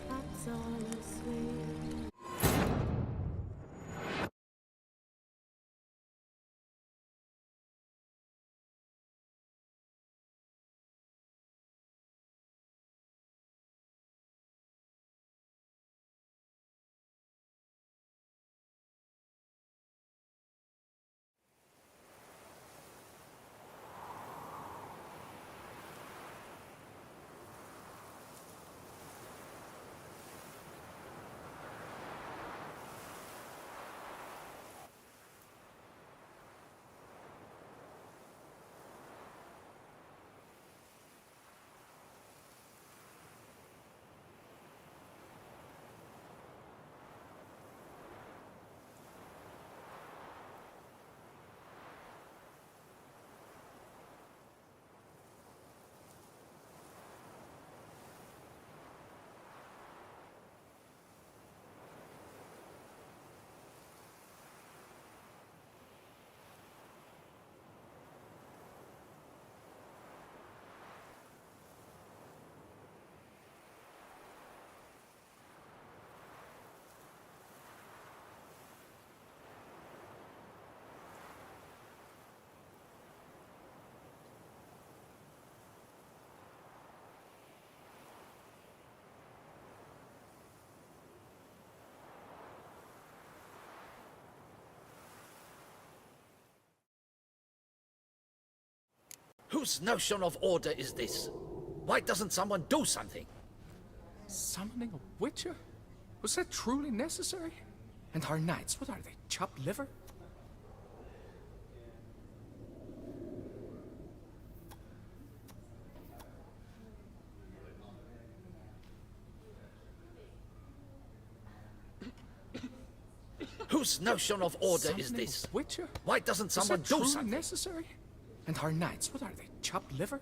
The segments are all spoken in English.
That's all asleep. Whose notion of order is this? Why doesn't someone do something? Summoning a witcher? Was that truly necessary? And our knights, what are they, chopped liver? Whose notion of order is Summoning this? a witcher? Why doesn't someone Was that do truly something? necessary? And our knights, what are they, chopped liver?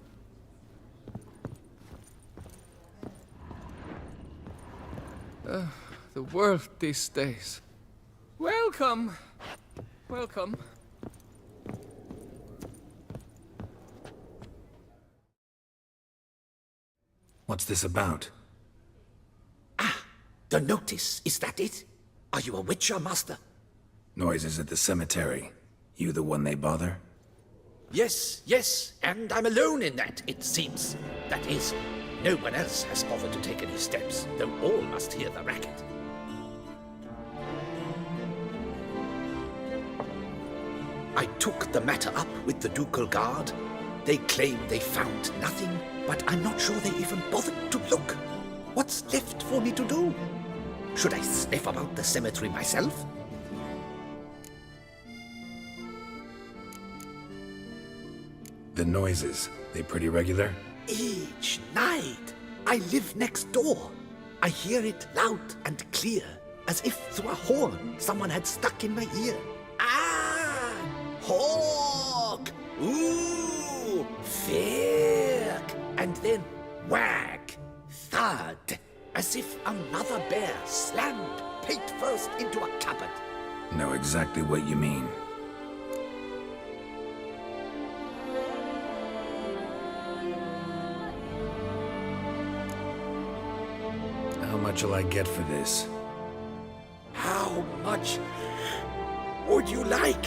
The world these days. Welcome! Welcome. What's this about? The notice, is that it? Are you a witcher, master? Noises at the cemetery. You the one they bother? Yes, yes, and I'm alone in that, it seems. That is, no one else has bothered to take any steps, though all must hear the racket. I took the matter up with the Ducal Guard. They claim they found nothing, but I'm not sure they even bothered to look. What's left for me to do? Should I sniff about the cemetery myself? The noises, they pretty regular? Each night, I live next door. I hear it loud and clear, as if through a horn someone had stuck in my ear. Ah! Hawk! Ooh! Firk! And then whack! Thud! As if another bear slammed pate first into a cupboard. Know exactly what you mean. How much will I get for this? How much would you like?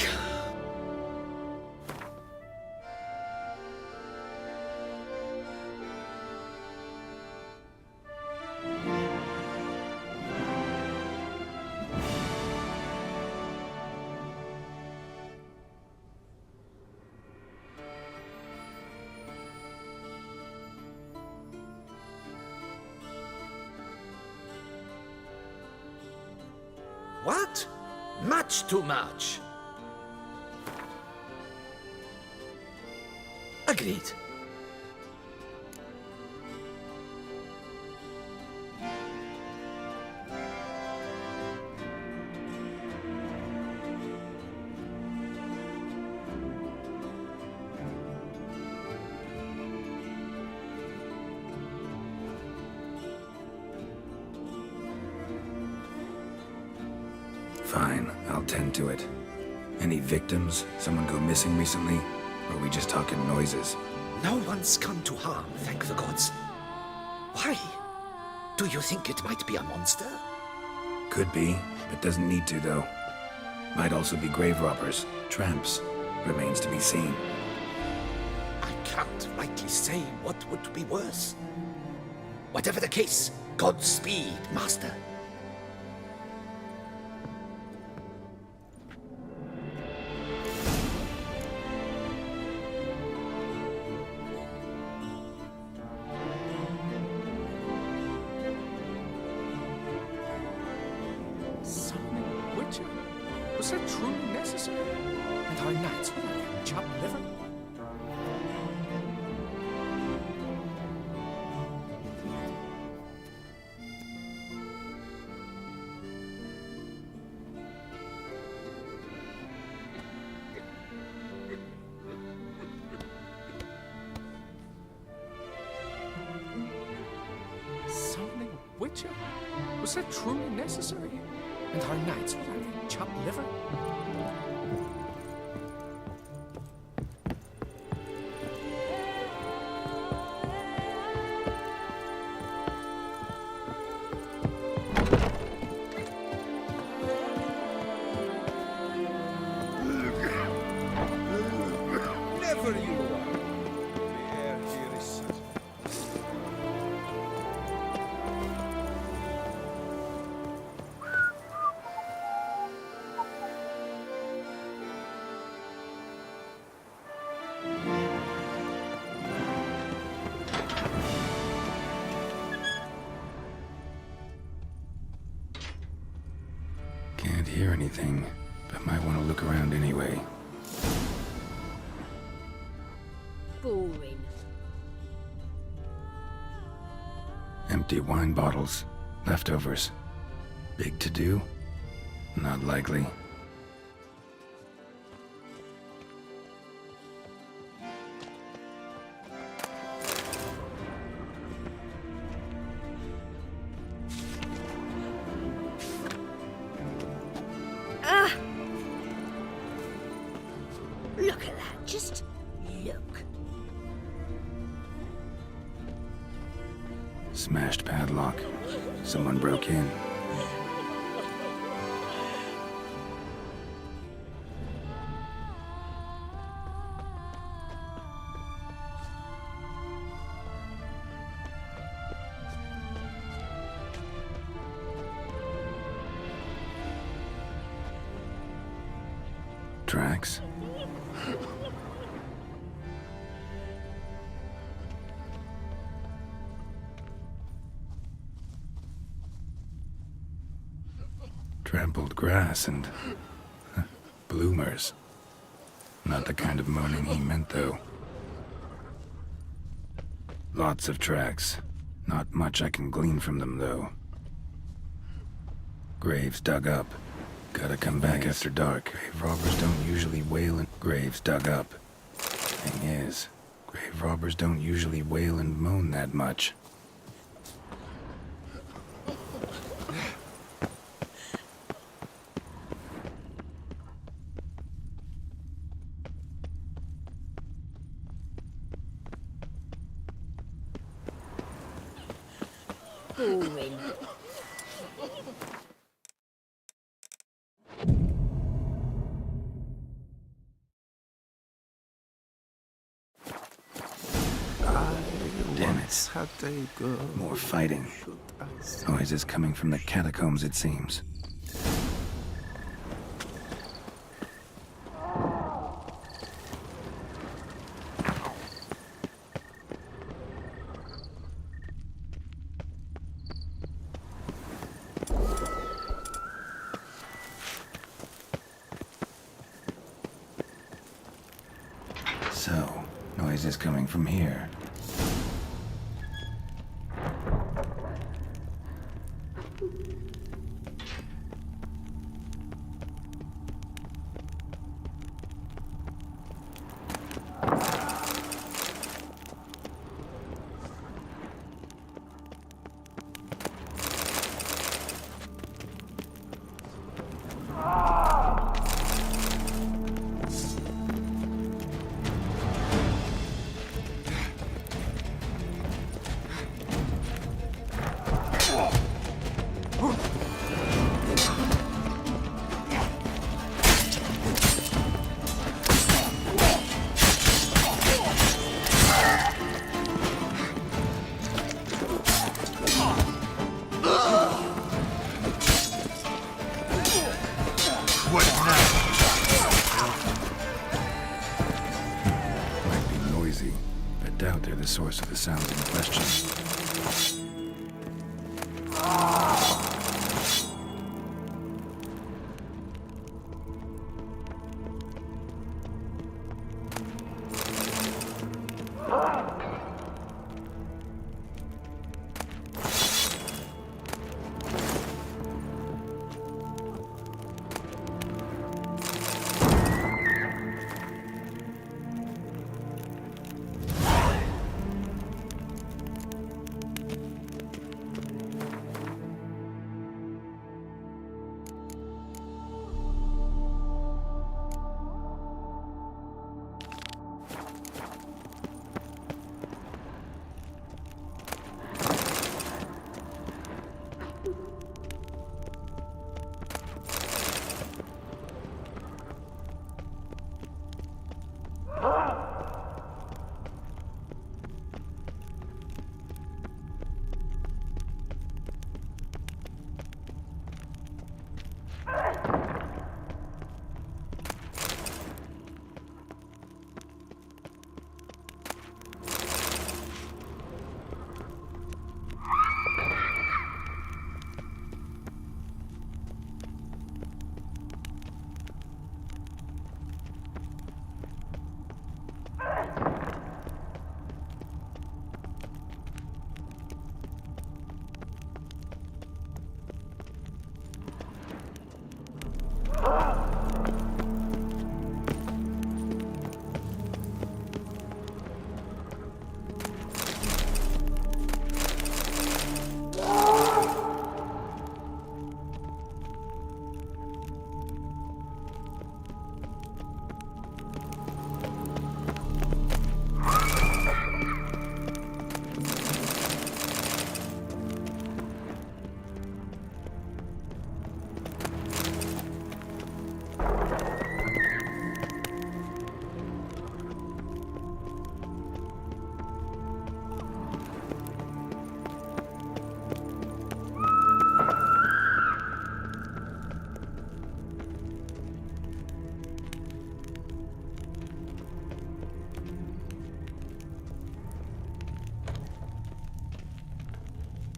What? Much too much. Agreed. Fine, I'll tend to it. Any victims? Someone go missing recently? Or are we just talking noises? No one's come to harm, thank the gods. Why? Do you think it might be a monster? Could be, but doesn't need to, though. Might also be grave robbers, tramps. Remains to be seen. I can't rightly say what would be worse. Whatever the case, Godspeed, Master. Summoning a witcher? Was that truly necessary? And our knights, what are they, chopped liver? Summoning a witcher? Was that truly necessary? And our knights, what are they, chopped liver? Never you are. The air here is such. Can't hear anything, but might want to look around anyway. Boring. Empty wine bottles. Leftovers. Big to do? Not likely. Look at that. Just look. Smashed padlock. Someone broke in. Tracks? Trampled grass and bloomers. Not the kind of moaning he meant, though. Lots of tracks. Not much I can glean from them, though. Graves dug up. Gotta come back after dark. Grave robbers don't usually wail and... Graves dug up. Thing is, grave robbers don't usually wail and moan that much. Boring. Damn it. More fighting. Noises coming from the catacombs, it seems. So, noises coming from here. doubt they're the source of the sounds in question.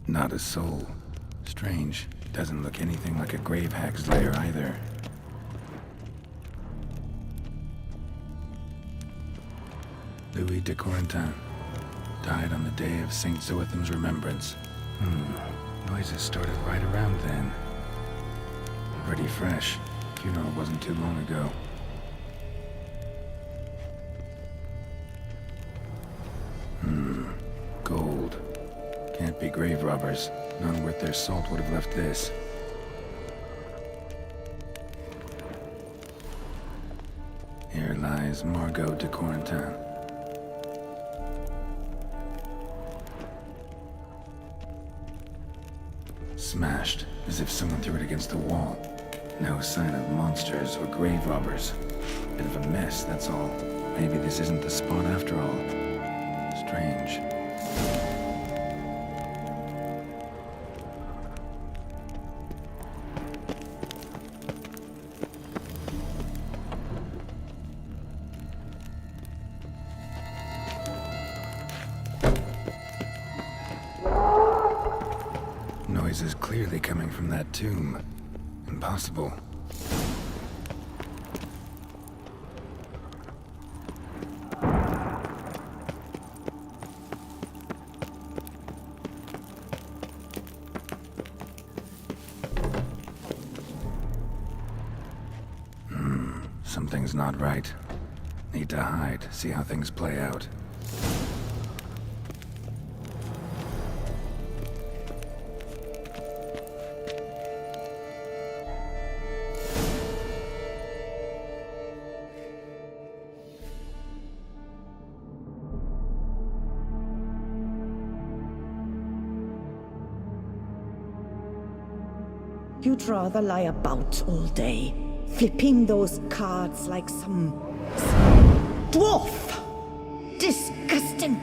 Not a soul. Strange. Doesn't look anything like a grave hag's lair either. Louis de Corentin. Died on the day of St. Zoetham's remembrance. Noises started right around then. Pretty fresh. Funeral wasn't too long ago. Gold. Can't be grave robbers. None worth their salt would have left this. Here lies Margot de Corentin. Smashed, as if someone threw it against the wall. No sign of monsters or grave robbers. Bit of a mess, that's all. Maybe this isn't the spot after all. Strange. Noise is clearly coming from that tomb. Impossible. Something's not right. Need to hide, see how things play out. You'd rather lie about all day, flipping those cards like some dwarf. Disgusting.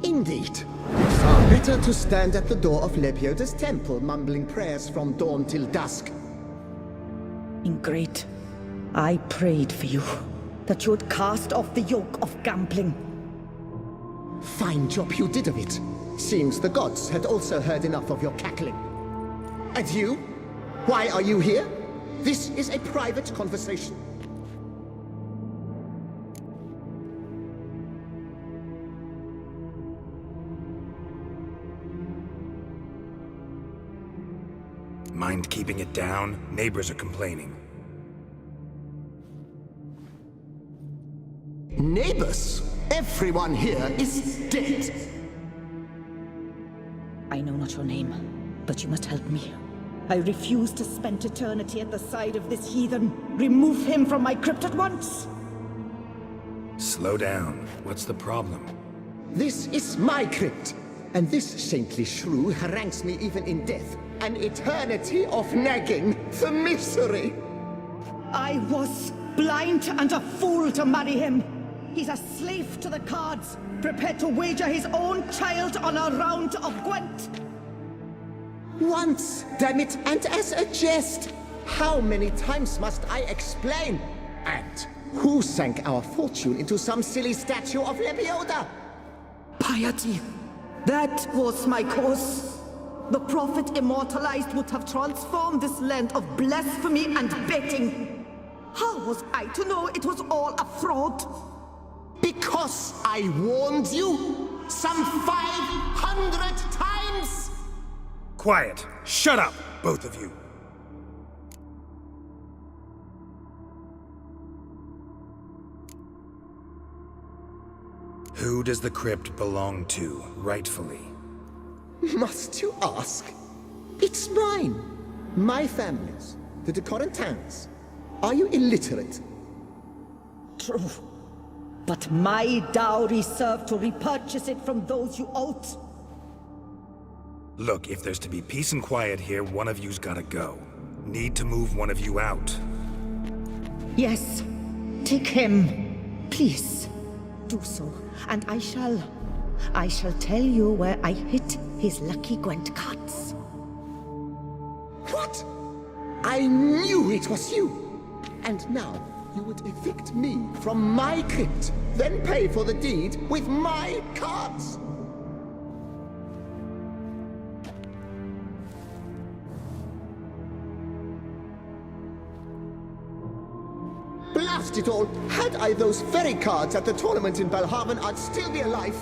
Indeed. Far better to stand at the door of Lepioda's temple, mumbling prayers from dawn till dusk. Ingrid, I prayed for you. that you would cast off the yoke of gambling. Fine job you did of it. Seems the gods had also heard enough of your cackling. And you? Why are you here? This is a private conversation. Mind keeping it down? Neighbors are complaining. Neighbors? Everyone here is dead. I know not your name, but you must help me. I refuse to spend eternity at the side of this heathen. Remove him from my crypt at once! Slow down. What's the problem? This is my crypt, and this saintly shrew harangues me even in death. An eternity of nagging, the misery! I was blind and a fool to marry him. He's a slave to the cards, prepared to wager his own child on a round of Gwent. Once, damn it, and as a jest! How many times must I explain? And who sank our fortune into some silly statue of Lebioda? Piety. That was my cause. The prophet immortalized would have transformed this land of blasphemy and betting. How was I to know it was all a fraud? Because I warned you some 500 times! Quiet! Shut up, both of you! Who does the crypt belong to, rightfully? Must you ask? It's mine. My family's. The de Corentins. Are you illiterate? True. But my dowry served to repurchase it from those you owed. Look, if there's to be peace and quiet here, one of you's gotta go. Need to move one of you out. Yes. Take him. Please. Do so. And I shall tell you where I hid his lucky Gwent cards. What? I knew it was you! And now, you would evict me from my crypt, then pay for the deed with my cards! Blast it all! Had I those very cards at the tournament in Belhaven, I'd still be alive!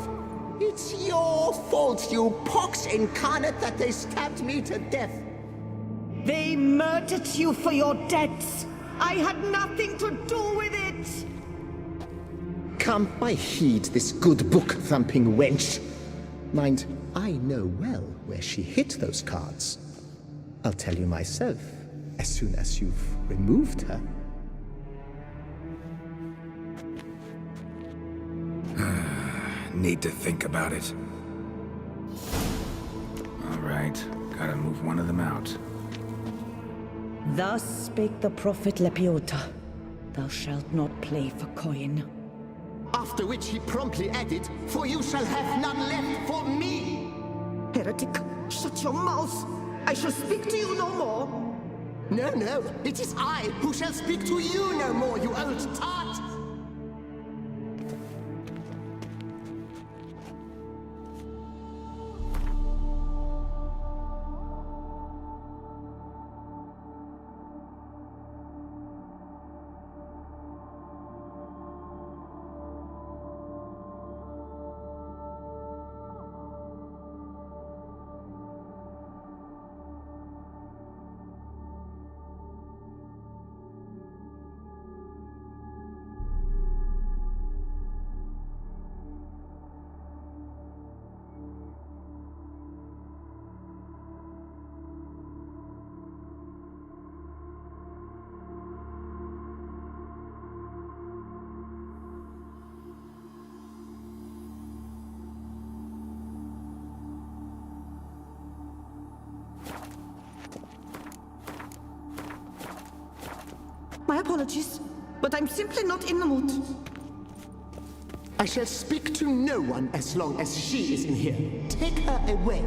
It's your fault, you pox incarnate, that they stabbed me to death! They murdered you for your debts! I had nothing to do with it! Come, I heed this good book-thumping wench. Mind, I know well where she hid those cards. I'll tell you myself, as soon as you've removed her. Need to think about it. All right, gotta move one of them out. Thus spake the prophet Lepiota. Thou shalt not play for coin. After which he promptly added, "For you shall have none left for me!" Heretic, shut your mouth! I shall speak to you no more! No, no, it is I who shall speak to you no more, you old tart! My apologies, but I'm simply not in the mood. I shall speak to no one as long as she is in here. Take her away.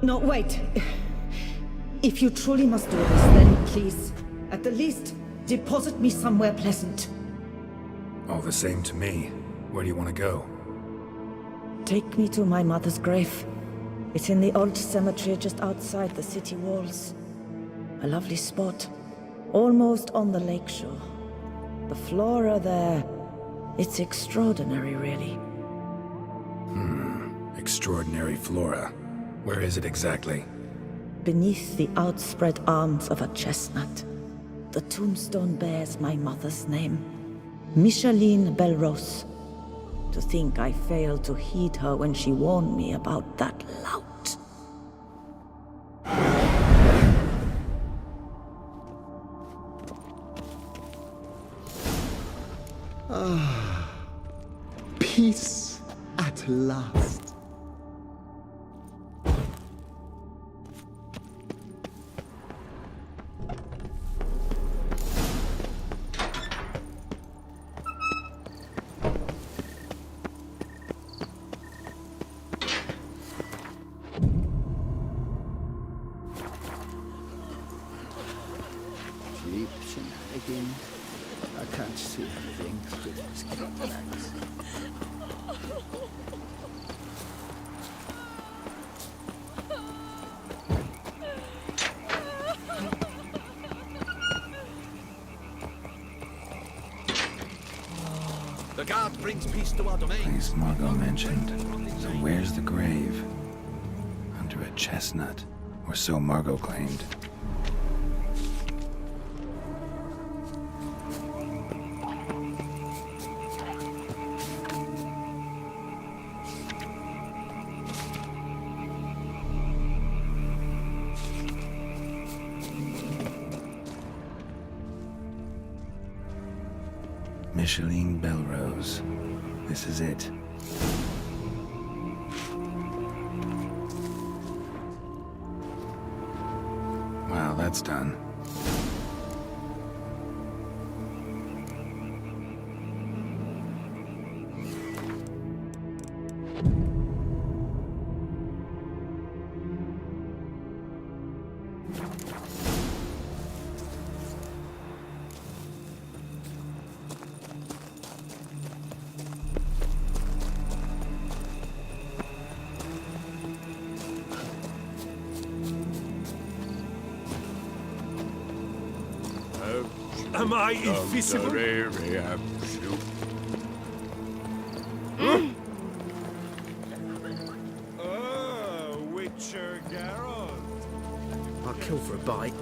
No, wait. If you truly must do this, then please, at the least, deposit me somewhere pleasant. All the same to me. Where do you want to go? Take me to my mother's grave. It's in the old cemetery just outside the city walls. A lovely spot, almost on the lakeshore. The flora there, it's extraordinary, really. Extraordinary flora. Where is it exactly? Beneath the outspread arms of a chestnut, the tombstone bears my mother's name, Micheline Belrose. To think I failed to heed her when she warned me about that lout. Peace at last. Cheap shenanigans. I can't see anything through these contacts. The guard brings peace to our domain. Place Margot mentioned. So where's the grave? Under a chestnut. Or so Margot claimed. Micheline Belrose. This is it. Wow, that's done. Am I invisible? Oh, Witcher Geralt. I'll kill for a bite.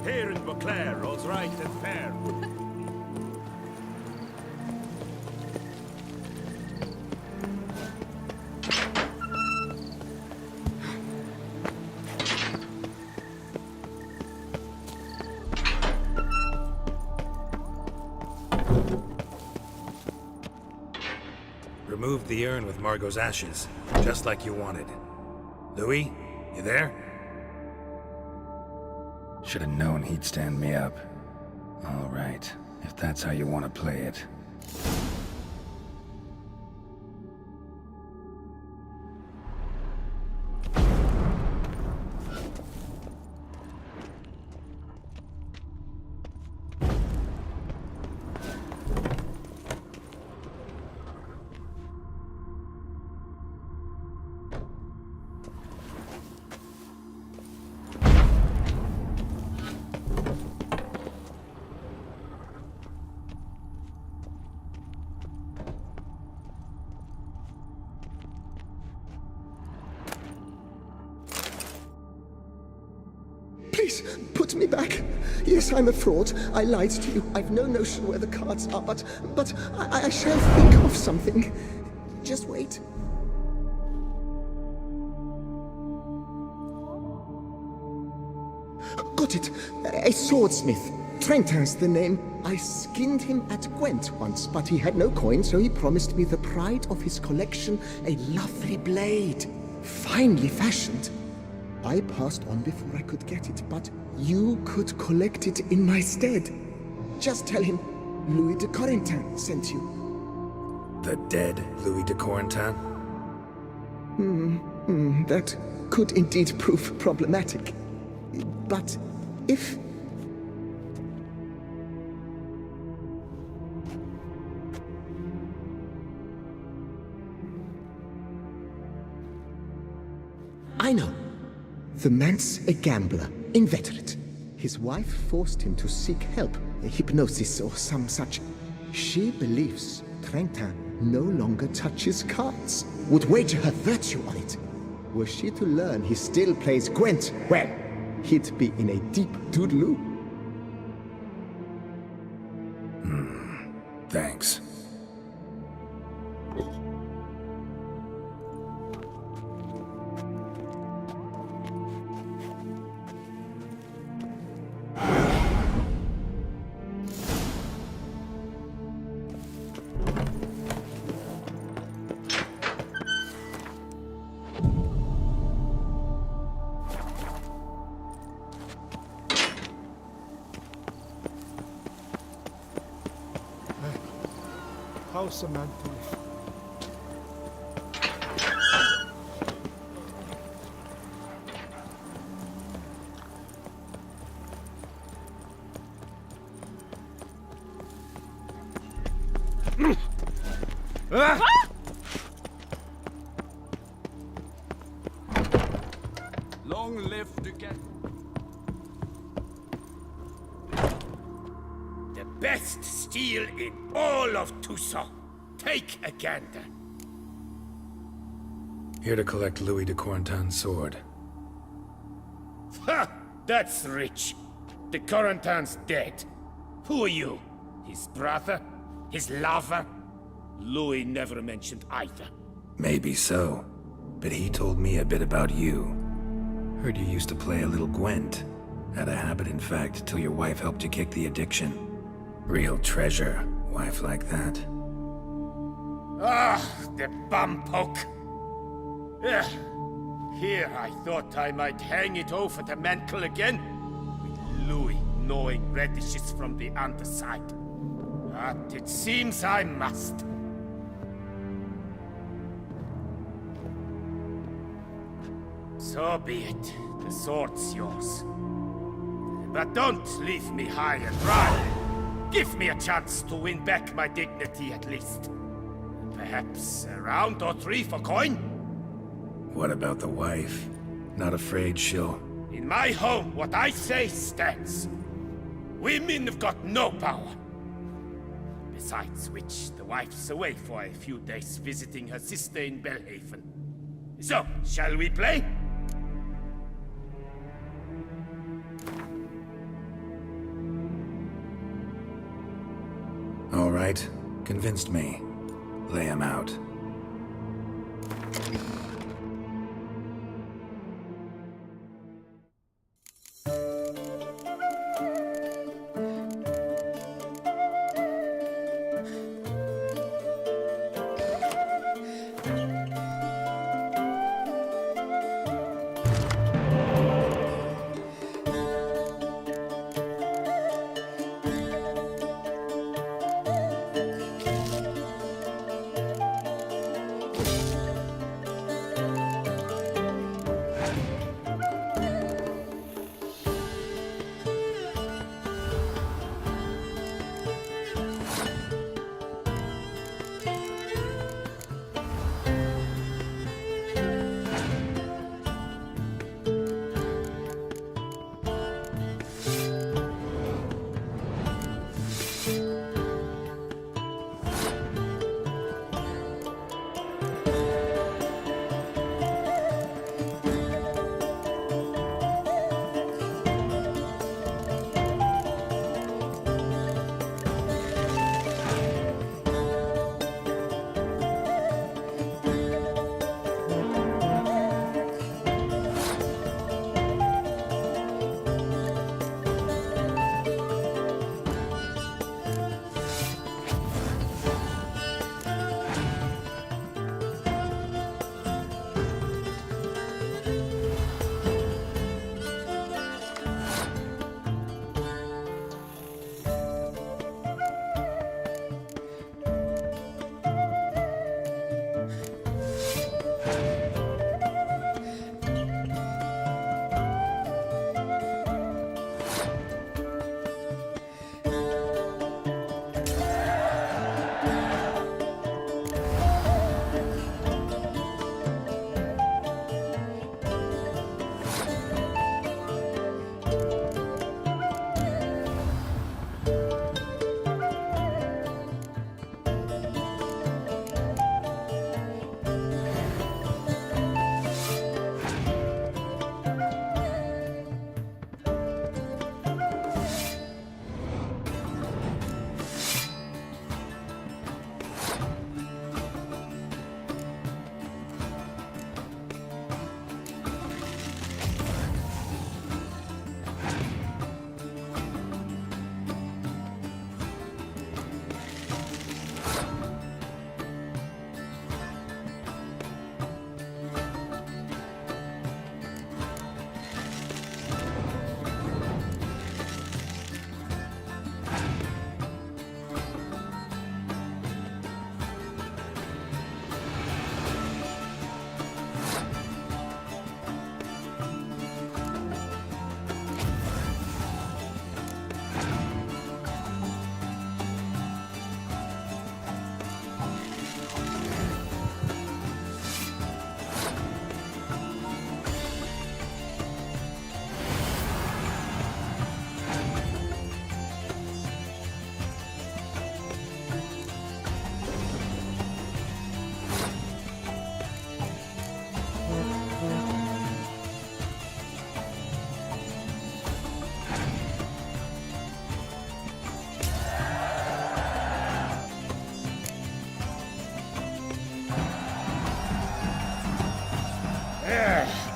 Here in Beauclair, all's right and fair. Removed the urn with Margot's ashes, just like you wanted. Louis, you there? Should have known he'd stand me up. All right, if that's how you want to play it. Please, put me back. Yes, I'm a fraud. I lied to you. I've no notion where the cards are, but I shall think of something. Just wait. Got it. A swordsmith. Trentin's the name. I skinned him at Gwent once, but he had no coin, so he promised me the pride of his collection, a lovely blade. Finely fashioned. I passed on before I could get it, but you could collect it in my stead. Just tell him Louis de Corentin sent you. The dead Louis de Corentin? That could indeed prove problematic. But if... I know. The man's a gambler, inveterate. His wife forced him to seek help, hypnosis or some such. She believes Trentin no longer touches cards, would wager her virtue on it. Were she to learn he still plays Gwent, well, he'd be in a deep doodaloo. Thanks. How's a man to live? Long live together. The best steel in all of Toussaint. Take a gander. Here to collect Louis de Corentin's sword. Ha! That's rich. The Corentin's dead. Who are you? His brother? His lover? Louis never mentioned either. Maybe so, but he told me a bit about you. Heard you used to play a little Gwent. Had a habit, in fact, till your wife helped you kick the addiction. Real treasure, wife like that. Ah, the bumpoke. Ugh. Here I thought I might hang it over the mantle again, with Louis gnawing radishes from the underside. But it seems I must. So be it. The sword's yours. But don't leave me high and dry. Give me a chance to win back my dignity at least. Perhaps a round or three for coin? What about the wife? Not afraid she'll... In my home, what I say stands. Women have got no power. Besides which, the wife's away for a few days visiting her sister in Belhaven. So, shall we play? All right, convinced me. Lay him out.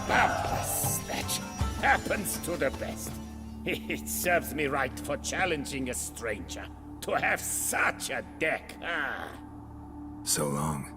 Bumper sledge. Happens to the best. It serves me right for challenging a stranger. To have such a deck, So long.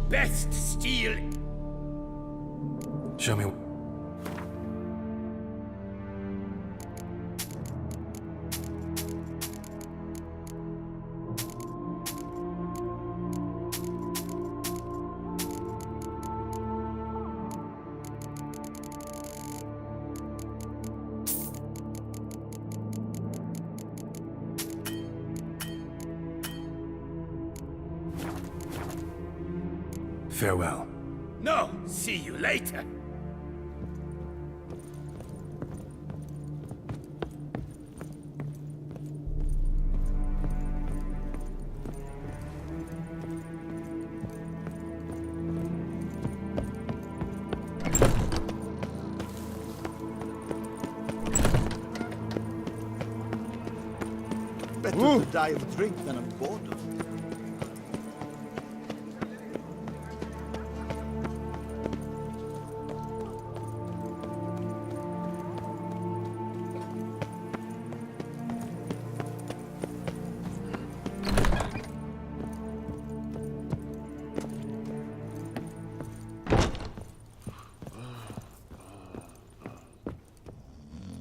Best steel. Show me. Farewell. No, see you later. Better to die of drink than of boredom.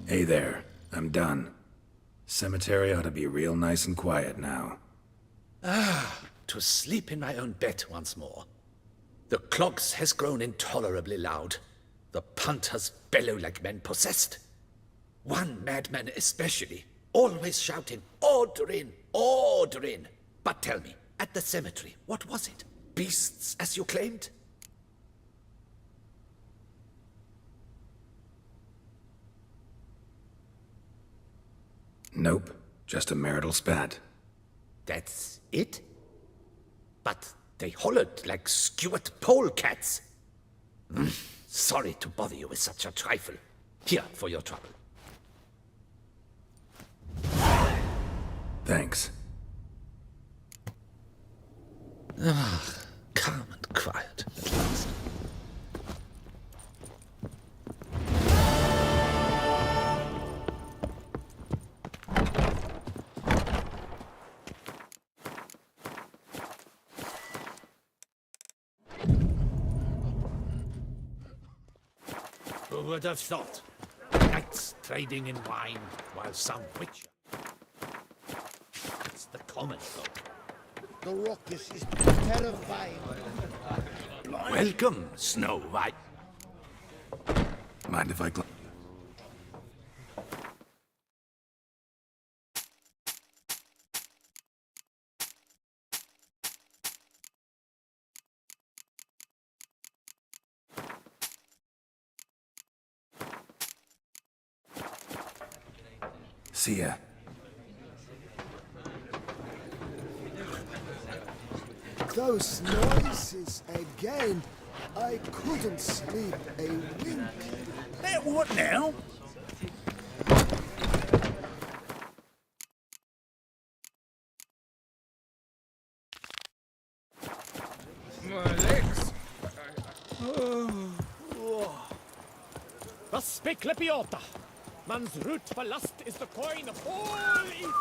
Hey there. I'm done. Cemetery ought to be real nice and quiet now. To sleep in my own bed once more. The clogs has grown intolerably loud. The punters bellow like men possessed. One madman especially, always shouting, "Order in! Order in!" But tell me, at the cemetery, what was it? Beasts, as you claimed? Nope. Just a marital spat. That's it? But they hollered like skewered polecats. Sorry to bother you with such a trifle. Here for your trouble. Thanks. Calm and quiet at last. Who would have thought? Knights trading in wine while some witcher. It's the common folk. The ruckus is terrifying. Welcome, Snow White. Mind if I See ya. Those noises again. I couldn't sleep a wink. What now? My legs. Was speklepiota. Man's root for lust is the coin of all evil.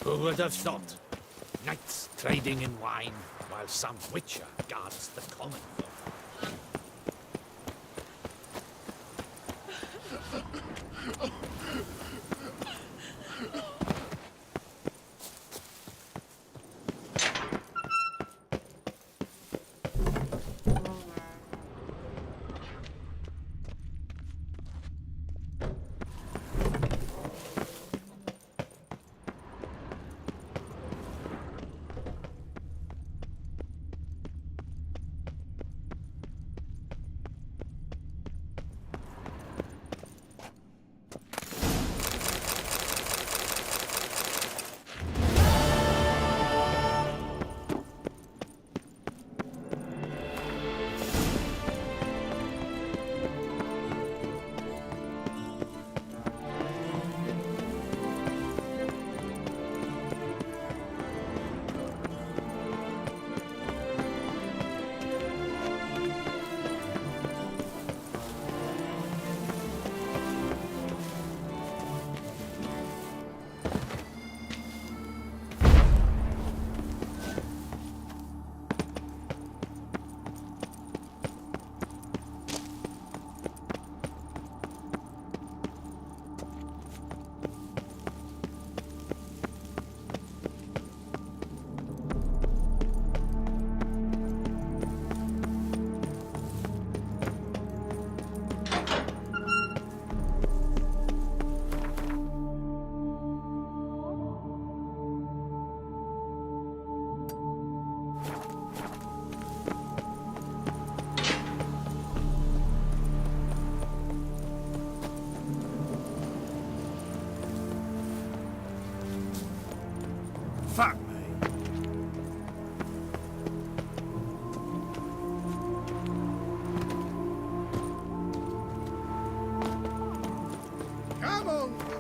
Who would have thought? Knights trading in wine while some witcher guards the common folk. Fuck! Come on!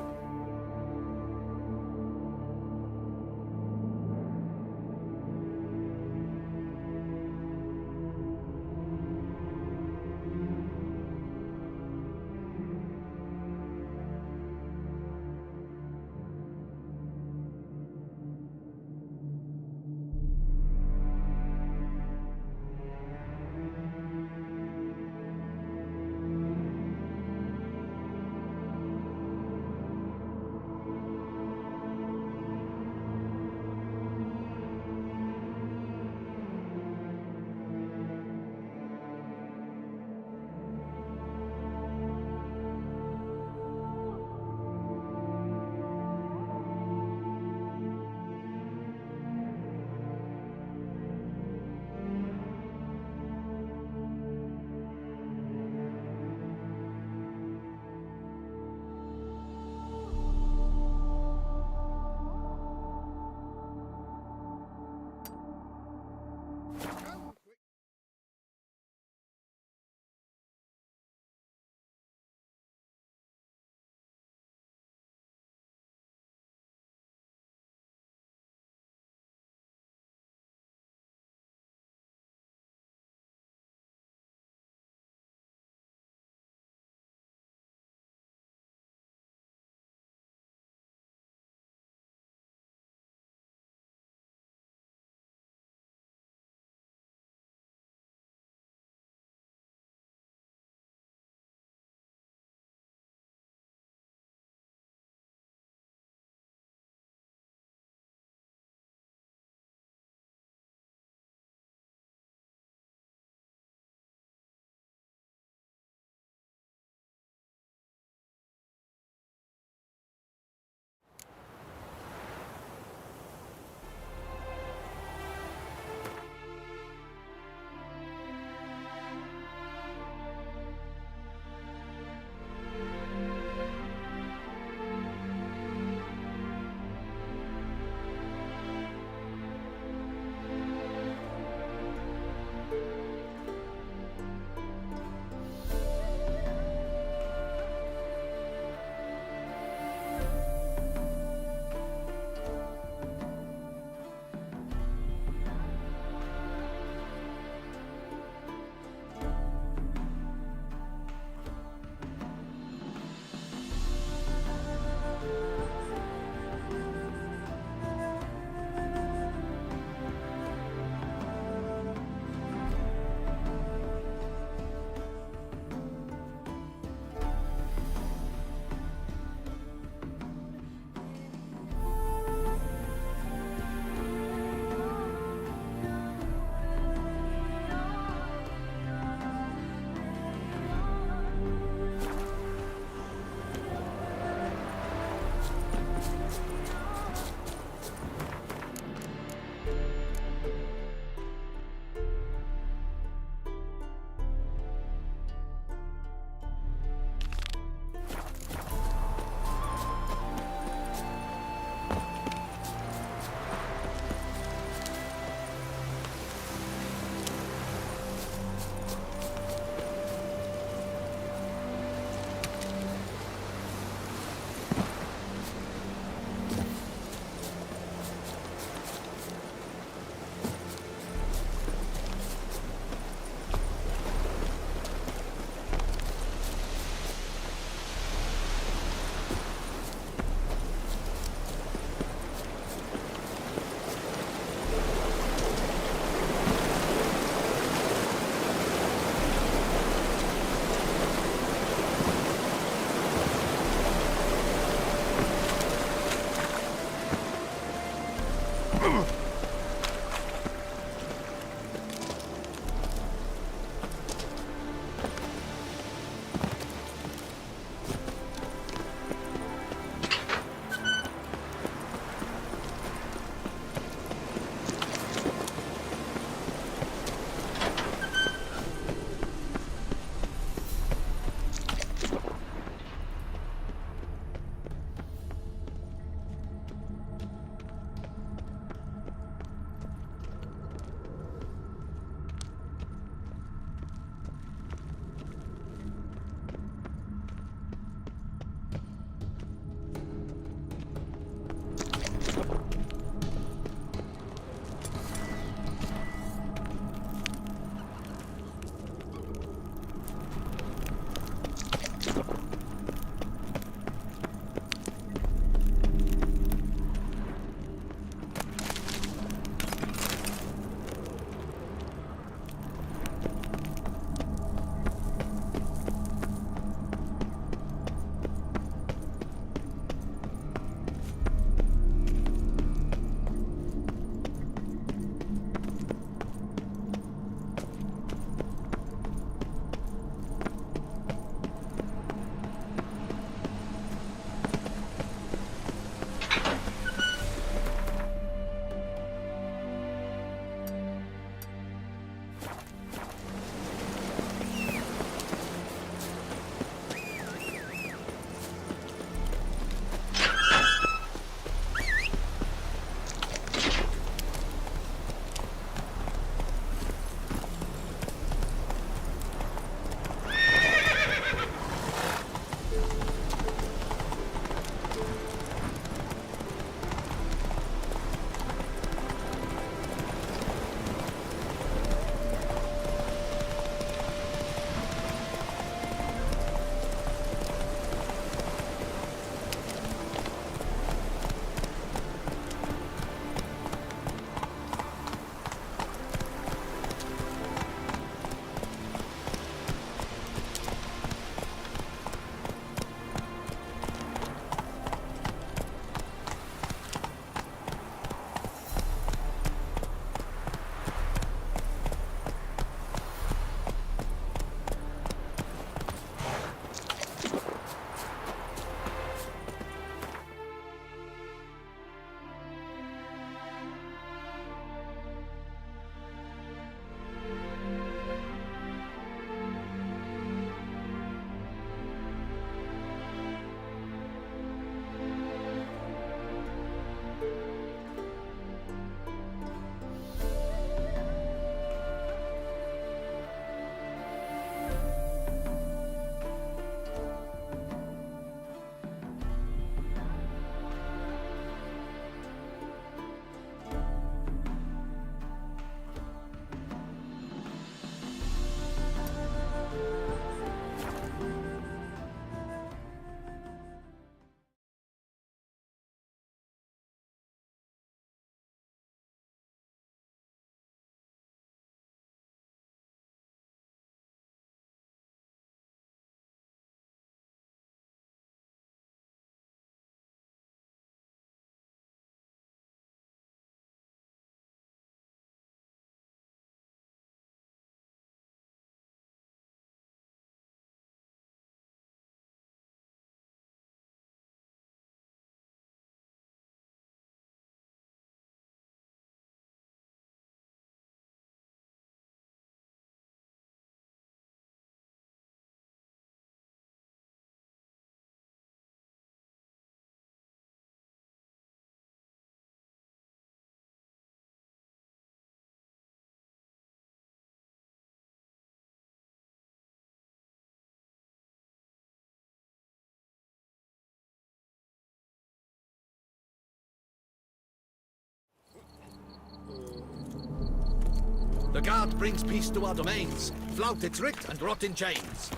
The guard brings peace to our domains. Flout its writ and rot in chains.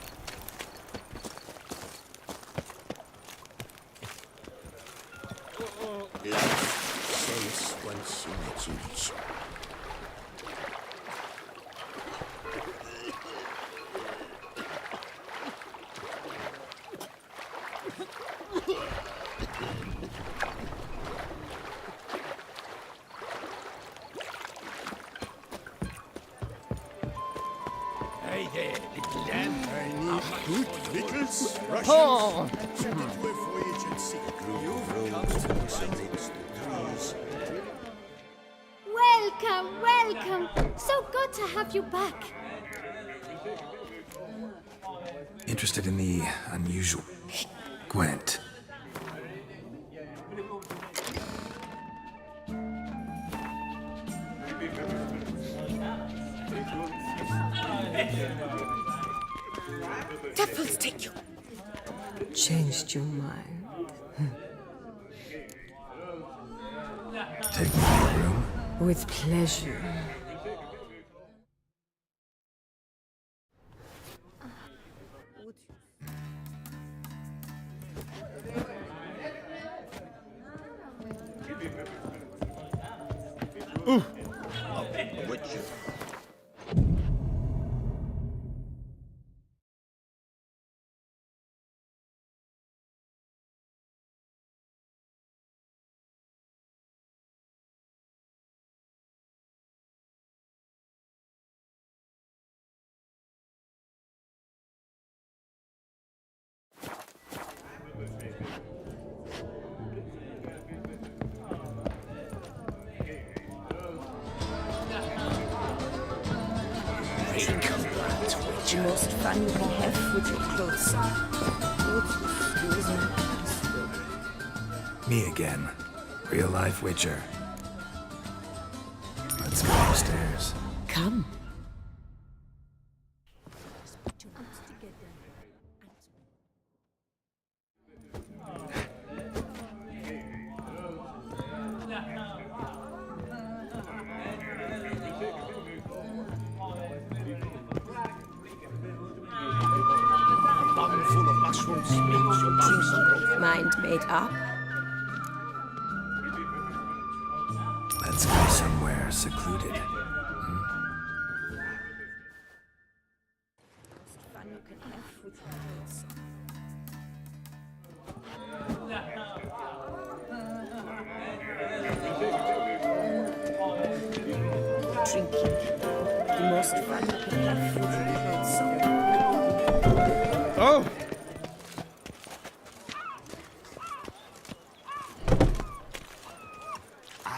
Hey there, little lamb. I need good victuals, Russians, Oh. and send it to a voyage at sea. You've come to amidst the trees. Welcome, welcome. So good to have you back. Interested in the unusual. Gwent. Devils take you. Changed your mind. Take me to the room. With pleasure. The most fun you can have with your clothes on. Me again. Real life Witcher. Let's go upstairs. Come. Bum full of mushrooms makes your bums grow. Mind made up? Let's go somewhere secluded. Fun you can have with your clothes on. Drinking. The most fun you can have with your clothes on. Oh! I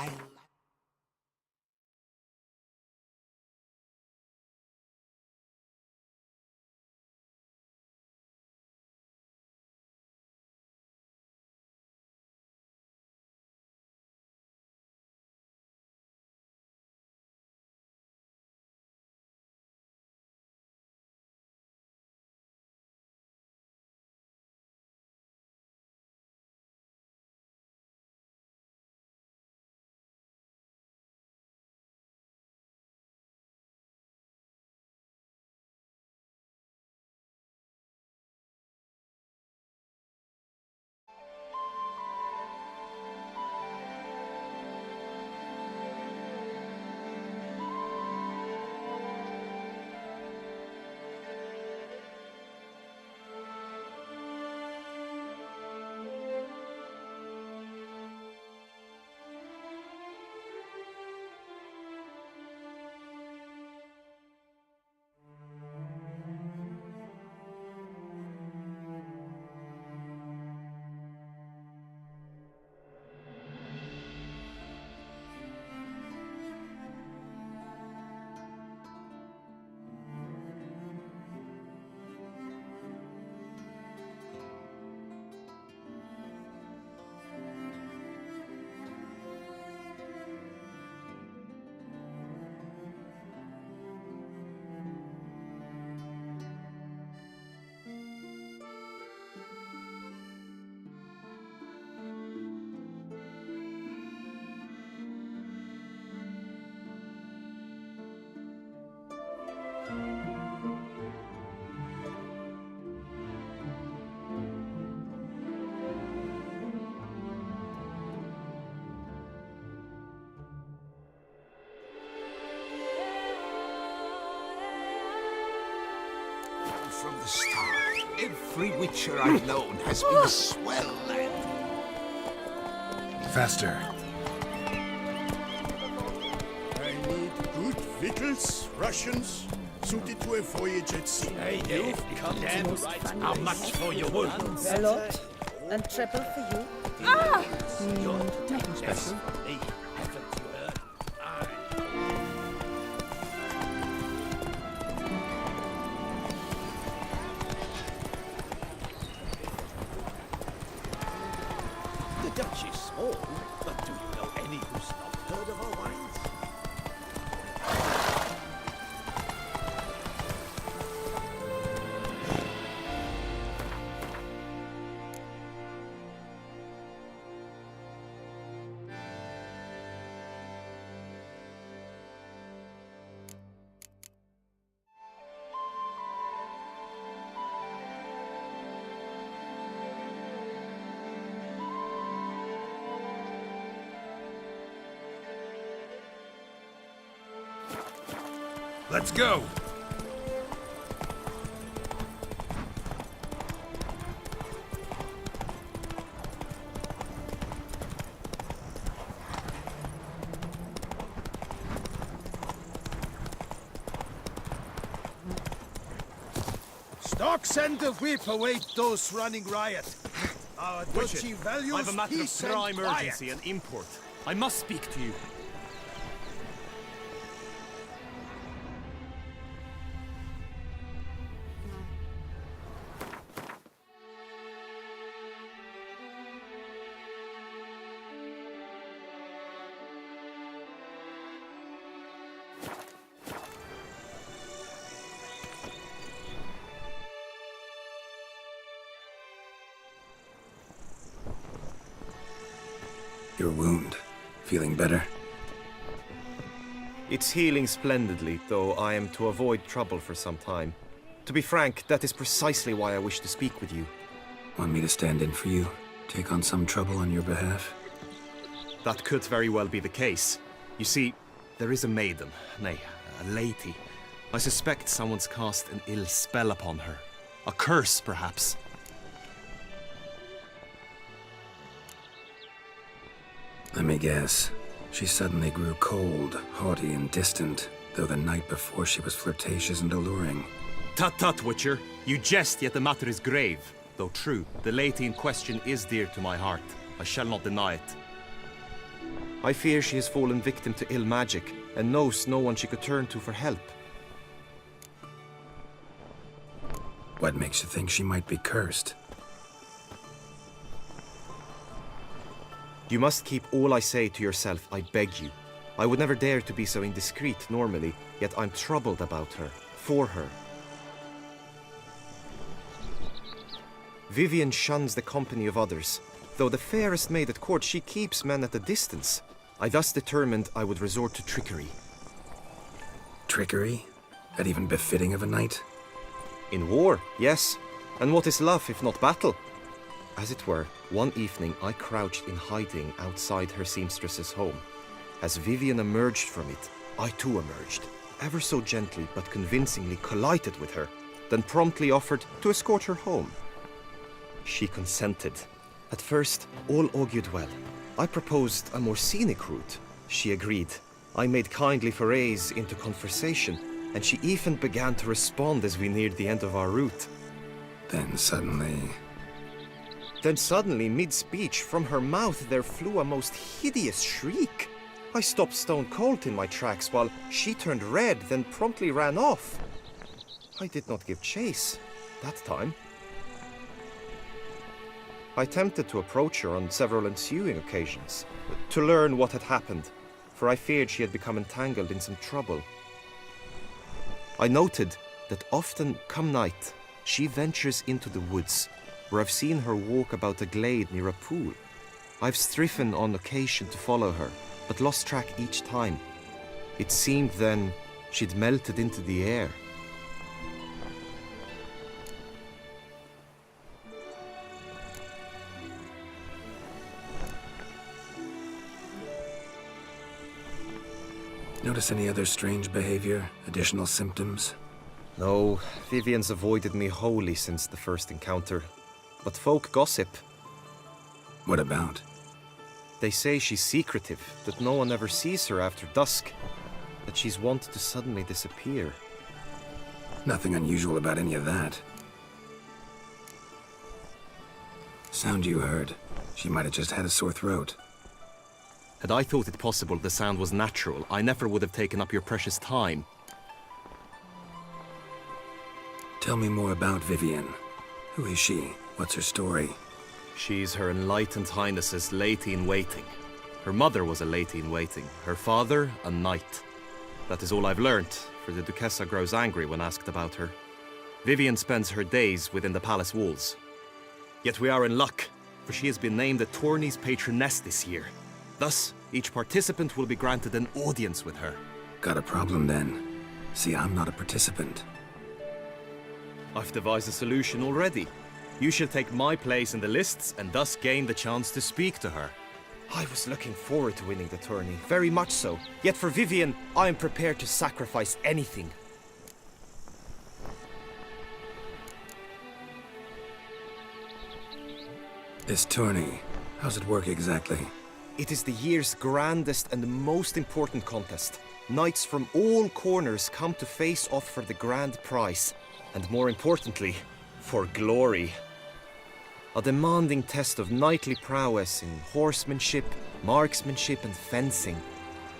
from the start, every Witcher I've known has been a swell lad. Faster. I need good victuals, Russians, Suited to a voyage at sea. Hey, you've come damn right. How much for your wounds? A lot. And treble for you. Nothing special. Hey, haven't you heard? The Dutch is small, but do you know any who's not heard of our wines? Let's go! Stocks and the whip await those running riot. Our duchy values I have a matter of peace and prime quiet. urgency, an import. I must speak to you. Your wound. Feeling better? It's healing splendidly, though I am to avoid trouble for some time. To be frank, that is precisely why I wish to speak with you. Want me to stand in for you? Take on some trouble on your behalf? That could very well be the case. You see, there is a maiden, nay, a lady. I suspect someone's cast an ill spell upon her. A curse, perhaps. Let me guess. She suddenly grew cold, haughty, and distant, though the night before she was flirtatious and alluring. Tut tut, Witcher. You jest, yet the matter is grave. Though true, the lady in question is dear to my heart. I shall not deny it. I fear she has fallen victim to ill magic, and knows no one she could turn to for help. What makes you think she might be cursed? You must keep all I say to yourself, I beg you. I would never dare to be so indiscreet normally, yet I'm troubled about her, for her. Vivian shuns the company of others. Though the fairest maid at court, she keeps men at a distance. I thus determined I would resort to trickery. Trickery? That even befitting of a knight? In war, yes. And what is love if not battle? As it were, one evening I crouched in hiding outside her seamstress's home. As Vivian emerged from it, I too emerged, ever so gently but convincingly collided with her, then promptly offered to escort her home. She consented. At first, all augured well. I proposed a more scenic route. She agreed. I made kindly forays into conversation, and she even began to respond as we neared the end of our route. Then suddenly, mid-speech, from her mouth there flew a most hideous shriek. I stopped stone cold in my tracks while she turned red, then promptly ran off. I did not give chase that time. I attempted to approach her on several ensuing occasions, to learn what had happened, for I feared she had become entangled in some trouble. I noted that often, come night, she ventures into the woods, where I've seen her walk about a glade near a pool. I've striven on occasion to follow her, but lost track each time. It seemed then she'd melted into the air. Notice any other strange behavior? Additional symptoms? No, Vivian's avoided me wholly since the first encounter. But folk gossip. What about? They say she's secretive, that no one ever sees her after dusk, that she's wont to suddenly disappear. Nothing unusual about any of that. Sound you heard. She might have just had a sore throat. Had I thought it possible the sound was natural, I never would have taken up your precious time. Tell me more about Vivienne. Who is she? What's her story? She's Her Enlightened Highness's lady-in-waiting. Her mother was a lady-in-waiting, her father a knight. That is all I've learnt, for the Duchessa grows angry when asked about her. Vivienne spends her days within the palace walls. Yet we are in luck, for she has been named the tourney's patroness this year. Thus, each participant will be granted an audience with her. Got a problem then. See, I'm not a participant. I've devised a solution already. You shall take my place in the lists and thus gain the chance to speak to her. I was looking forward to winning the tourney, very much so. Yet for Vivienne, I am prepared to sacrifice anything. This tourney, how's it work exactly? It is the year's grandest and most important contest. Knights from all corners come to face off for the grand prize. And more importantly, for glory. A demanding test of knightly prowess in horsemanship, marksmanship and fencing.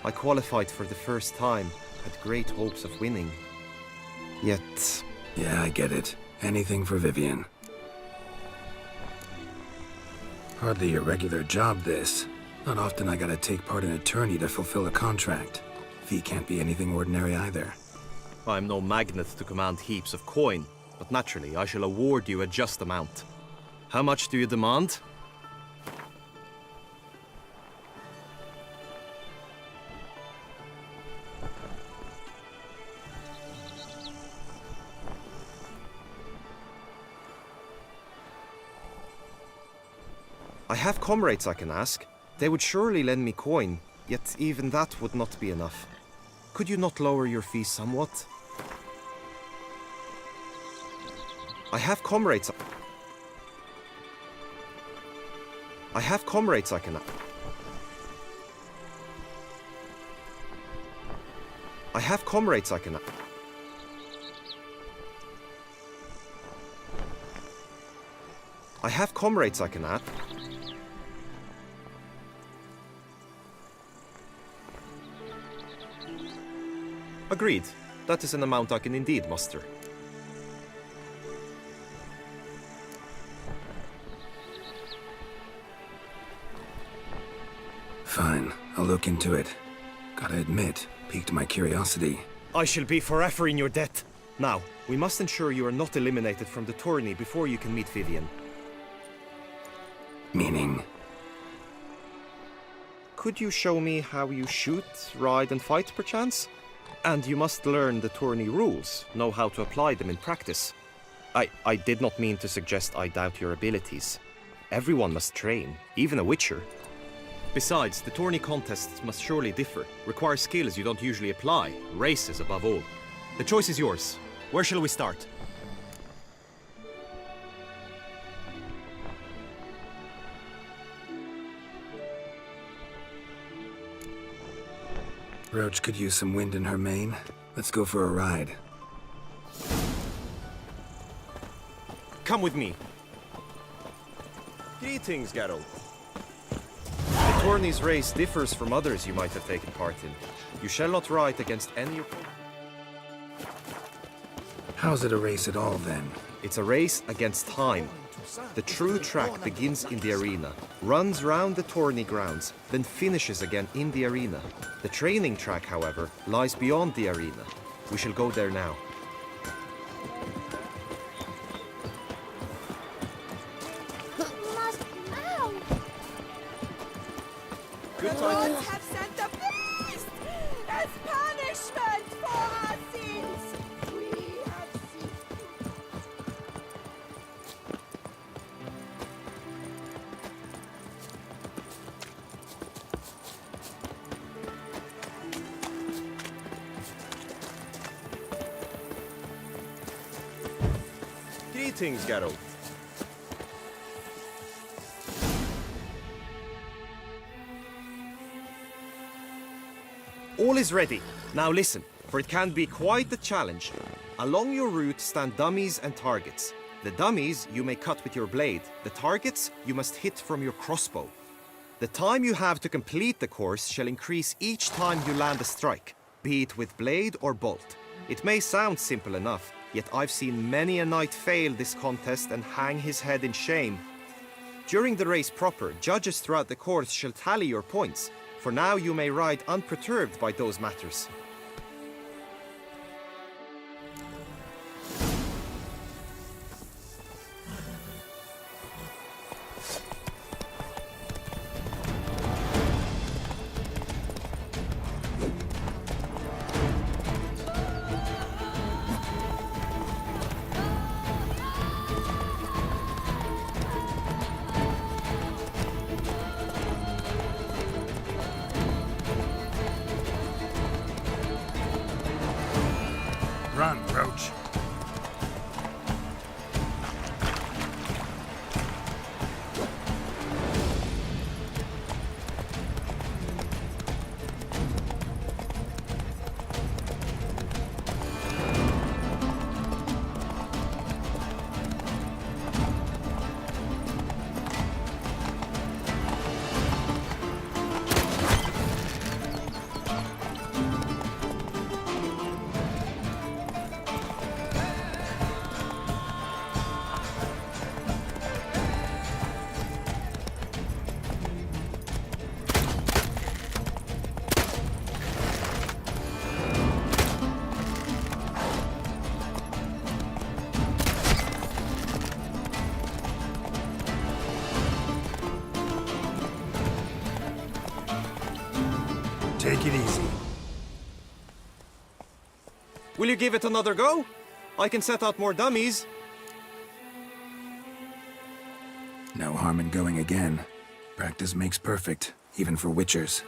I qualified for the first time, had great hopes of winning. Yet... Yeah, I get it. Anything for Vivienne. Hardly a regular job, this. Not often I gotta take part in a tourney to fulfill a contract. Fee can't be anything ordinary either. I'm no magnet to command heaps of coin, but naturally I shall award you a just amount. How much do you demand? I have comrades I can ask. They would surely lend me coin, yet even that would not be enough. Could you not lower your fees somewhat? I have comrades I can... I have comrades I can... I have comrades I can add. Agreed. That is an amount I can indeed muster. Fine, I'll look into it. Gotta admit, piqued my curiosity. I shall be forever in your debt. Now, we must ensure you are not eliminated from the tourney before you can meet Vivienne. Meaning? Could you show me how you shoot, ride and fight, perchance? And you must learn the tourney rules, know how to apply them in practice. I did not mean to suggest I doubt your abilities. Everyone must train, even a witcher. Besides, the tourney contests must surely differ, require skills you don't usually apply, races above all. The choice is yours. Where shall we start? Roach could use some wind in her mane. Let's go for a ride. Come with me. Greetings, Geralt. The tourney's race differs from others you might have taken part in. You shall not ride against any opponent. How's it a race at all, then? It's a race against time. The true track begins in the arena, runs round the tourney grounds, then finishes again in the arena. The training track, however, lies beyond the arena. We shall go there now. The lords have sent the beast as punishment for our sins. We have sinned. Greetings, Geralt. All is ready. Now listen, for it can be quite the challenge. Along your route stand dummies and targets. The dummies you may cut with your blade. The targets you must hit from your crossbow. The time you have to complete the course shall increase each time you land a strike, be it with blade or bolt. It may sound simple enough, yet I've seen many a knight fail this contest and hang his head in shame. During the race proper, judges throughout the course shall tally your points, for now you may ride unperturbed by those matters. Run, Roach. Take it easy. Will you give it another go? I can set out more dummies. No harm in going again. Practice makes perfect, even for witchers.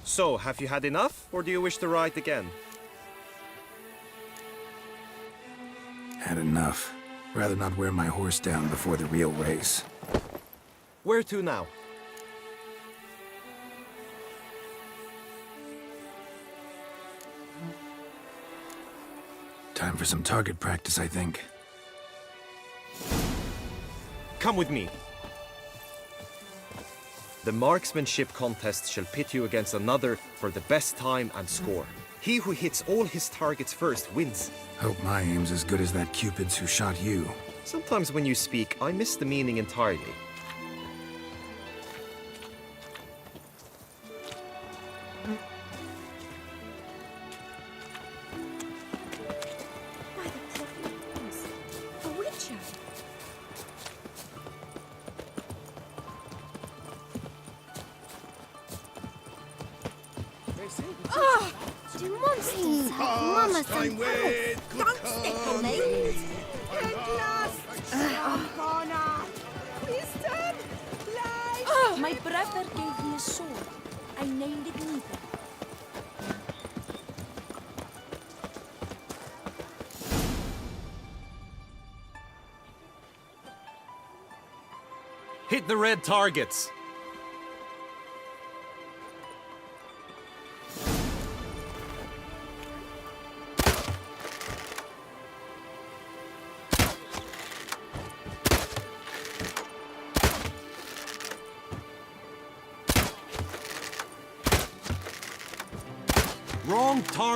So, have you had enough, or do you wish to ride again? Had enough. Rather not wear my horse down before the real race. Where to now? Time for some target practice, I think. Come with me. The marksmanship contest shall pit you against another for the best time and score. He who hits all his targets first wins. Hope my aim's as good as that Cupid's who shot you. Sometimes when you speak, I miss the meaning entirely. By the prophet Mons, a witcher. Oh, do monsters have mamas and papas? Don't step on me! At last, Connor! Wisdom! Life! My brother gave me a sword. I named it Neither. Hit the red targets!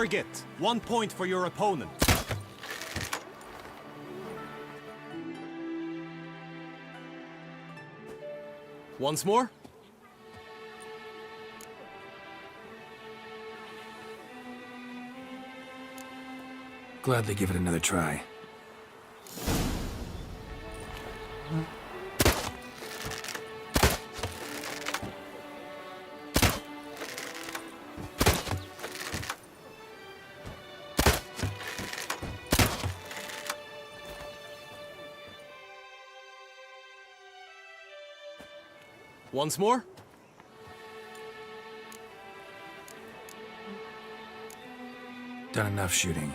Target! 1 point for your opponent. Once more. Gladly give it another try. Once more. Done enough shooting.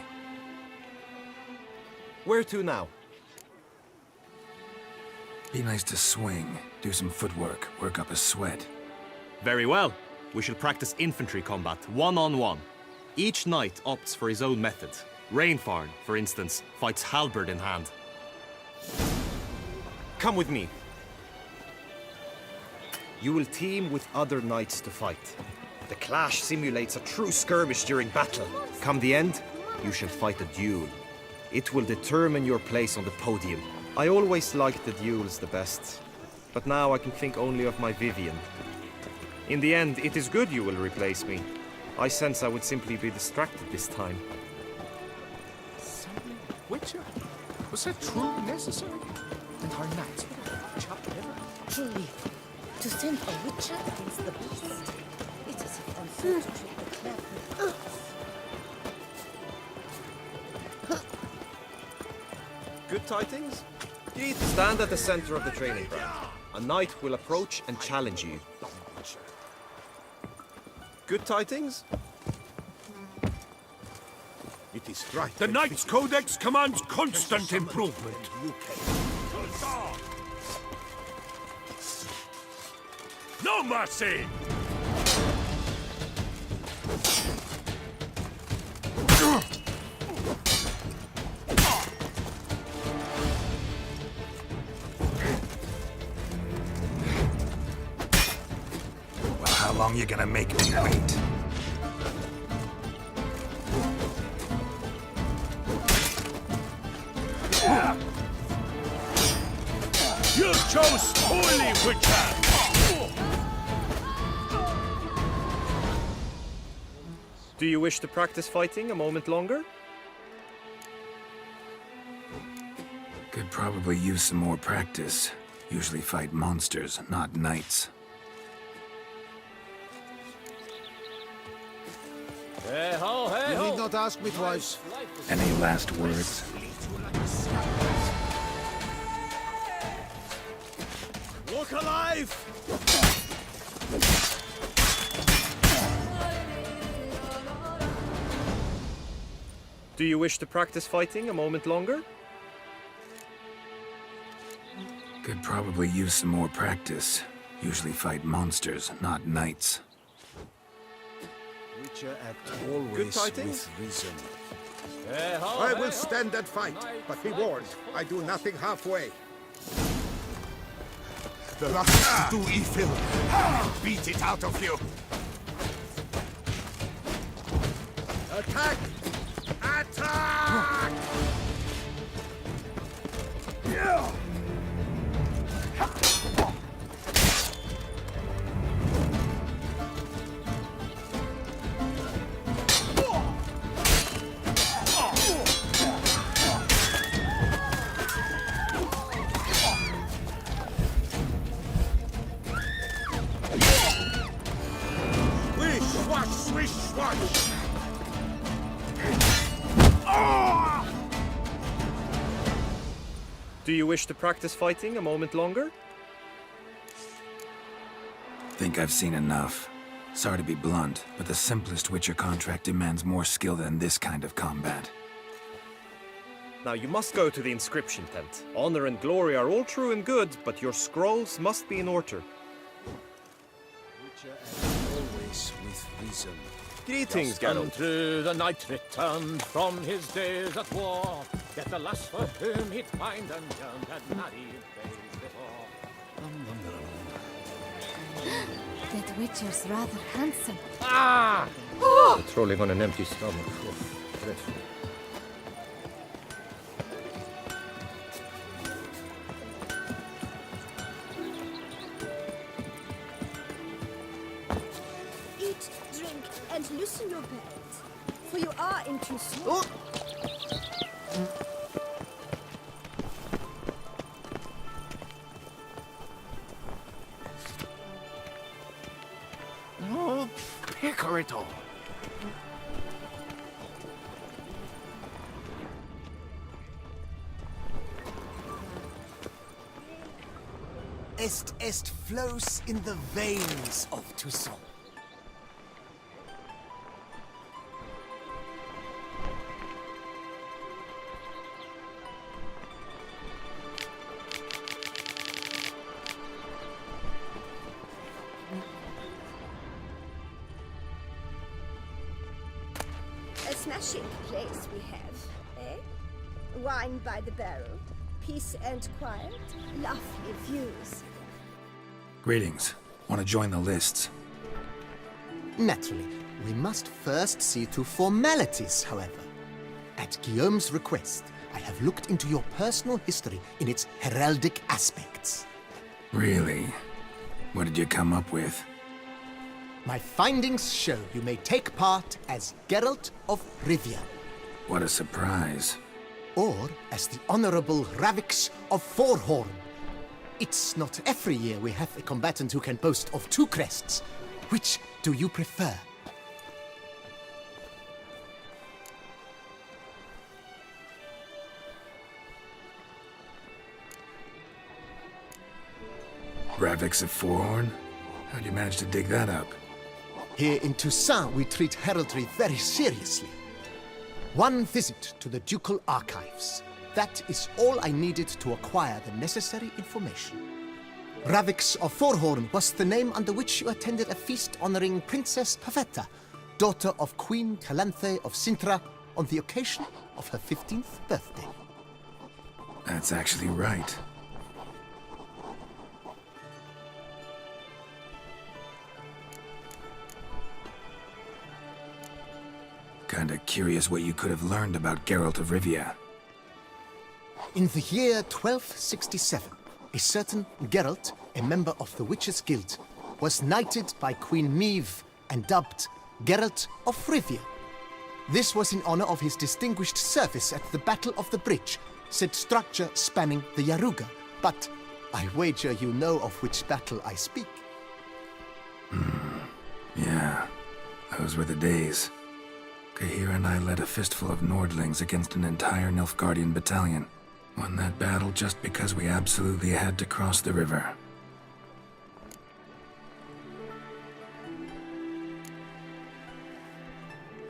Where to now? Be nice to swing, do some footwork, work up a sweat. Very well. We shall practice infantry combat, one-on-one. Each knight opts for his own method. Rainfarn, for instance, fights halberd in hand. Come with me. You will team with other knights to fight. The clash simulates a true skirmish during battle. Come the end, you shall fight a duel. It will determine your place on the podium. I always liked the duels the best, but now I can think only of my Vivian. In the end, it is good you will replace me. I sense I would simply be distracted this time. Summoning a Witcher? Was that truly necessary? And our knights would have chopped liver? Truly, to send a witcher against the beast, it is unfair to treat the clever. Good tidings? Keith, stand at the center of the training ground. A knight will approach and challenge you. Good tidings? It is right. The Knight's Codex commands constant improvement. No mercy! Well, how long you gonna make me wait? You chose poorly, Witcher! Do you wish to practice fighting a moment longer? Could probably use some more practice. Usually fight monsters, not knights. You need not ask me twice. Any last words? Look alive! Do you wish to practice fighting a moment longer? Could probably use some more practice. Usually fight monsters, not knights. Witcher act always Good tidings? with reason. I will stand and fight, but be warned, I do nothing halfway. The lust to do evil, I'll beat it out of you. Attack! Attack! Yeah! Swish, swash, swish, swash! Do you wish to practice fighting a moment longer? Think I've seen enough. Sorry to be blunt, but the simplest Witcher contract demands more skill than this kind of combat. Now you must go to the inscription tent. Honor and glory are all true and good, but your scrolls must be in order. Witcher act always with reason. Greetings, Geralt. Unto the knight returned from his days at war, yet the lass for whom he'd find and yearned had married days before. That Witcher's rather handsome. Patrolling on an empty stomach. Oh, dreadful. Eat, drink, and loosen your belt, for you are in too small. Oh, Picarito. Est flows in the veins of Toussaint. A smashing place we have, eh? Wine by the barrel, peace and quiet, lovely views. Greetings. Want to join the lists? Naturally, we must first see to formalities, however. At Guillaume's request, I have looked into your personal history in its heraldic aspects. Really? What did you come up with? My findings show you may take part as Geralt of Rivia, What a surprise. or as the Honorable Ravix of Forhorn. It's not every year we have a combatant who can boast of 2 crests. Which do you prefer? Ravix of Forhorn? How'd you manage to dig that up? Here in Toussaint, we treat heraldry very seriously. One visit to the Ducal Archives. That is all I needed to acquire the necessary information. Ravix of Forhorn was the name under which you attended a feast honoring Princess Pavetta, daughter of Queen Calanthe of Sintra, on the occasion of her 15th birthday. That's actually right. Kinda curious what you could have learned about Geralt of Rivia. In the year 1267, a certain Geralt, a member of the Witches' Guild, was knighted by Queen Meve and dubbed Geralt of Rivia. This was in honor of his distinguished service at the Battle of the Bridge, said structure spanning the Yaruga. But I wager you know of which battle I speak. Yeah, those were the days. Kahir and I led a fistful of Nordlings against an entire Nilfgaardian battalion. Won that battle just because we absolutely had to cross the river.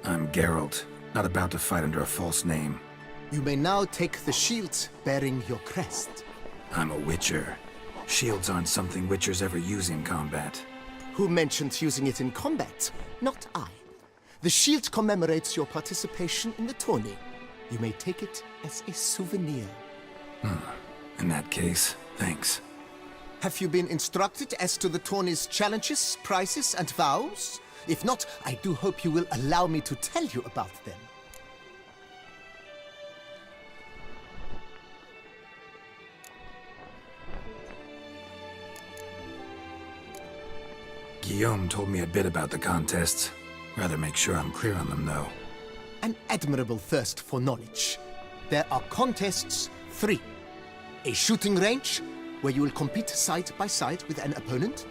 I'm Geralt, not about to fight under a false name. You may now take the shield bearing your crest. I'm a Witcher. Shields aren't something Witchers ever use in combat. Who mentioned using it in combat? Not I. The shield commemorates your participation in the tourney. You may take it as a souvenir. In that case, thanks. Have you been instructed as to the tourney's challenges, prizes, and vows? If not, I do hope you will allow me to tell you about them. Guillaume told me a bit about the contests. Rather make sure I'm clear on them, though. An admirable thirst for knowledge. There are contests 3. A shooting range, where you will compete side by side with an opponent.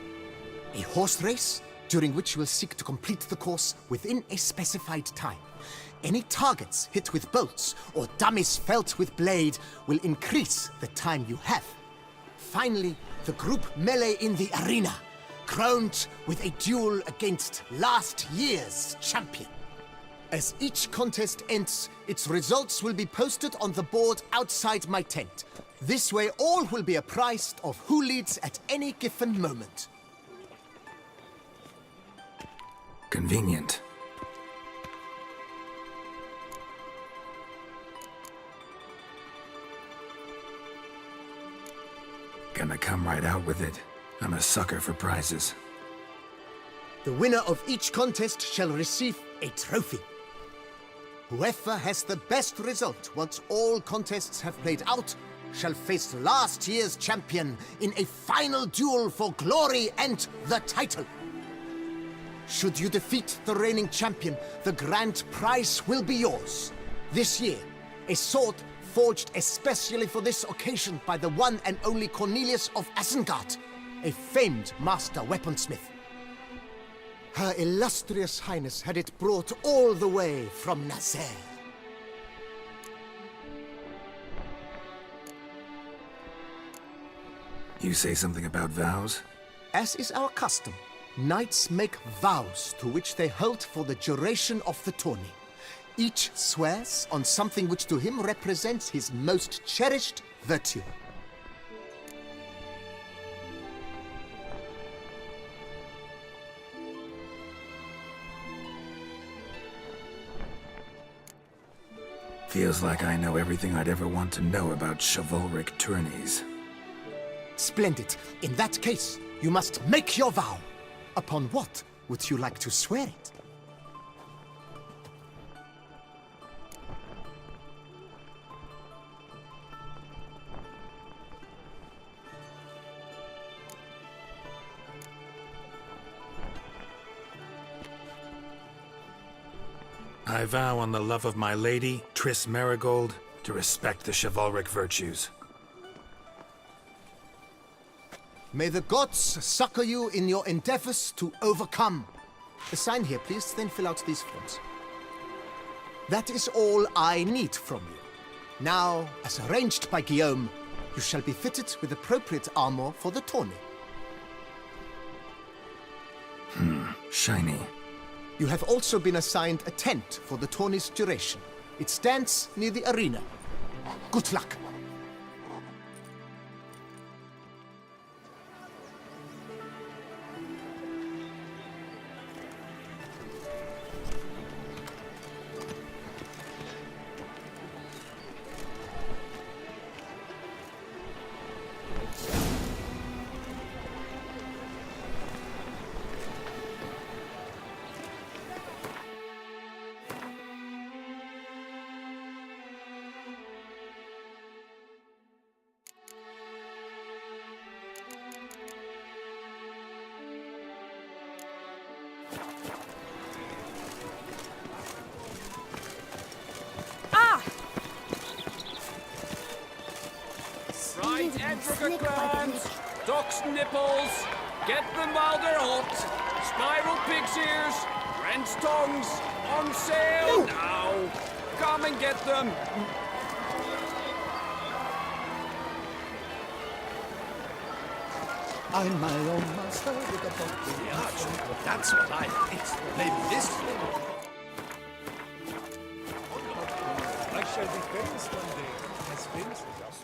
A horse race, during which you will seek to complete the course within a specified time. Any targets hit with bolts or dummies felt with blade will increase the time you have. Finally, the group melee in the arena, crowned with a duel against last year's champion. As each contest ends, its results will be posted on the board outside my tent. This way all will be apprised of who leads at any given moment. Convenient. Gonna come right out with it. I'm a sucker for prizes. The winner of each contest shall receive a trophy. Whoever has the best result once all contests have played out shall face last year's champion in a final duel for glory and the title. Should you defeat the reigning champion, the grand prize will be yours. This year, a sword forged especially for this occasion by the one and only Cornelius of Isengard, a famed master weaponsmith. Her illustrious highness had it brought all the way from Nazaire. You say something about vows? As is our custom, knights make vows to which they hold for the duration of the tourney. Each swears on something which to him represents his most cherished virtue. Feels like I know everything I'd ever want to know about chivalric tourneys. Splendid. In that case, you must make your vow. Upon what would you like to swear it? I vow on the love of my lady, Triss Merigold, to respect the chivalric virtues. May the gods succor you in your endeavors to overcome. Sign here, please, then fill out these forms. That is all I need from you. Now, as arranged by Guillaume, you shall be fitted with appropriate armor for the tourney. Shiny. You have also been assigned a tent for the tourney's duration. It stands near the arena. Good luck. Right, Edrica clams, duck's nipples, get them while they're hot, spiral pig's ears, wren's tongues, on sale now. Come and get them. I'm my own master with a boat. Yeah, that's what I hate. Maybe this. I shall be famous one day, as famous as us.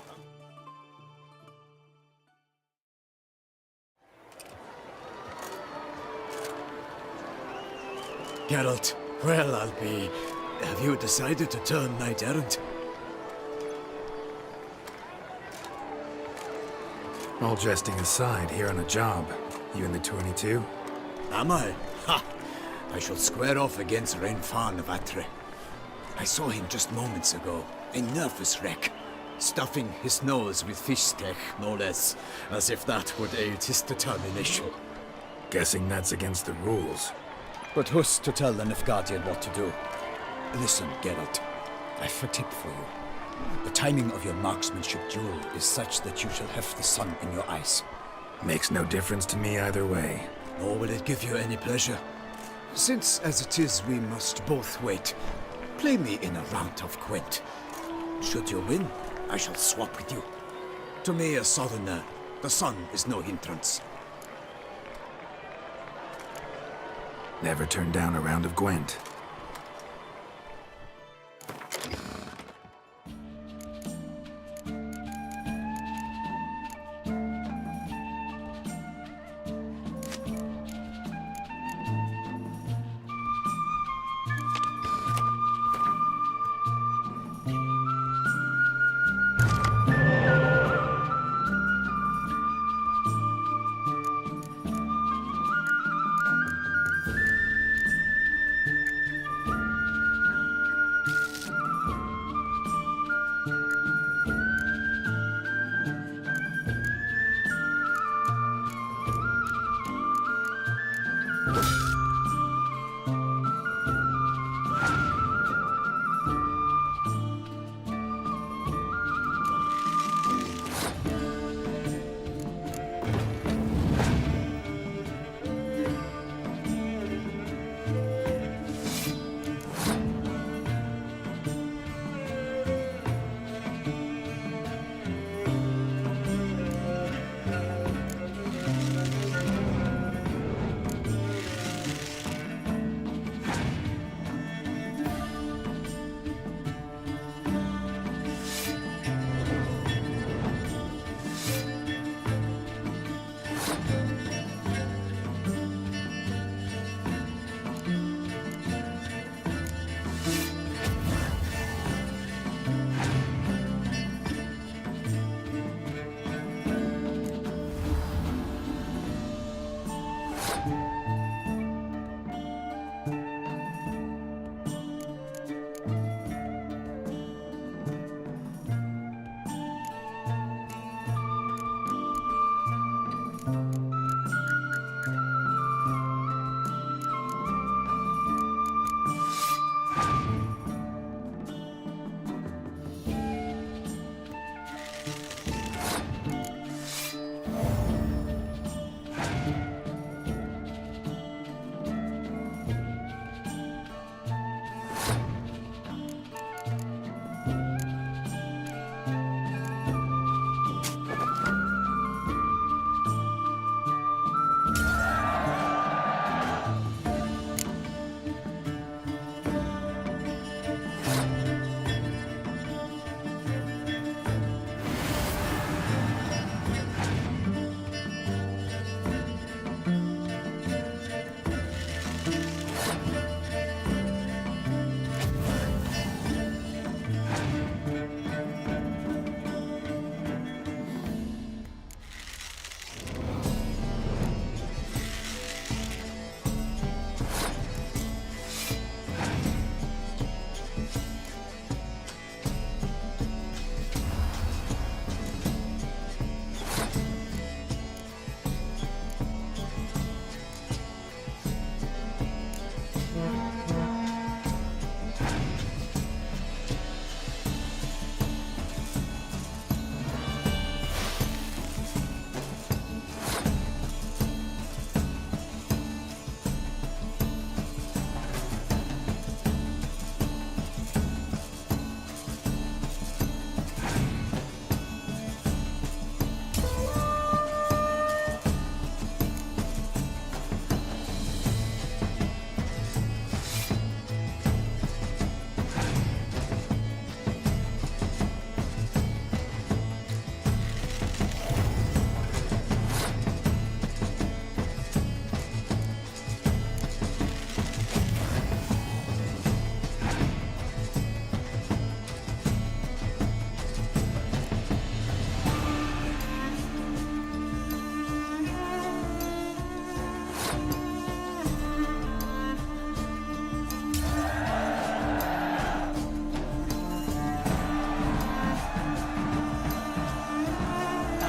Geralt, well, I'll be... Have you decided to turn knight-errant? All jesting aside, here on a job. You in the 22? Am I? Ha! I shall square off against Renfan of Atre. I saw him just moments ago, a nervous wreck, stuffing his nose with fish steak, no less, as if that would aid his determination. Guessing that's against the rules. But who's to tell the Nilfgaardian what to do? Listen, Geralt, I've a tip for you. The timing of your marksmanship duel is such that you shall have the sun in your eyes. Makes no difference to me either way. Nor will it give you any pleasure. Since, as it is, we must both wait, play me in a round of Gwent. Should you win, I shall swap with you. To me, a southerner, the sun is no hindrance. Never turned down a round of Gwent.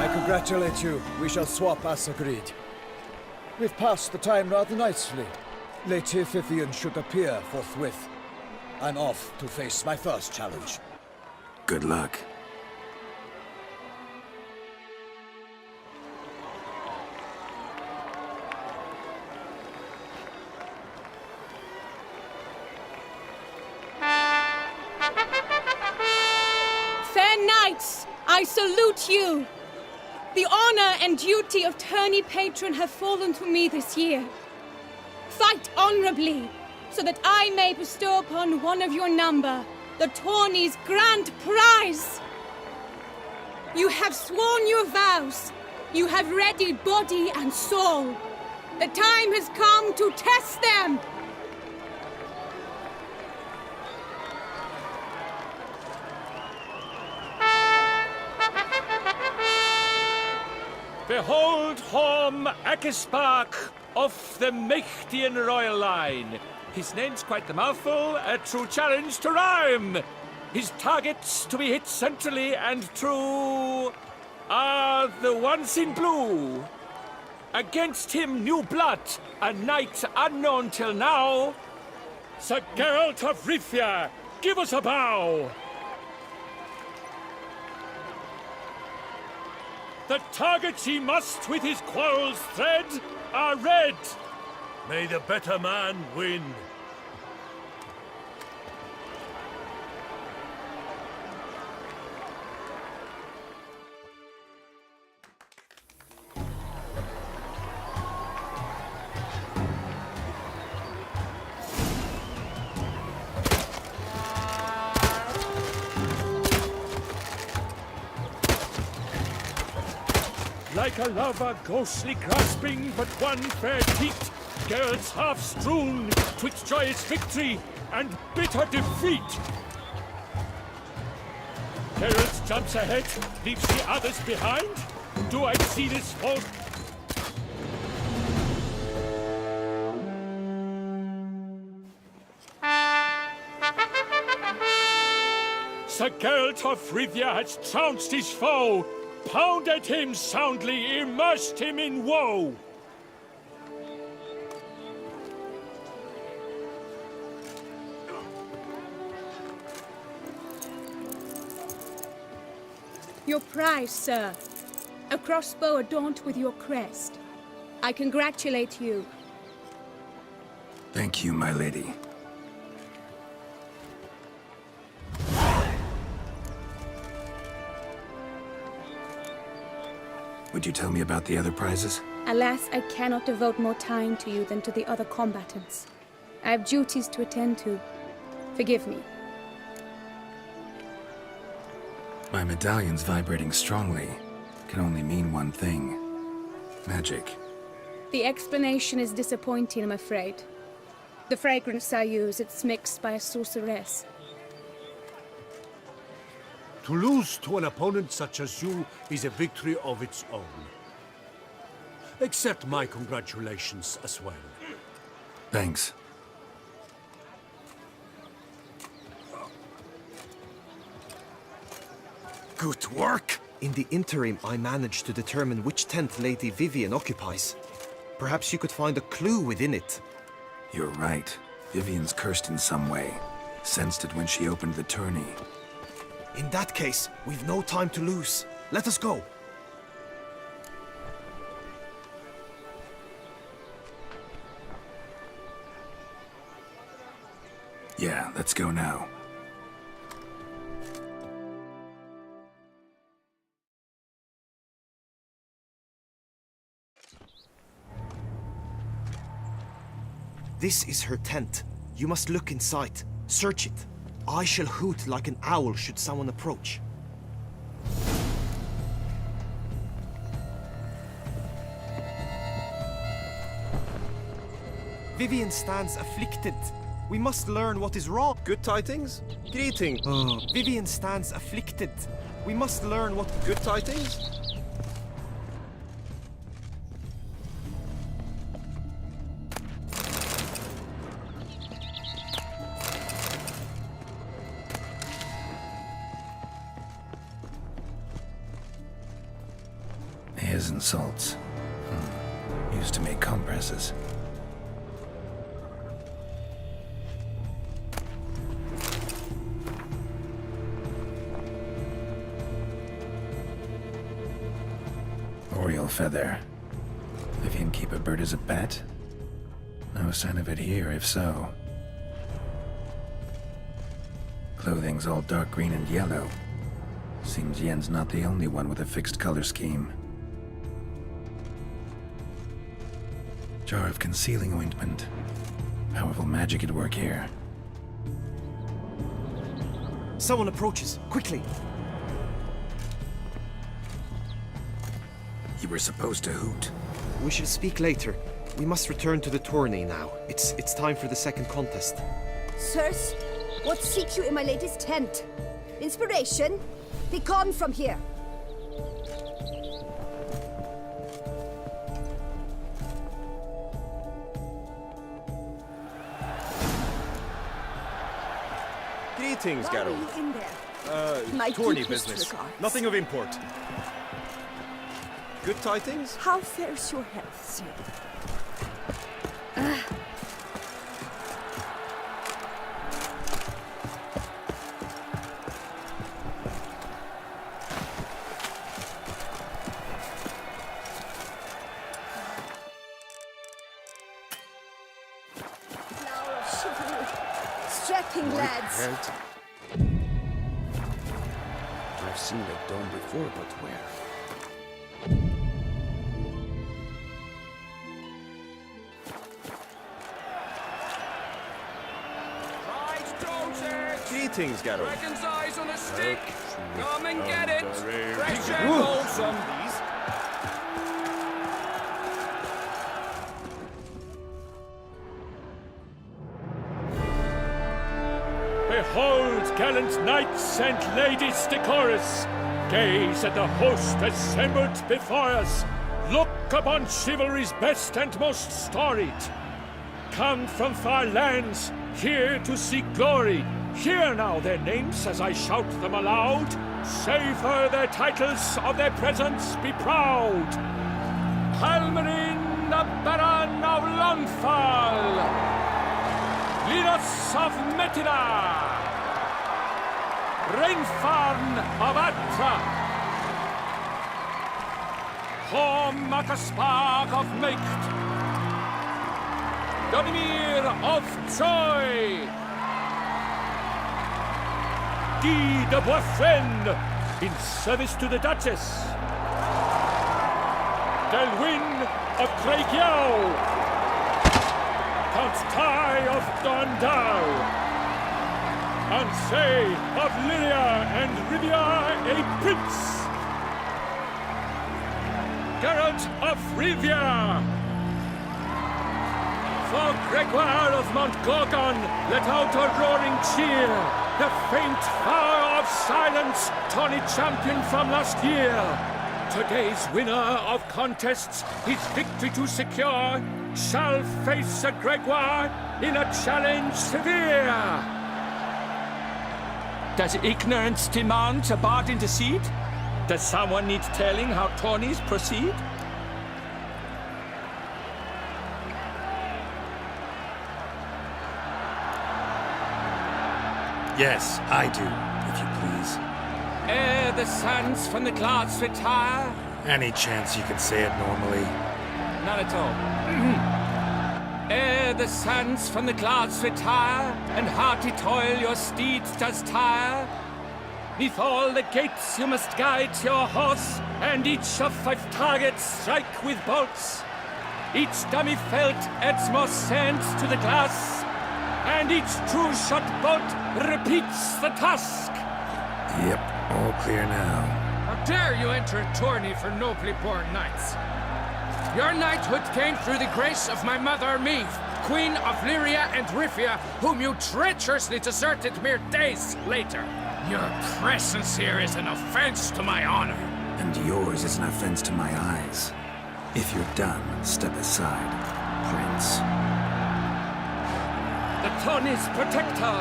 I congratulate you. We shall swap as agreed. We've passed the time rather nicely. Lady Vivian should appear forthwith. I'm off to face my first challenge. Good luck. Fair knights, I salute you. The honor and duty of tourney patron have fallen to me this year. Fight honorably, so that I may bestow upon one of your number the tourney's grand prize. You have sworn your vows. You have readied body and soul. The time has come to test them. Behold Horm Akispark of the Mechtian royal line. His name's quite the mouthful, a true challenge to rhyme. His targets to be hit centrally and true are the ones in blue. Against him, new blood, a knight unknown till now. Sir Geralt of Rivia, give us a bow. The targets he must with his quarrels thread are red. May the better man win. Like a lover ghostly grasping but one fair teat, Geralt's half strewn twixt joyous victory and bitter defeat. Geralt jumps ahead, leaves the others behind. Do I see this fall? Sir Geralt of Rivia has trounced his foe, pounded him soundly, immersed him in woe. Your prize, sir. A crossbow adorned with your crest. I congratulate you. Thank you, my lady. Would you tell me about the other prizes? Alas, I cannot devote more time to you than to the other combatants. I have duties to attend to. Forgive me. My medallion's vibrating strongly. Can only mean one thing. Magic. The explanation is disappointing, I'm afraid. The fragrance I use, it's mixed by a sorceress. To lose to an opponent such as you is a victory of its own. Accept my congratulations as well. Thanks. Good work! In the interim, I managed to determine which tent Lady Vivian occupies. Perhaps you could find a clue within it. You're right. Vivian's cursed in some way. Sensed it when she opened the tourney. In that case, we've no time to lose. Let us go. Yeah, let's go now. This is her tent. You must look inside. Search it. I shall hoot like an owl should someone approach. Vivian stands afflicted. We must learn what is wrong. Good tidings? Greeting. Vivian stands afflicted. We must learn what... Good tidings? His and salts. Used to make compresses. Oriole feather. Vivian keep a bird as a pet? No sign of it here, if so. Clothing's all dark green and yellow. Seems Yen's not the only one with a fixed color scheme. Jar of concealing ointment. Powerful magic at work here. Someone approaches. Quickly! You were supposed to hoot. We shall speak later. We must return to the tourney now. It's time for the second contest. Sirs, what seek you in my lady's tent? Inspiration? Be gone from here! Greetings, Why are Garrow. you in there? My Tourney deepest business. regards. Nothing of import. Good tidings? How fares your health, sir? Flower of chivalry. Strapping lads. I've seen that dome before, but where? Right, Joseph! Greetings, Garrow. Dragon's eyes on a stick! Come and get it! Fresh and Ooh. wholesome! Behold, gallant knights and ladies decorous, gaze at the host assembled before us. Look upon chivalry's best and most storied. Come from far lands, here to seek glory. Hear now their names as I shout them aloud. Savor their titles, of their presence be proud. Halmarin, the Baron of Lonfal. Linos of Metina, Reinfarn of Atra, Horm Makaspag of Meikt, Donimir of Troy, Guy de Boisfriend in service to the Duchess, Delwyn of Craigiau, Count Ty of Dondal, Ansay of Lyria and Rivia a prince, Geralt of Rivia. For Gregoire of Montgorgon, let out a roaring cheer, the faint fire of silence, tawny champion from last year. Today's winner of contests, his victory to secure, shall face Sir Gregoire in a challenge severe. Does ignorance demand a bard intercede? Does someone need telling how tourneys proceed? Yes, I do, if you please. Ere the suns from the clouds retire. Any chance you can say it normally? Not at all. Ere the suns from the clouds retire, and hearty toil your steeds does tire, neath all the gates you must guide your horse, and each of 5 targets strike with bolts. Each dummy felt adds more sand to the glass, and each true shot bolt repeats the task. Yep, all clear now. How dare you enter a tourney for nobly born knights? Your knighthood came through the grace of my mother Meve, Queen of Lyria and Rifia, whom you treacherously deserted mere days later. Your presence here is an offense to my honor. And yours is an offense to my eyes. If you're done, step aside, Prince. The tourney's protector,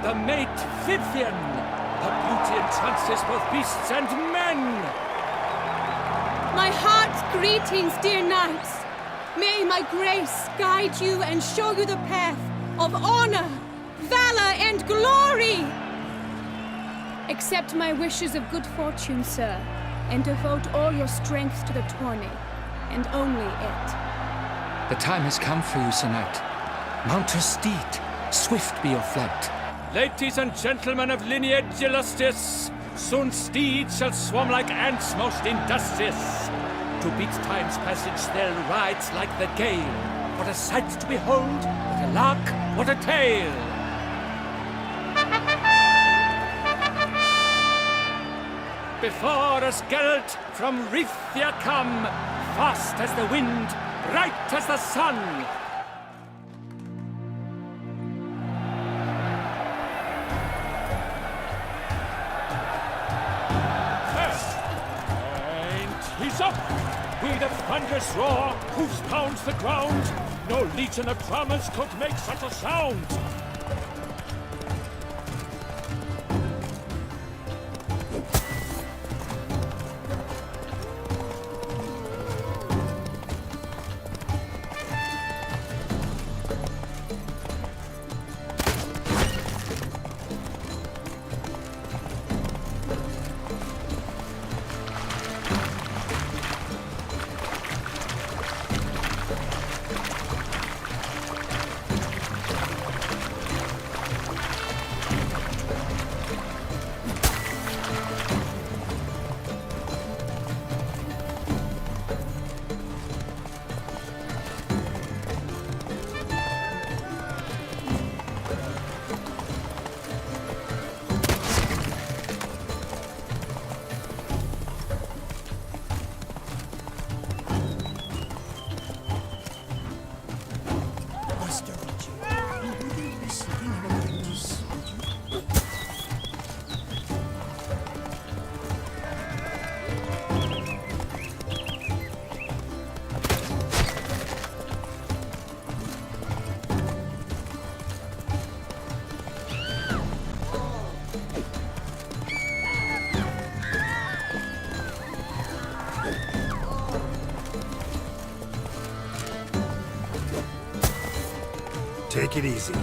the mate Vivian, her beauty entrances both beasts and men. My heart's greetings, dear knights. May my grace guide you and show you the path of honor, valor, and glory. Accept my wishes of good fortune, sir, and devote all your strength to the tourney, and only it. The time has come for you, Sir Knight. Mount your steed. Swift be your flight. Ladies and gentlemen of lineage illustrious, soon steeds shall swarm like ants most industrious. To beat time's passage they'll ride like the gale. What a sight to behold, what a lark, what a tale! Before us Geralt from Rithia come, fast as the wind, bright as the sun. He's up! With a thunderous roar, hoofs pounds the ground. No legion of drummers could make such a sound. Take it easy.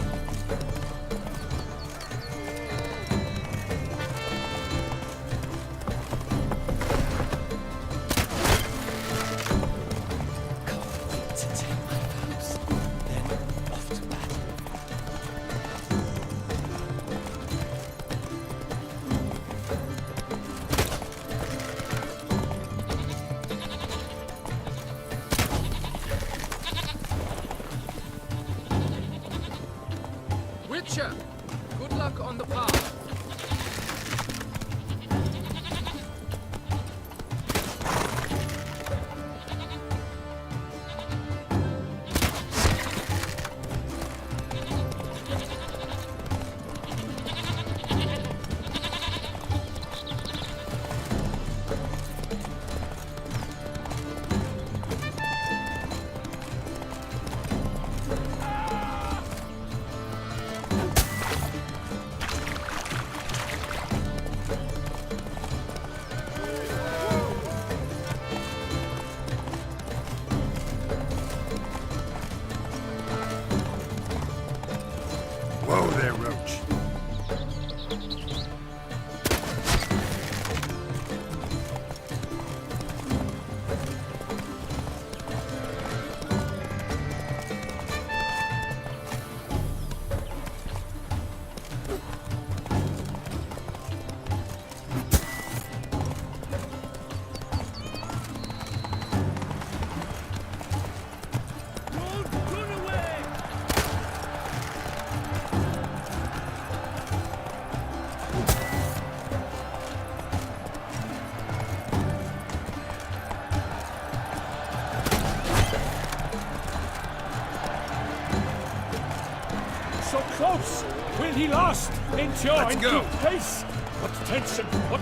Witcher, good luck on the path. Whoa there, Roach. So close! Will he last? Endure Let's in go. good pace! What tension! What...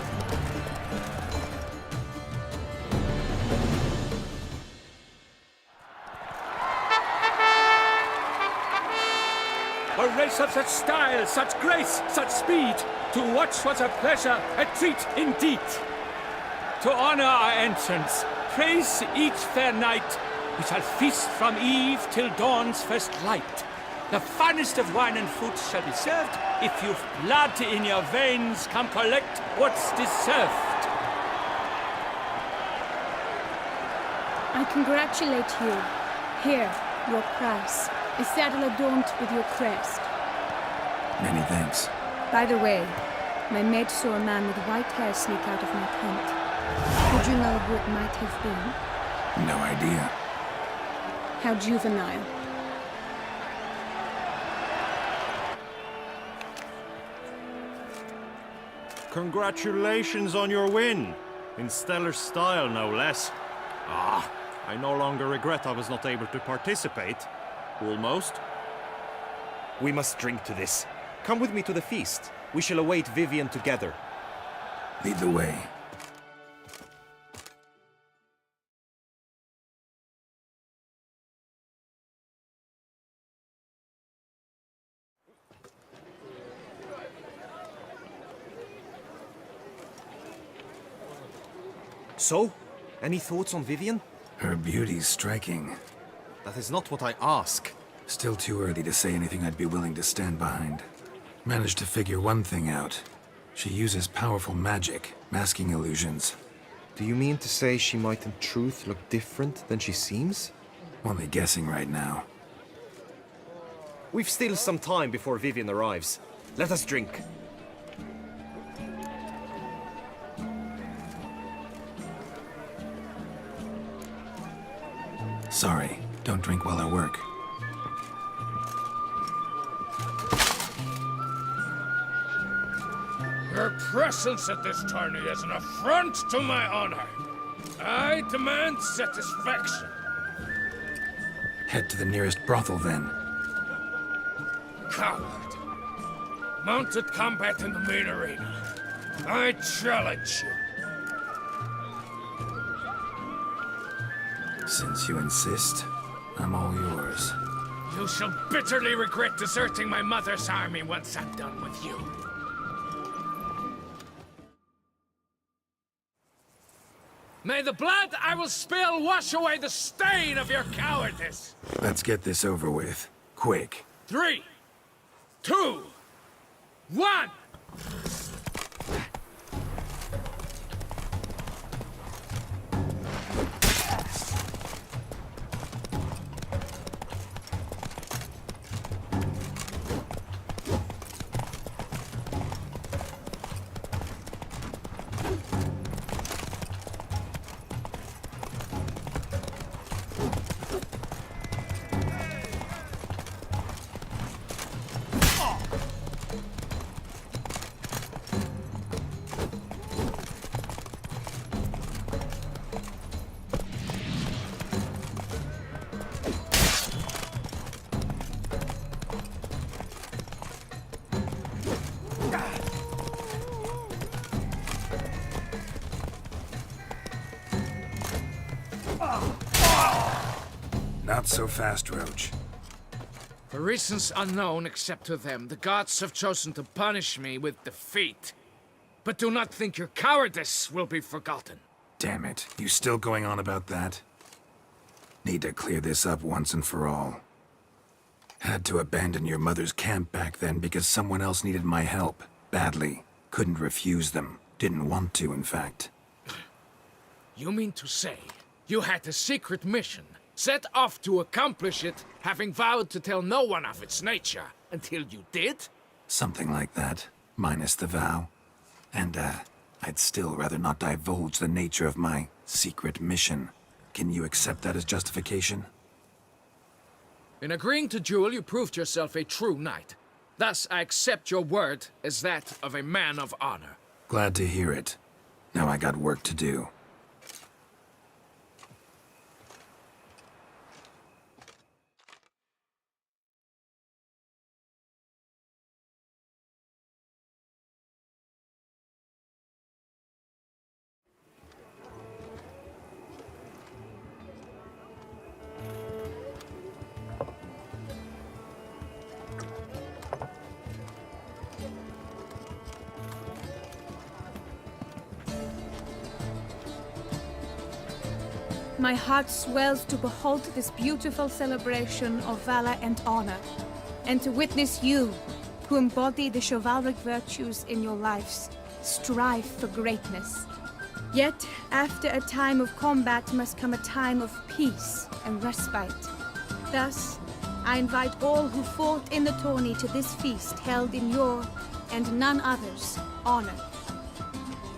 A race of such style, such grace, such speed! To watch was a pleasure, a treat indeed! To honor our entrance, praise each fair knight, we shall feast from eve till dawn's first light. The finest of wine and fruit shall be served. If you've blood in your veins, come collect what's deserved. I congratulate you. Here, your prize. A saddle adorned with your crest. Many thanks. By the way, my maid saw a man with white hair sneak out of my tent. Would you know who it might have been? No idea. How juvenile. Congratulations on your win! In stellar style, no less. Ah, I no longer regret I was not able to participate. Almost. We must drink to this. Come with me to the feast. We shall await Vivian together. Lead the way. So, any thoughts on Vivian? Her beauty's striking. That is not what I ask. Still too early to say anything I'd be willing to stand behind. Managed to figure one thing out. She uses powerful magic, masking illusions. Do you mean to say she might in truth look different than she seems? Only guessing right now. We've still some time before Vivian arrives. Let us drink. Sorry, don't drink while I work. Her presence at this tourney is an affront to my honor. I demand satisfaction. Head to the nearest brothel then. Coward. Mounted combat in the main arena. I challenge you. Since you insist, I'm all yours. You shall bitterly regret deserting my mother's army once I'm done with you. May the blood I will spill wash away the stain of your cowardice! Let's get this over with. Quick. 3, 2, 1! Not so fast, Roach. For reasons unknown except to them, the gods have chosen to punish me with defeat. But do not think your cowardice will be forgotten. Damn it. You still going on about that? Need to clear this up once and for all. Had to abandon your mother's camp back then because someone else needed my help. Badly. Couldn't refuse them. Didn't want to, in fact. You mean to say you had a secret mission, set off to accomplish it, having vowed to tell no one of its nature, until you did? Something like that. Minus the vow. And, I'd still rather not divulge the nature of my secret mission. Can you accept that as justification? In agreeing to duel, you proved yourself a true knight. Thus, I accept your word as that of a man of honor. Glad to hear it. Now I got work to do. My heart swells to behold this beautiful celebration of valor and honor, and to witness you, who embody the chivalric virtues in your lives, strive for greatness. Yet, after a time of combat must come a time of peace and respite. Thus, I invite all who fought in the tourney to this feast held in your, and none other's, honor.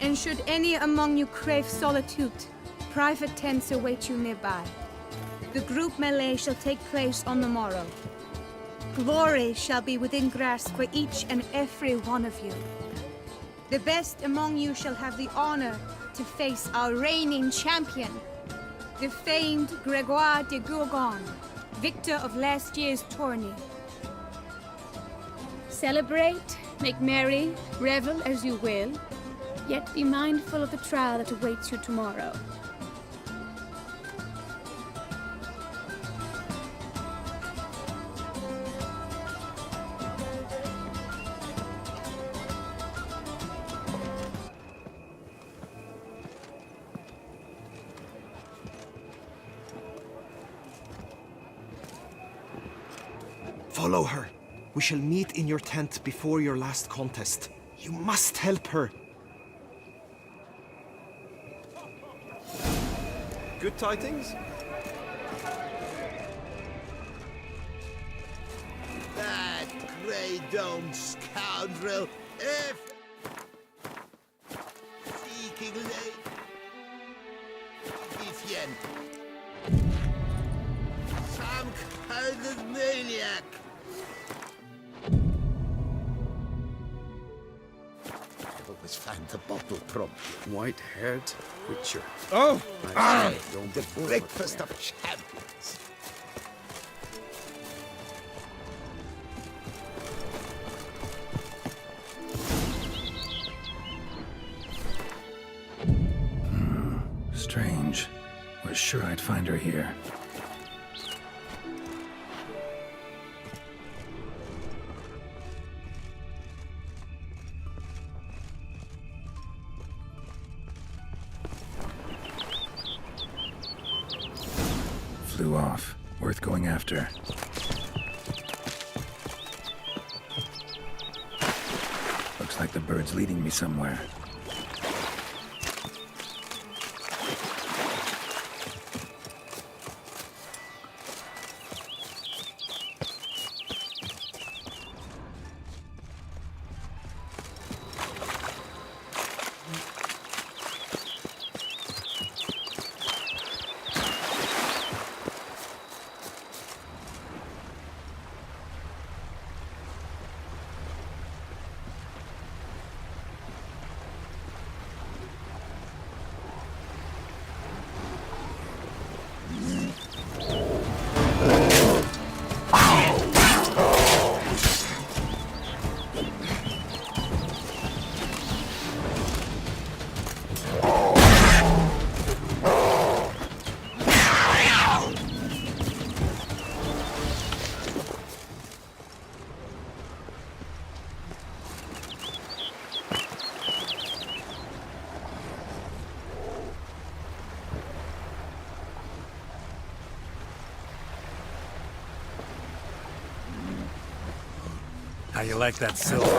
And should any among you crave solitude, private tents await you nearby. The group melee shall take place on the morrow. Glory shall be within grasp for each and every one of you. The best among you shall have the honor to face our reigning champion, the famed Gregoire de Gourgon, victor of last year's tourney. Celebrate, make merry, revel as you will, yet be mindful of the trial that awaits you tomorrow. Follow her. We shall meet in your tent before your last contest. You must help her. Good tidings? That grey dome scoundrel, if seeking late, Vivien, some kind of maniac. I've always found the bottle problem. White-haired witcher. Oh! I say, don't The fall breakfast for it. of champions. Strange. Was sure I'd find her here. Flew off. Worth going after. bird's leading me somewhere. How you like that silver?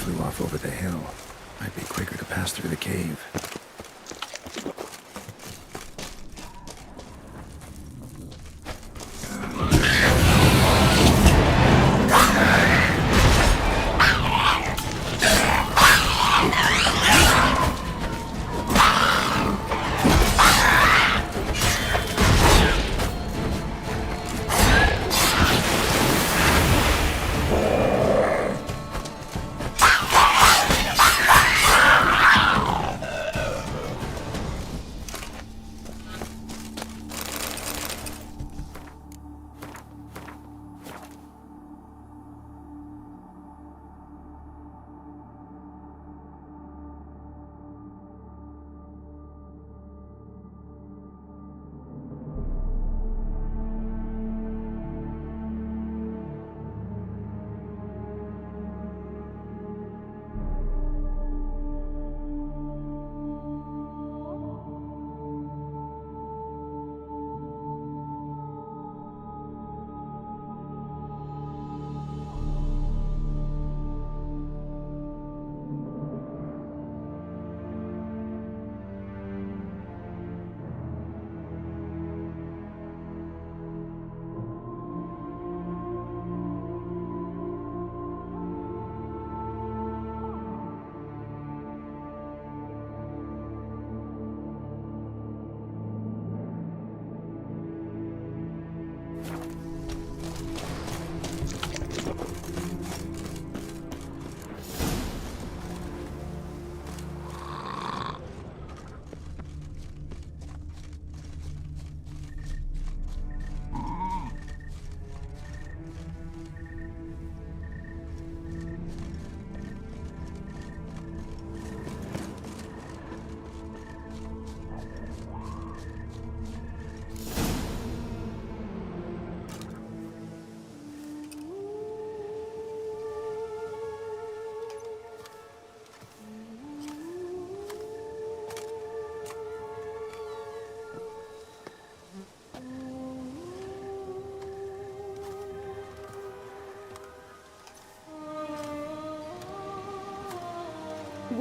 Flew off over the hill. Might be quicker to pass through the cave.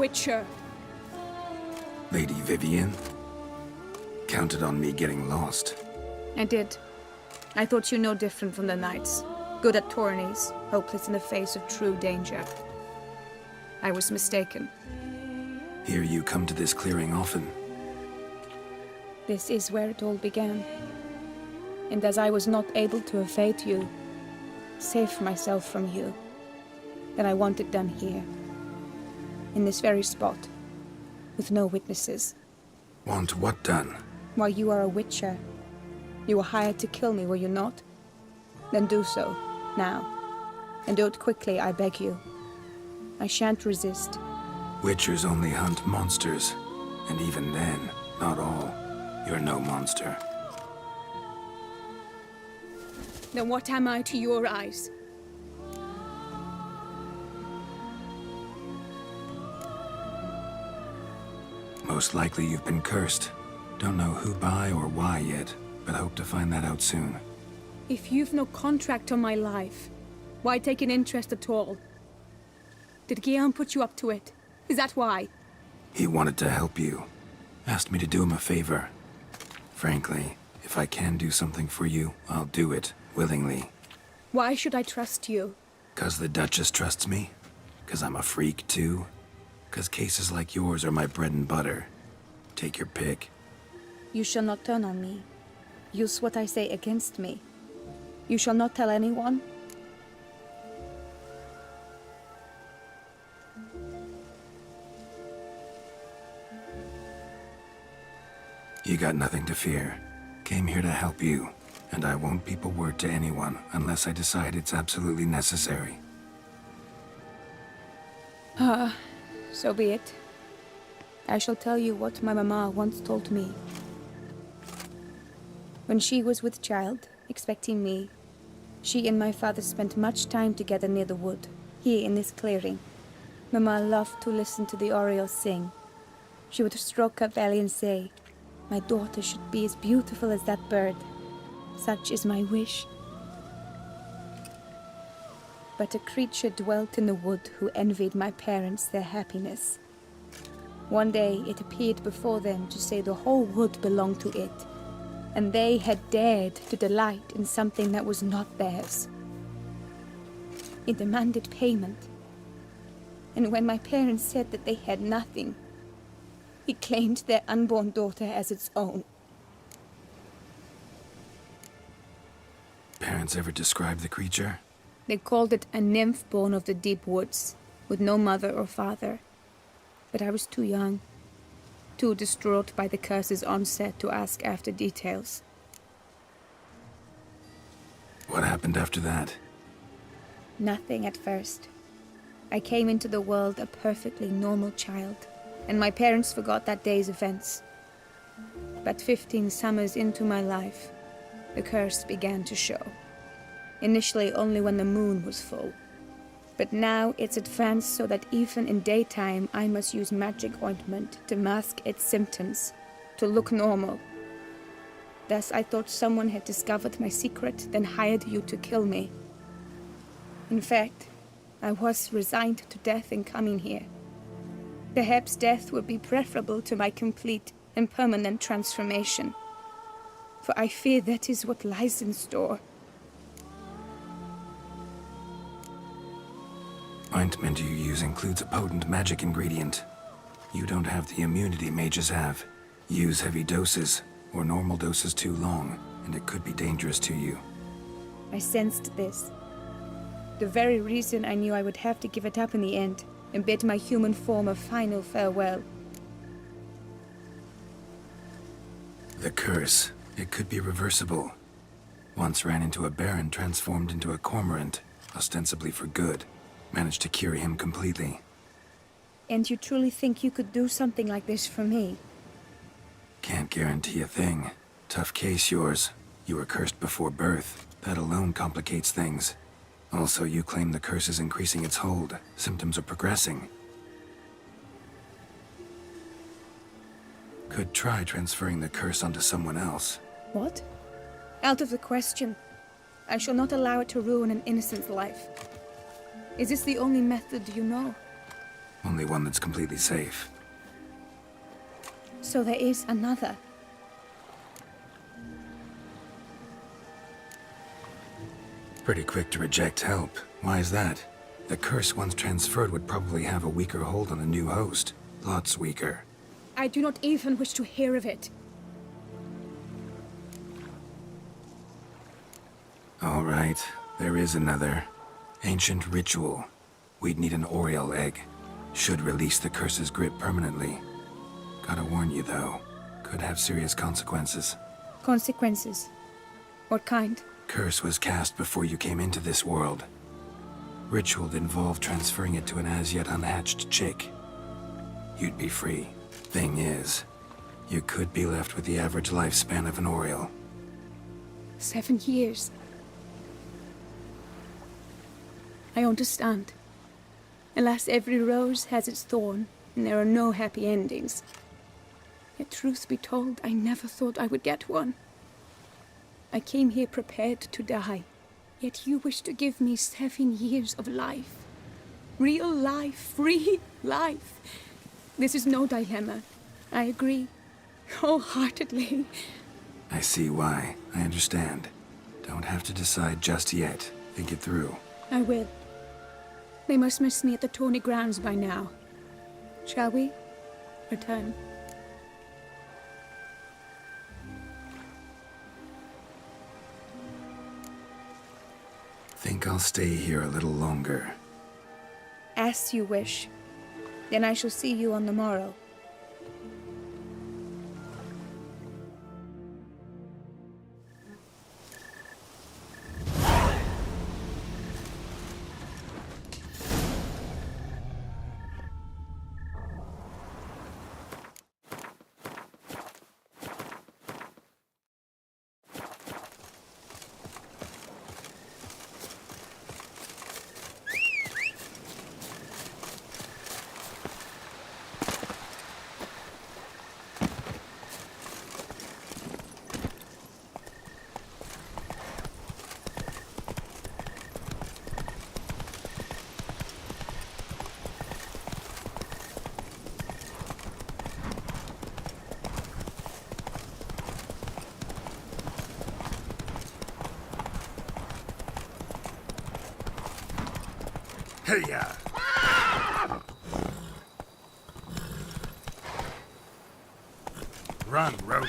Witcher. Lady Vivienne? Counted on me getting lost. I did. I thought you no different from the knights. Good at tourneys, hopeless in the face of true danger. I was mistaken. Hear you come to this clearing often. This is where it all began. And as I was not able to evade you, save myself from you, then I want it done here. In this very spot. With no witnesses. Want what done? Why, you are a witcher. You were hired to kill me, were you not? Then do so, now. And do it quickly, I beg you. I shan't resist. Witchers only hunt monsters. And even then, not all. You're no monster. Then what am I to your eyes? Most likely you've been cursed. Don't know who by or why yet, but hope to find that out soon. If you've no contract on my life, why take an interest at all? Did Guillaume put you up to it? Is that why? He wanted to help you. Asked me to do him a favor. Frankly, if I can do something for you, I'll do it, willingly. Why should I trust you? 'Cause the Duchess trusts me? 'Cause I'm a freak, too? 'Cause cases like yours are my bread and butter. Take your pick. You shall not turn on me. Use what I say against me. You shall not tell anyone? You got nothing to fear. Came here to help you, and I won't peep a word to anyone unless I decide it's absolutely necessary. So be it. I shall tell you what my mama once told me. When she was with child, expecting me, she and my father spent much time together near the wood, here in this clearing. Mama loved to listen to the orioles sing. She would stroke her belly and say, "My daughter should be as beautiful as that bird. Such is my wish." But a creature dwelt in the wood who envied my parents their happiness. One day it appeared before them to say the whole wood belonged to it, and they had dared to delight in something that was not theirs. It demanded payment, and when my parents said that they had nothing, it claimed their unborn daughter as its own. Parents ever describe the creature? They called it a nymph born of the deep woods, with no mother or father. But I was too young, too distraught by the curse's onset to ask after details. What happened after that? Nothing at first. I came into the world a perfectly normal child, and my parents forgot that day's events. But 15 summers into my life, the curse began to show. Initially only when the moon was full. But now it's advanced so that even in daytime I must use magic ointment to mask its symptoms, to look normal. Thus I thought someone had discovered my secret, then hired you to kill me. In fact, I was resigned to death in coming here. Perhaps death would be preferable to my complete and permanent transformation. For I fear that is what lies in store. Ointment you use includes a potent magic ingredient. You don't have the immunity mages have. Use heavy doses, or normal doses too long, and it could be dangerous to you. I sensed this. The very reason I knew I would have to give it up in the end, and bid my human form a final farewell. The curse, it could be reversible. Once ran into a baron transformed into a cormorant, ostensibly for good. Managed to cure him completely. And you truly think you could do something like this for me? Can't guarantee a thing. Tough case, yours. You were cursed before birth. That alone complicates things. Also, you claim the curse is increasing its hold. Symptoms are progressing. Could try transferring the curse onto someone else. What? Out of the question. I shall not allow it to ruin an innocent's life. Is this the only method you know? Only one that's completely safe. So there is another. Pretty quick to reject help. Why is that? The curse once transferred would probably have a weaker hold on the new host. Lots weaker. I do not even wish to hear of it. All right, there is another. Ancient ritual. We'd need an Oriel egg. Should release the curse's grip permanently. Gotta warn you though, could have serious consequences. Consequences? What kind? Curse was cast before you came into this world. Ritual involved transferring it to an as-yet unhatched chick. You'd be free. Thing is, you could be left with the average lifespan of an Oriel. 7 years. I understand. Alas, every rose has its thorn, and there are no happy endings. Yet truth be told, I never thought I would get one. I came here prepared to die, yet you wish to give me 7 years of life. Real life, free life. This is no dilemma. I agree, wholeheartedly. I see why. I understand. Don't have to decide just yet. Think it through. I will. They must miss me at the tourney grounds by now. Shall we return? Think I'll stay here a little longer. As you wish. Then I shall see you on the morrow. Hey-ya! Run, Roach.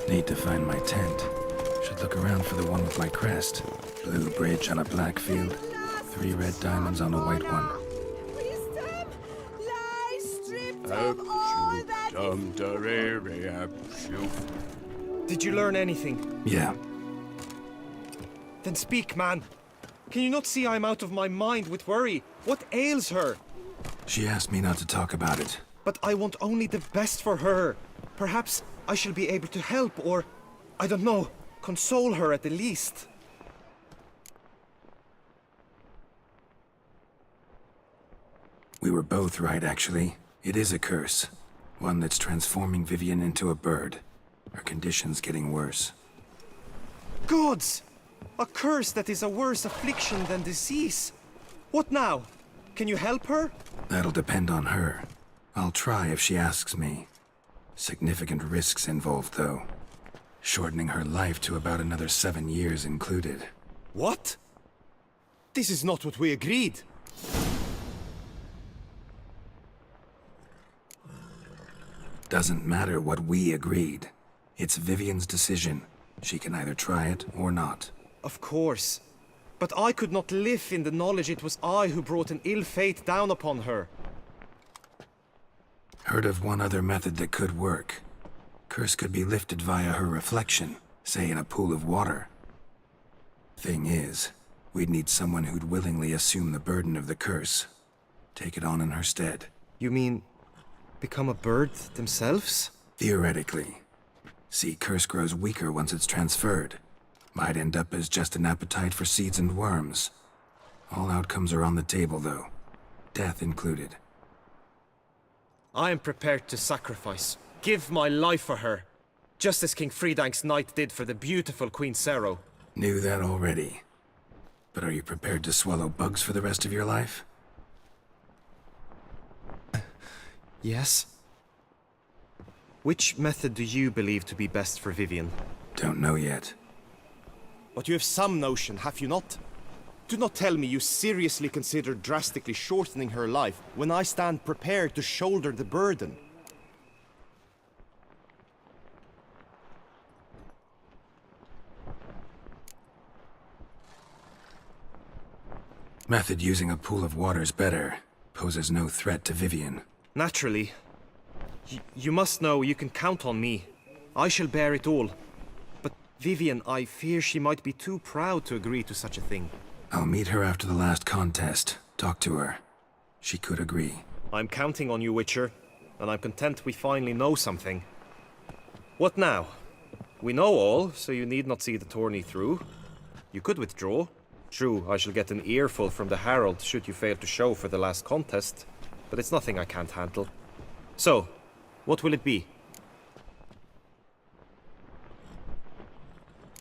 Need to find my tent. Should look around for the one with my crest. Blue bridge on a black field. 3 red diamonds on a white one. Did you learn anything? Yeah. Then speak, man. Can you not see I'm out of my mind with worry? What ails her? She asked me not to talk about it. But I want only the best for her. Perhaps I shall be able to help, or, I don't know, console her at the least. We were both right, actually. It is a curse. One that's transforming Vivian into a bird. Her condition's getting worse. Gods! A curse that is a worse affliction than disease. What now? Can you help her? That'll depend on her. I'll try if she asks me. Significant risks involved, though. Shortening her life to about another 7 years included. What? This is not what we agreed. Doesn't matter what we agreed. It's Vivian's decision. She can either try it or not. Of course. But I could not live in the knowledge it was I who brought an ill fate down upon her. Heard of one other method that could work. Curse could be lifted via her reflection, say in a pool of water. Thing is, we'd need someone who'd willingly assume the burden of the curse. Take it on in her stead. You mean become a bird themselves? Theoretically. See, curse grows weaker once it's transferred. Might end up as just an appetite for seeds and worms. All outcomes are on the table, though. Death included. I am prepared to sacrifice. Give my life for her. Just as King Fridank's knight did for the beautiful Queen Sero. Knew that already. But are you prepared to swallow bugs for the rest of your life? Yes. Which method do you believe to be best for Vivian? Don't know yet. But you have some notion, have you not? Do not tell me you seriously consider drastically shortening her life when I stand prepared to shoulder the burden. Method using a pool of water's better. Poses no threat to Vivian. Naturally. You must know you can count on me. I shall bear it all. But Vivian, I fear she might be too proud to agree to such a thing. I'll meet her after the last contest. Talk to her. She could agree. I'm counting on you, Witcher. And I'm content we finally know something. What now? We know all, so you need not see the tourney through. You could withdraw. True, I shall get an earful from the Herald should you fail to show for the last contest. But it's nothing I can't handle. So, what will it be?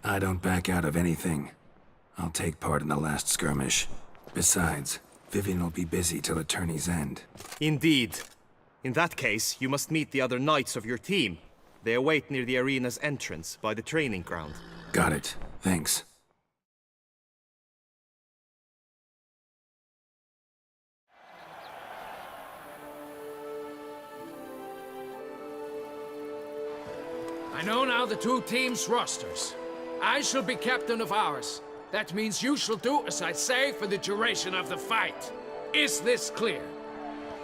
I don't back out of anything. I'll take part in the last skirmish. Besides, Vivian will be busy till the tourney's end. Indeed. In that case, you must meet the other knights of your team. They await near the arena's entrance, by the training ground. Got it. Thanks. I know now the two teams' rosters. I shall be captain of ours. That means you shall do as I say for the duration of the fight. Is this clear?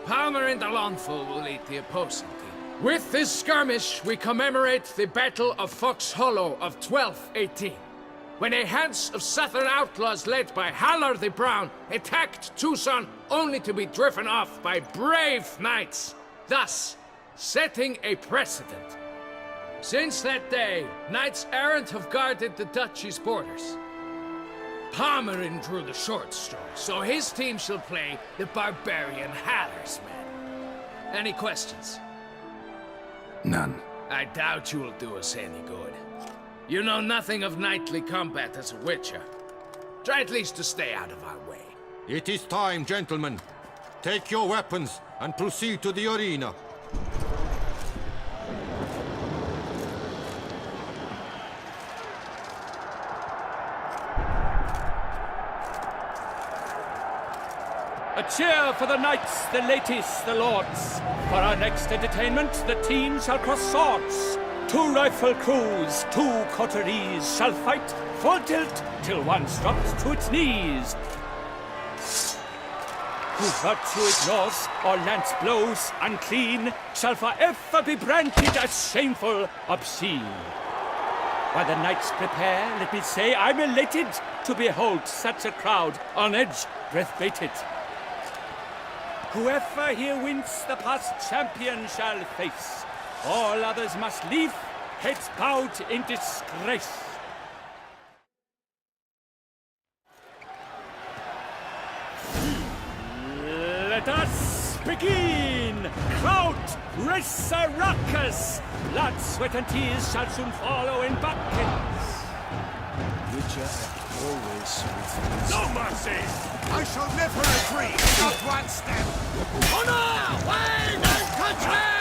Palmer and Alonful will lead the opposing team. With this skirmish, we commemorate the Battle of Fox Hollow of 1218, when a Hans of Southern outlaws led by Halar the Brown attacked Tucson only to be driven off by brave knights, thus setting a precedent. Since that day, knights errant have guarded the duchy's borders. Palmerin drew the short straw, so his team shall play the barbarian Haller's men. Any questions? None. I doubt you will do us any good. You know nothing of knightly combat as a witcher. Try at least to stay out of our way. It is time, gentlemen. Take your weapons and proceed to the arena. A cheer for the knights, the ladies, the lords. For our next entertainment, the team shall cross swords. 2 rifle crews, 2 coteries shall fight full tilt till one drops to its knees. Who virtue ignores or lance blows unclean shall forever be branded as shameful, obscene. While the knights prepare, let me say I'm elated to behold such a crowd on edge, breath bated. Whoever here wins the past champion shall face. All others must leave, heads bowed in disgrace. Let us begin! Crowd, race a ruckus! Blood, sweat, and tears shall soon follow in buckets. Witcher always with No mercy! I shall never agree! Not one step! Honor! Wine and country!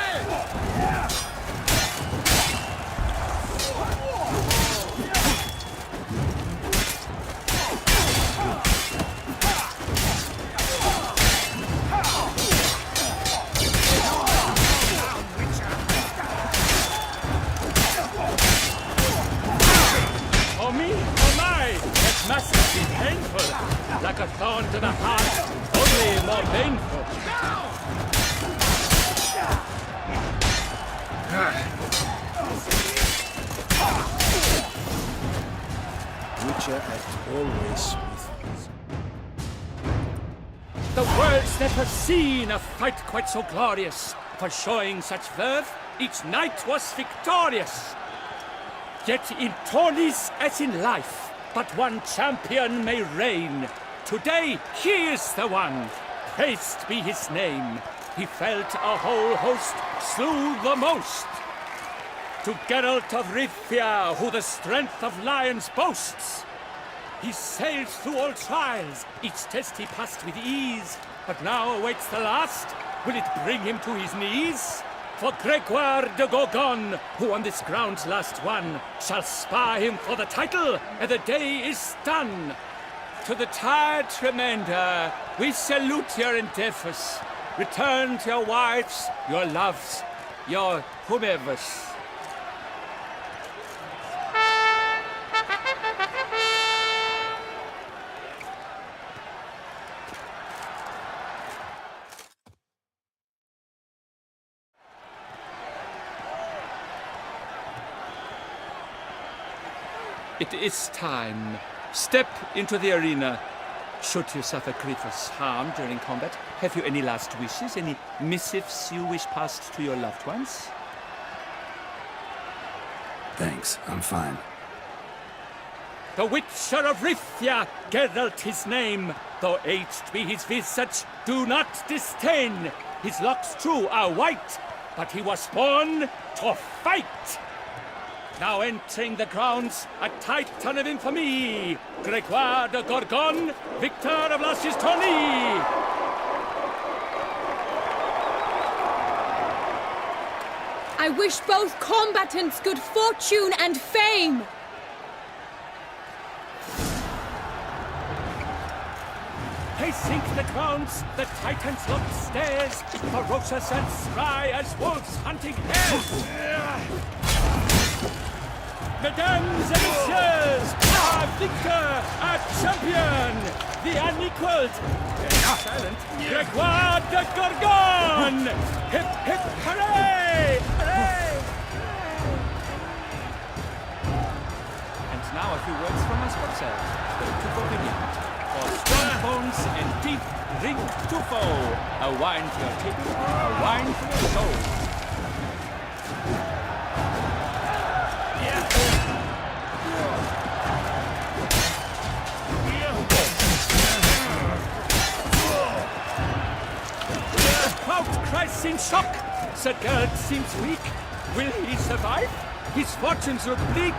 For me, for my, that must be painful. Like a thorn to the heart, only more painful. Witcher always with us. The world's never seen a fight quite so glorious. For showing such verve, each knight was victorious. Yet in tourneys as in life, but one champion may reign. Today he is the one, praised be his name. He felt a whole host, slew the most. To Geralt of Rivia, who the strength of lions boasts. He sailed through all trials, each test he passed with ease. But now awaits the last, will it bring him to his knees? For Gregoire de Gorgon, who on this ground last won, shall spar him for the title, and the day is done. To the tired Tremenda, we salute your endeavors. Return to your wives, your loves, your whomevers. It is time. Step into the arena. Should you suffer grievous harm during combat, have you any last wishes, any missives you wish passed to your loved ones? Thanks, I'm fine. The Witcher of Rivia, Geralt his name. Though aged be his visage, do not disdain. His locks true are white, but he was born to fight. Now entering the grounds, a titan of infamy, Gregoire de Gorgon, victor of Las's tourney. I wish both combatants good fortune and fame. Pacing the grounds, the titans looked stairs, ferocious and spry as wolves hunting hares. Mesdames et messieurs, our victor, our champion, the unequaled, silent, Gregoire de Gorgon! Hip, hip, hooray! Hooray! And now a few words from us ourselves, to Bohemian. For strong bones and deep, drink to foe. A wine for your table, a wine for your soul. Cries in shock. Sir Geralt seems weak. Will he survive? His fortunes look bleak.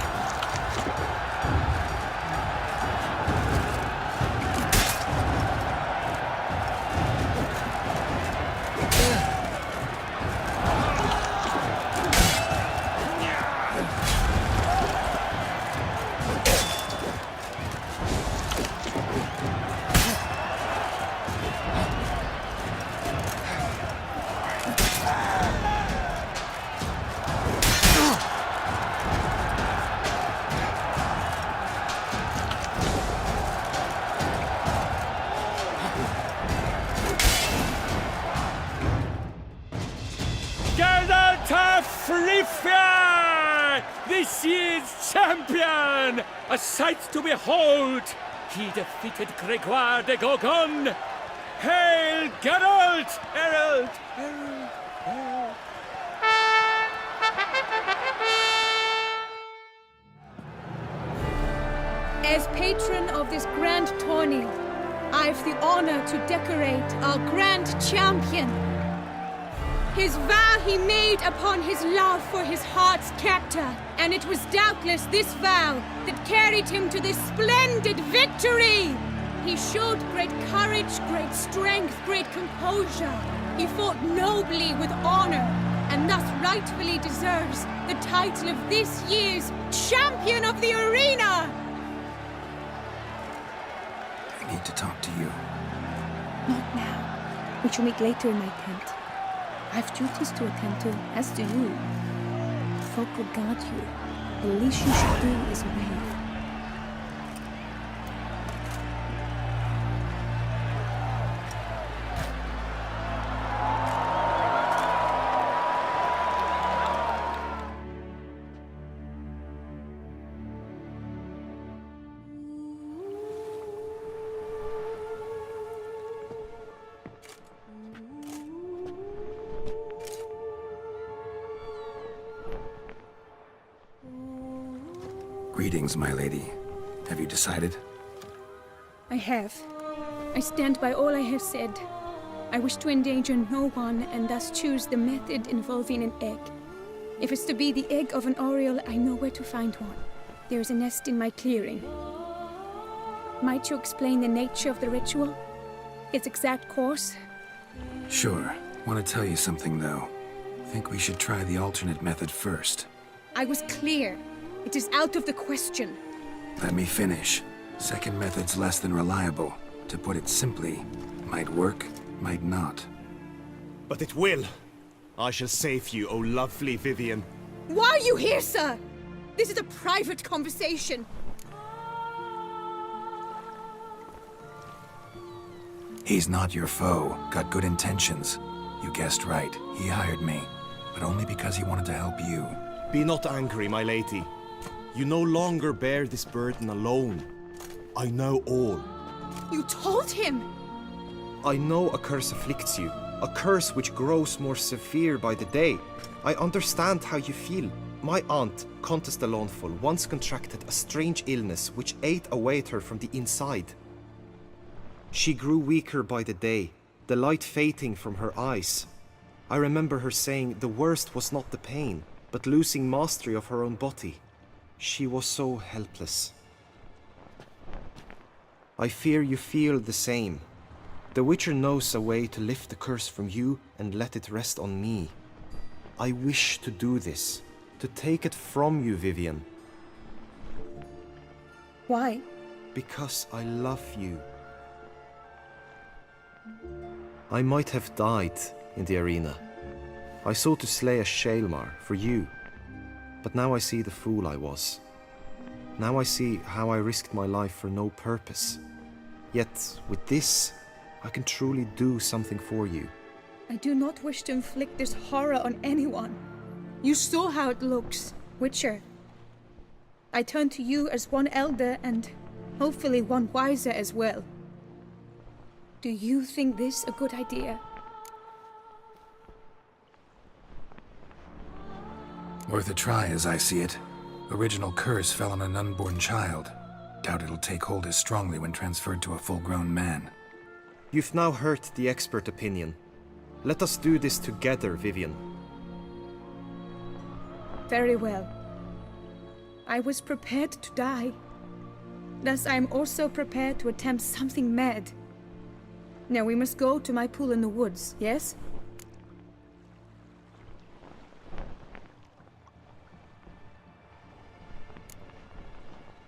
This year's champion! A sight to behold! He defeated Gregoire de Gorgon! Hail Geralt! Herald! Herald! Herald! As patron of this grand tourney, I've the honor to decorate our grand champion. His vow he made upon his love for his heart's captor, and it was doubtless this vow that carried him to this splendid victory. He showed great courage, great strength, great composure. He fought nobly with honor, and thus rightfully deserves the title of this year's Champion of the Arena! I need to talk to you. Not now. We shall meet later in my tent. I have duties to attend to, as do you. Folk will guard you. The least you should do is obey. Greetings, my lady. Have you decided? I have. I stand by all I have said. I wish to endanger no one and thus choose the method involving an egg. If it's to be the egg of an oriole, I know where to find one. There is a nest in my clearing. Might you explain the nature of the ritual? Its exact course? Sure. Want to tell you something, though. Think we should try the alternate method first. I was clear. It is out of the question. Let me finish. Second method's less than reliable. To put it simply, might work, might not. But it will. I shall save you, O lovely Vivian. Why are you here, sir? This is a private conversation. He's not your foe. Got good intentions. You guessed right. He hired me. But only because he wanted to help you. Be not angry, my lady. You no longer bear this burden alone. I know all. You told him? I know a curse afflicts you. A curse which grows more severe by the day. I understand how you feel. My aunt, Countess de Launfal, once contracted a strange illness which ate away at her from the inside. She grew weaker by the day, the light fading from her eyes. I remember her saying the worst was not the pain, but losing mastery of her own body. She was so helpless. I fear you feel the same. The Witcher knows a way to lift the curse from you and let it rest on me. I wish to do this, to take it from you, Vivian. Why? Because I love you. I might have died in the arena. I sought to slay a Shaelmar for you. But now I see the fool I was. Now I see how I risked my life for no purpose. Yet, with this, I can truly do something for you. I do not wish to inflict this horror on anyone. You saw how it looks, Witcher. I turn to you as one elder and hopefully one wiser as well. Do you think this a good idea? Worth a try, as I see it. Original curse fell on an unborn child. Doubt it'll take hold as strongly when transferred to a full-grown man. You've now heard the expert opinion. Let us do this together, Vivian. Very well. I was prepared to die. Thus I am also prepared to attempt something mad. Now we must go to my pool in the woods, yes?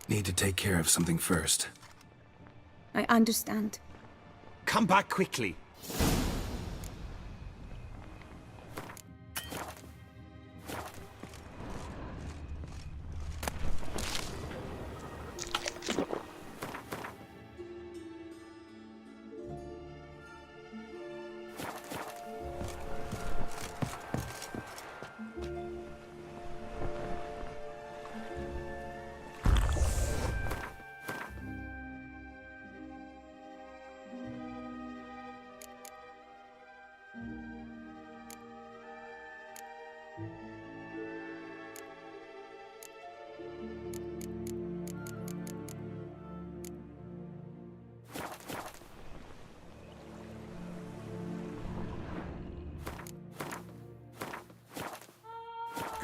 Need to take care of something first. I understand. Come back quickly.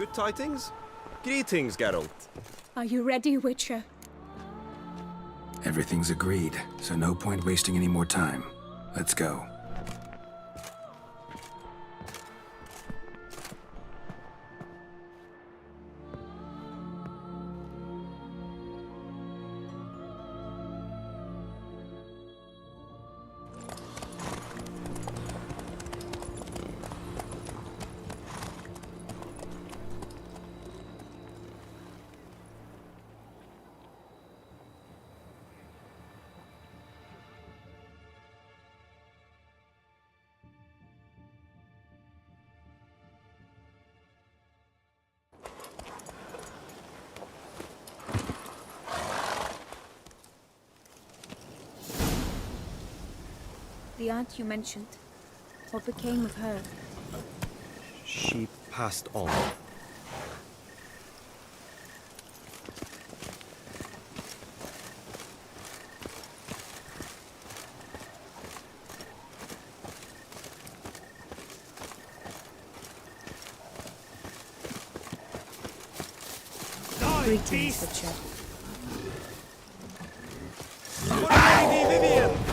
Good tidings? Greetings, Geralt. Are you ready, Witcher? Everything's agreed, so no point wasting any more time. Let's go. The aunt you mentioned. What became of her? She passed on. Greetings, Witcher. Lady Vivian!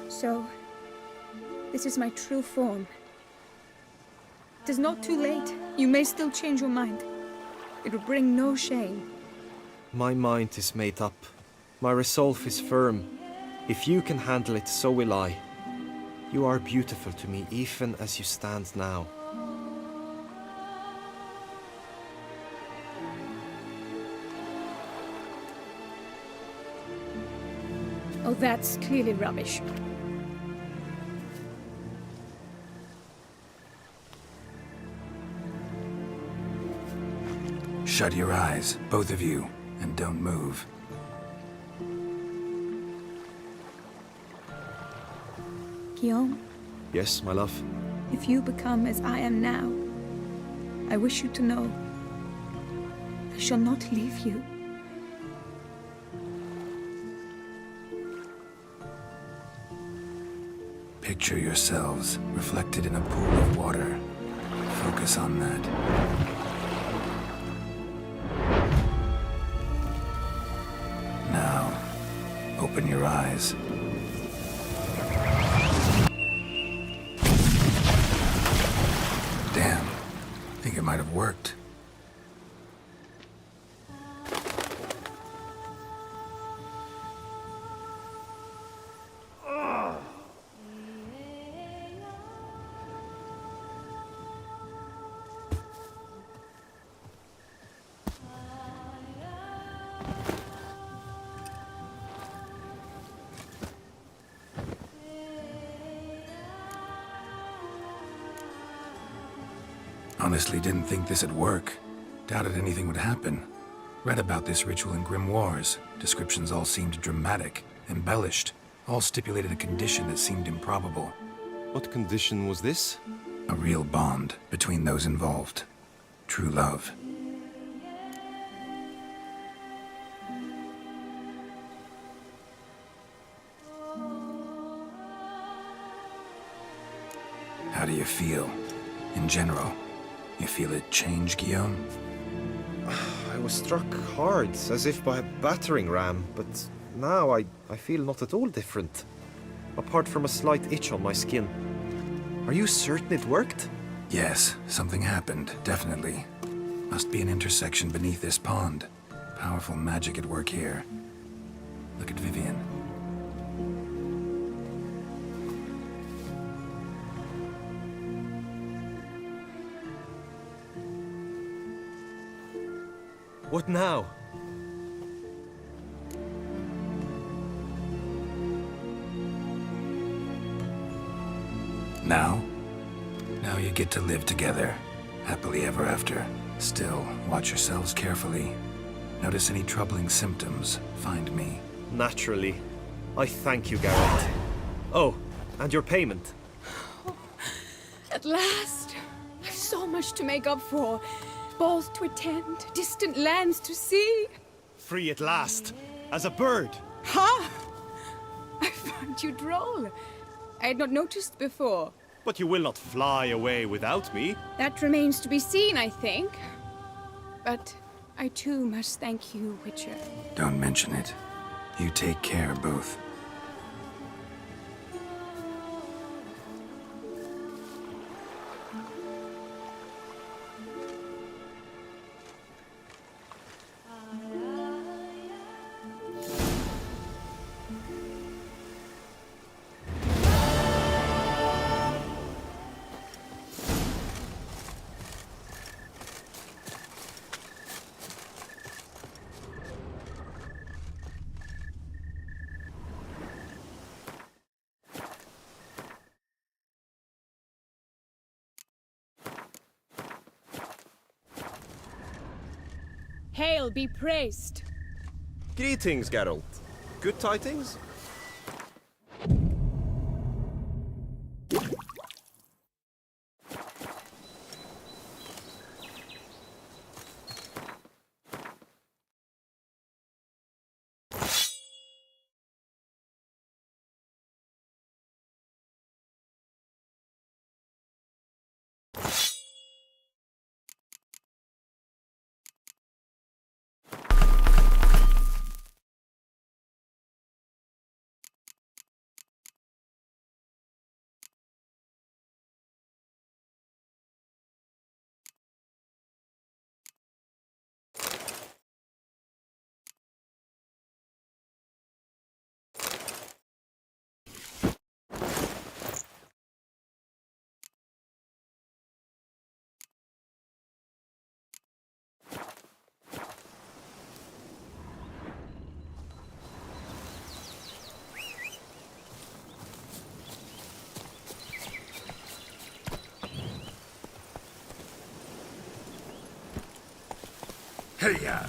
So, this is my true form. It is not too late. You may still change your mind. It will bring no shame. My mind is made up. My resolve is firm. If you can handle it, so will I. You are beautiful to me, even as you stand now. Oh, that's clearly rubbish. Shut your eyes, both of you, and don't move. Guillaume, Yes, my love? if you become as I am now, I wish you to know I shall not leave you. Picture yourselves reflected in a pool of water. Focus on that. Now, open your eyes. Damn, think it might have worked. Honestly didn't think this'd work. Doubted anything would happen. Read about this ritual in grimoires. Descriptions all seemed dramatic, embellished. All stipulated a condition that seemed improbable. What condition was this? A real bond between those involved. True love. How do you feel? In general? You feel it change, Guillaume? I was struck hard, as if by a battering ram, but now I feel not at all different. Apart from a slight itch on my skin. Are you certain it worked? Yes, something happened, definitely. Must be an intersection beneath this pond. Powerful magic at work here. Look at Vivian. What now? Now? Now you get to live together, happily ever after. Still, watch yourselves carefully. Notice any troubling symptoms, find me. Naturally. I thank you, Geralt. Oh, and your payment. At last! I've so much to make up for. Balls to attend, distant lands to see. Free at last, as a bird. Ha! I found you droll. I had not noticed before. But you will not fly away without me. That remains to be seen, I think. But I too must thank you, Witcher. Don't mention it. You take care, both. Hail be praised. Greetings, Geralt. Good tidings? Hey-ya!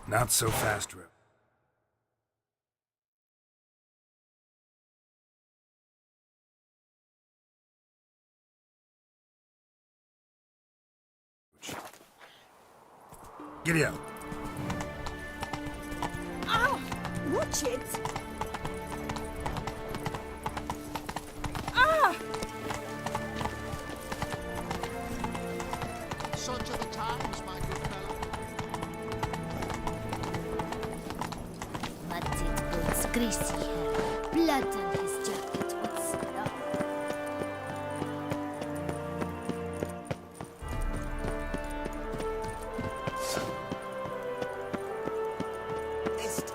Not so fast, Rip. Giddy up. Ah! Watch it! Ah! Such are the times, my good fellow. Mutted boots, greasy hair, blood on his jacket. What's it up?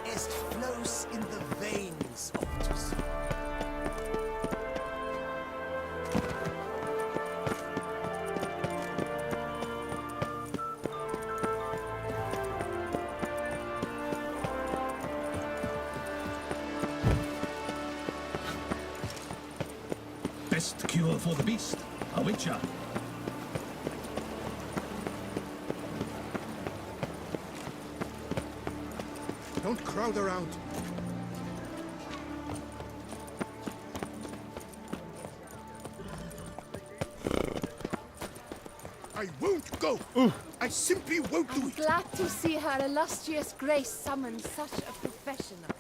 Est flows in the veins, Optus. best cure for the beast. A witcher. Don't crowd around. I won't go. I simply won't do it. Glad to see her illustrious grace summon such a professional.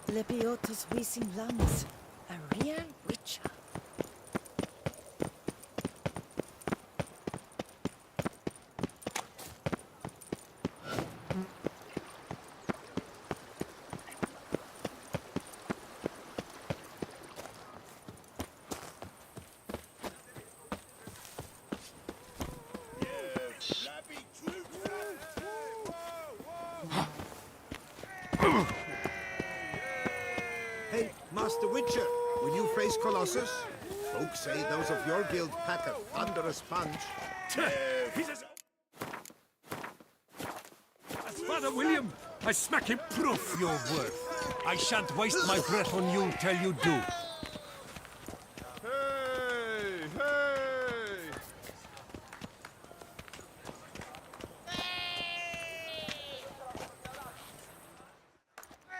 Lebiota's wheezing lungs. A real witcher. Hey, Master Witcher, will you face Colossus? Folks say those of your guild pack a thunderous punch. He's as Father William, I smack him proof your worth. I shan't waste my breath on you till you do.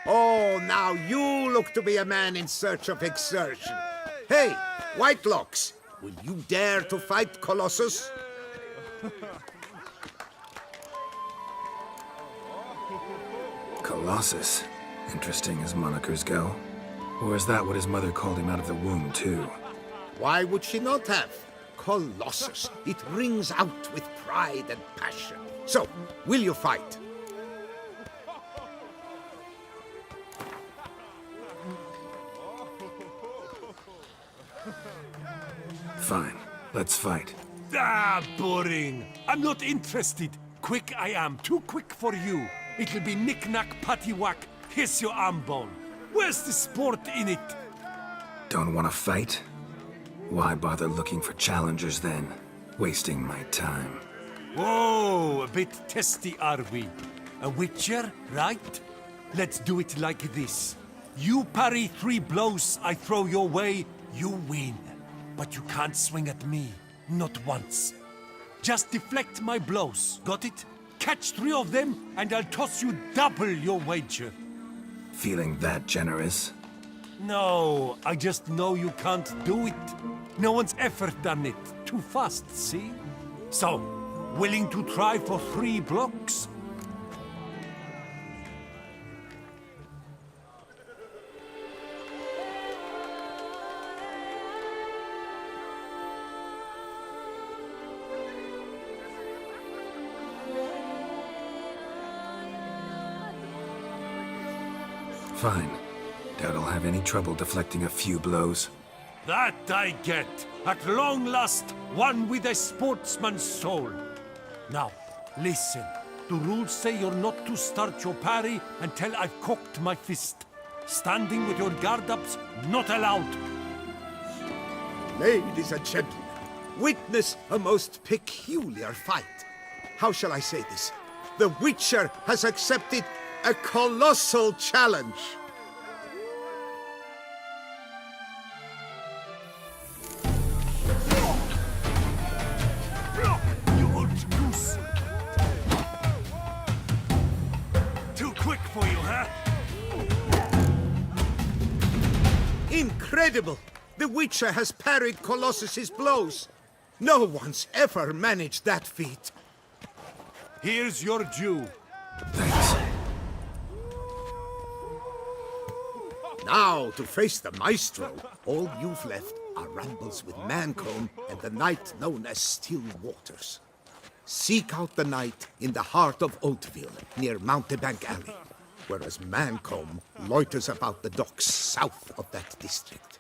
Oh, now you look to be a man in search of exertion. Hey, Whitelocks, will you dare to fight Colossus? Colossus. Interesting as monikers go. Or is that what his mother called him out of the womb, too? Why would she not have? Colossus. It rings out with pride and passion. So, will you fight? Fine. Let's fight. Ah, boring. I'm not interested. Quick I am. Too quick for you. It'll be knick-knack, patty-whack. Here's your arm bone. Where's the sport in it? Don't want to fight? Why bother looking for challengers then? Wasting my time. Whoa, a bit testy are we? A witcher, right? Let's do it like this. You parry 3 blows I throw your way, you win. But you can't swing at me, not once. Just deflect my blows, got it? Catch 3 of them, and I'll toss you double your wager. Feeling that generous? No, I just know you can't do it. No one's ever done it. Too fast, see? So, willing to try for 3 blocks? Fine. Doubt I'll have any trouble deflecting a few blows. That I get. At long last, one with a sportsman's soul. Now, listen. The rules say you're not to start your parry until I've cocked my fist. Standing with your guard-ups, not allowed. Ladies and gentlemen, witness a most peculiar fight. How shall I say this? The Witcher has accepted a colossal challenge. You old goose. Too quick for you, huh? Incredible! The Witcher has parried Colossus's blows. No one's ever managed that feat. Here's your due. Now, to face the Maestro, all you've left are rambles with Mancomb and the night known as Still Waters. Seek out the night in the heart of Oatville, near Mountebank Alley, whereas Mancomb loiters about the docks south of that district.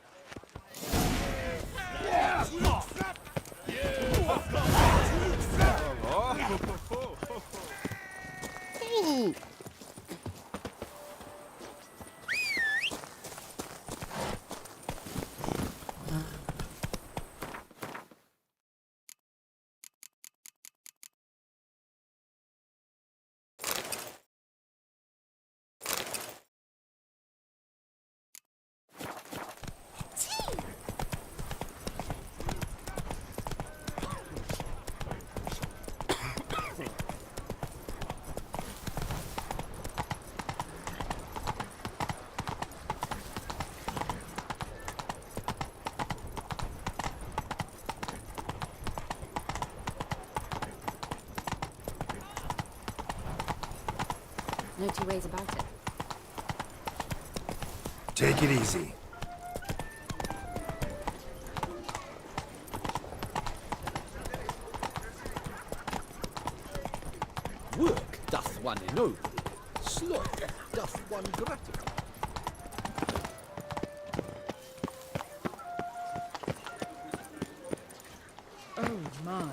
no two ways about it. Take it easy. Work doth one ennoble, sloth doth one gratify. Oh my.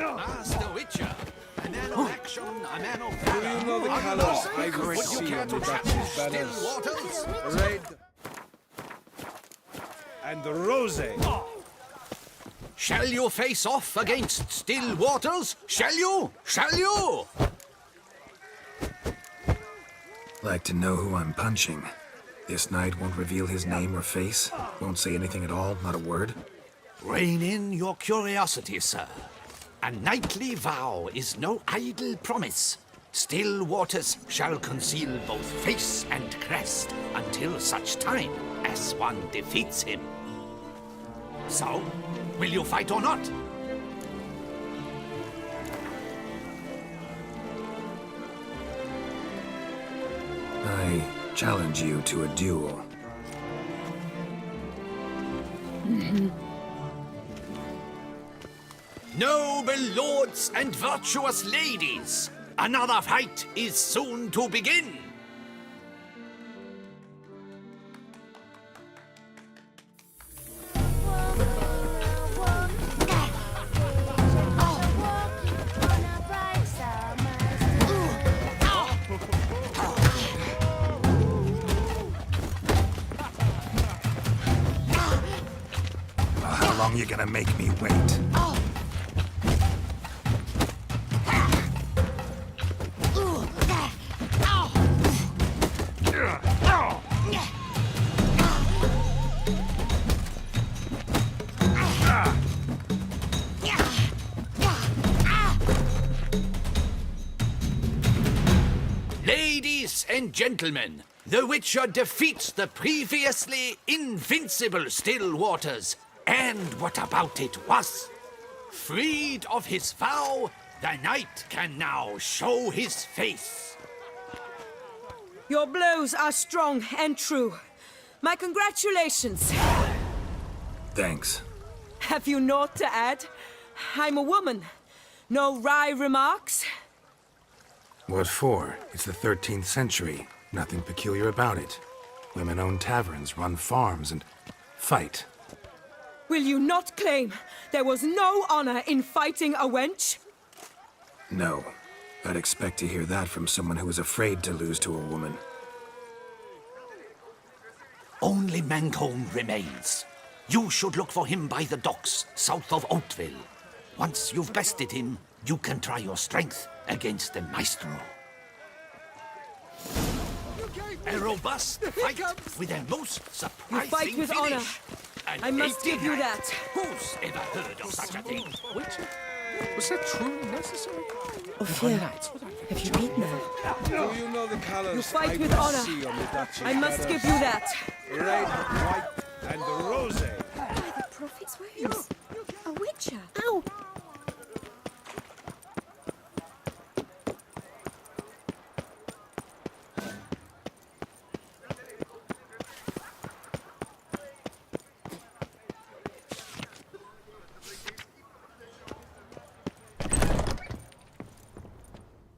As the Witcher, a man of action, a man of Do you know the colors I will Would you see care on to the challenge Duchess still banners? waters? Red and rose. Shall you face off against still waters? Shall you? Shall you? Like to know who I'm punching. This knight won't reveal his name or face, won't say anything at all, not a word. Rein in your curiosity, sir. A knightly vow is no idle promise. Still waters shall conceal both face and crest until such time as one defeats him. So, will you fight or not? I challenge you to a duel. Noble lords and virtuous ladies, another fight is soon to begin. How long you gonna make me wait? Ladies and gentlemen, the Witcher defeats the previously invincible Still Waters. And what about it was? Freed of his vow, the knight can now show his face. Your blows are strong and true. My congratulations. Thanks. Have you naught to add? I'm a woman. No wry remarks? What for? It's the 13th century. Nothing peculiar about it. Women own taverns, run farms, and fight. Will you not claim there was no honor in fighting a wench? No. I'd expect to hear that from someone who was afraid to lose to a woman. Only Mancomb remains. You should look for him by the docks, south of Oatville. Once you've bested him, you can try your strength against the Maestro. A robust fight with a most You surprising fight with finish. honor. An I must 80 give you height. that. Who's ever heard of such a thing? Witcher? Was that truly necessary? Ophir, have you beaten her? Do you know the colors You fight I with will honor. see on the Duchess I must banners? give you that. Red, white, and rose. By the prophet's wounds. A witcher. Ow!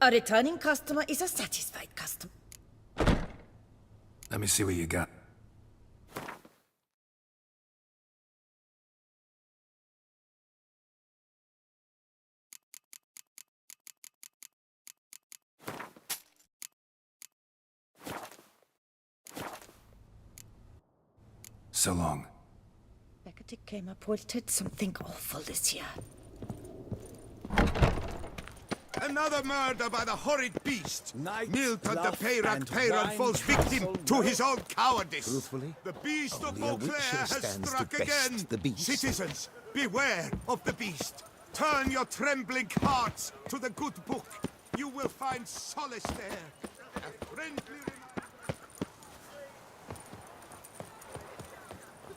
A returning customer is a satisfied customer. Let me see what you got. So long. Becketic came reported something awful this year. Another murder by the horrid beast! Night, Milton the love, Peyrac and Peyran wine, falls victim castle, to wealth. his own cowardice! Truthfully, The beast of only a Beauclair witcher has stands struck to best again! the beast. Citizens, beware of the beast! Turn your trembling hearts to the good book! You will find solace there! A friendly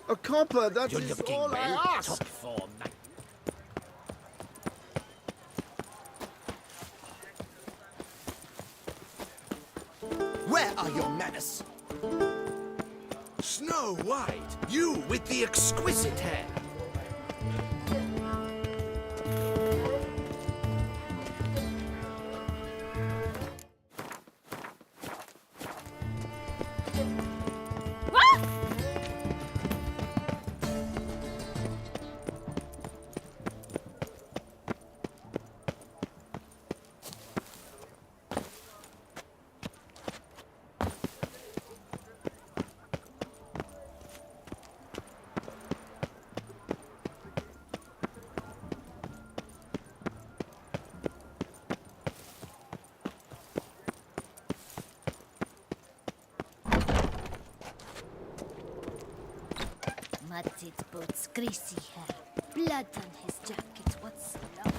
A copper, that You're is looking all I well. ask. Top form. Where are your manners? Snow White, you with the exquisite hair. Muddied boots, greasy hair, blood on his jacket, what's wrong?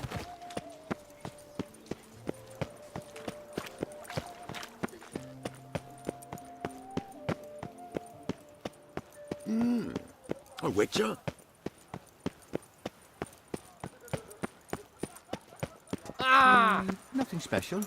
A witcher? Nothing special.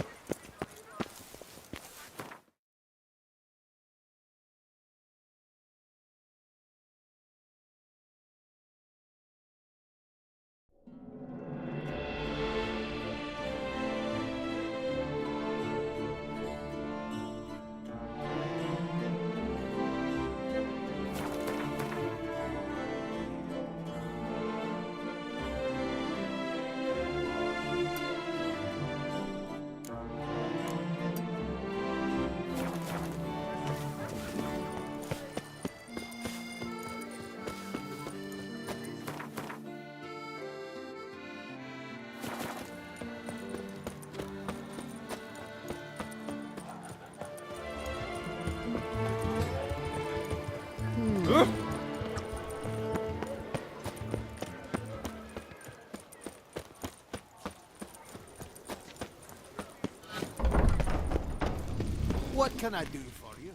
What can I do for you?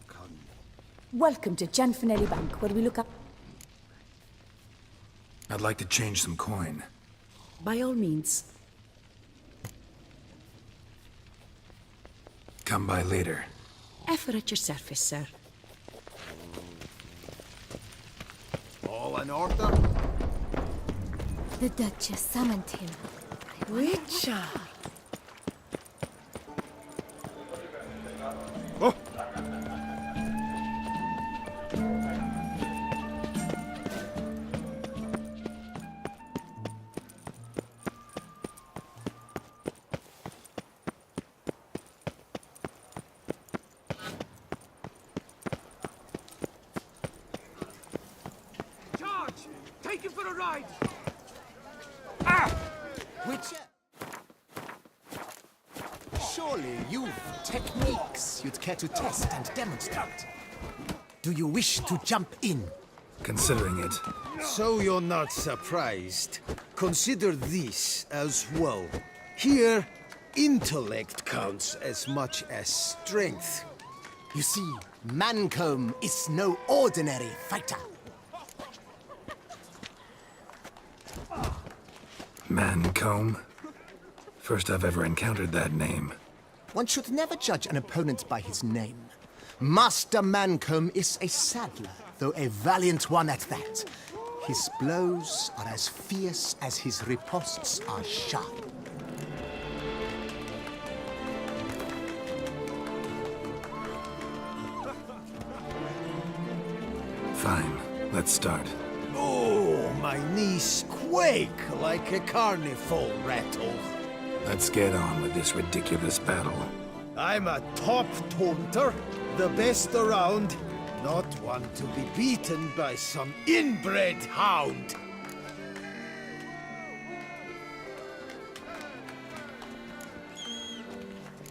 Welcome to Gianfinelli Bank, where we look up. I'd like to change some coin. By all means. Come by later. Ever at your service, sir. All in order? The Duchess summoned him. Witcher! Charge! Take him for a ride! Witcher? Surely you've techniques you'd care to test and demonstrate. Do you wish to jump in? Considering it. So you're not surprised. Consider this as well. Here, intellect counts as much as strength. You see, Mancomb is no ordinary fighter. Mancomb? First I've ever encountered that name. One should never judge an opponent by his name. Master Mancomb is a saddler, though a valiant one at that. His blows are as fierce as his riposts are sharp. Fine, let's start. Oh, my knees quake like a carnival rattle. Let's get on with this ridiculous battle. I'm a top taunter, the best around, not one to be beaten by some inbred hound.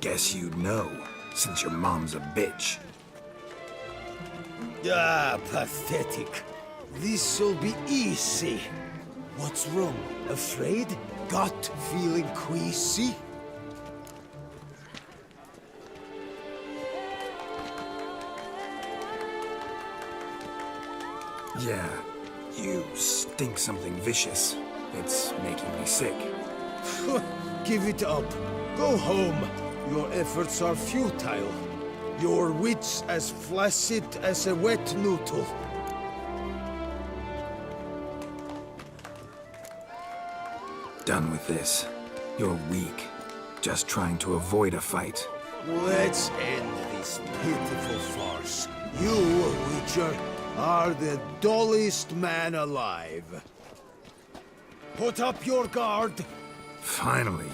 Guess you'd know, since your mom's a bitch. Ah, pathetic. This'll be easy. What's wrong? Afraid? Gut feeling queasy? Yeah, You stink something vicious. It's making me sick. Give it up. Go home. Your efforts are futile. Your wits as flaccid as a wet noodle. Done with this. You're weak. Just trying to avoid a fight. Let's end this pitiful farce. You, Witcher, are the dullest man alive. Put up your guard. Finally.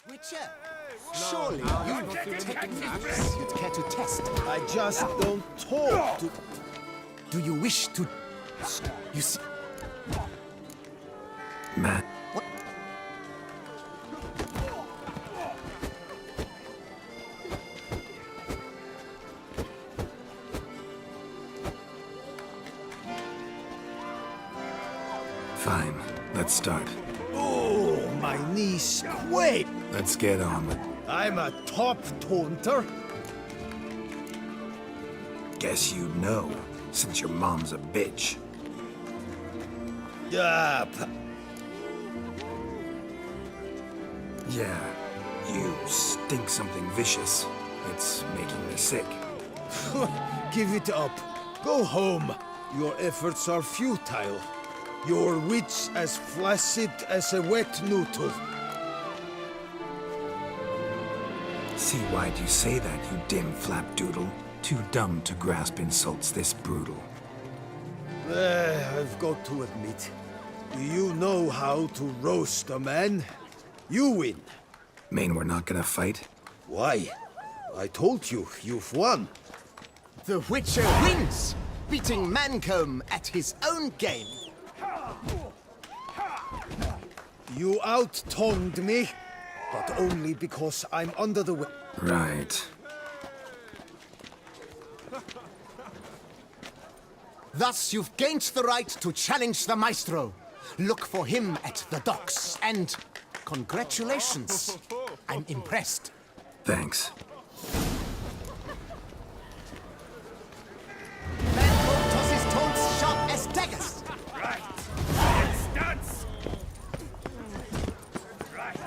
Witcher, surely you've taken naps. You'd care to test. I just don't talk to... Do you wish to... You see... Matt. Fine. Let's start. Oh, my knees quake. Let's get on with it. I'm a top taunter. Guess you know, since your mom's a bitch. Yup. Yeah, you stink something vicious. It's making me sick. Give it up. Go home. Your efforts are futile. Your wits as flaccid as a wet noodle. See, why'd you say that, you dim flapdoodle? Too dumb to grasp insults this brutal. I've got to admit, you know how to roast a man. You win. Mean we're not gonna fight? Why? I told you, you've won. The Witcher wins, beating Mancomb at his own game. You out-tongued me, but only because I'm under the... Right. Thus, you've gained the right to challenge the Maestro. Look for him at the docks, and congratulations. I'm impressed. Thanks. Mancomb tosses taunts sharp as daggers. Right. It's nuts. Right.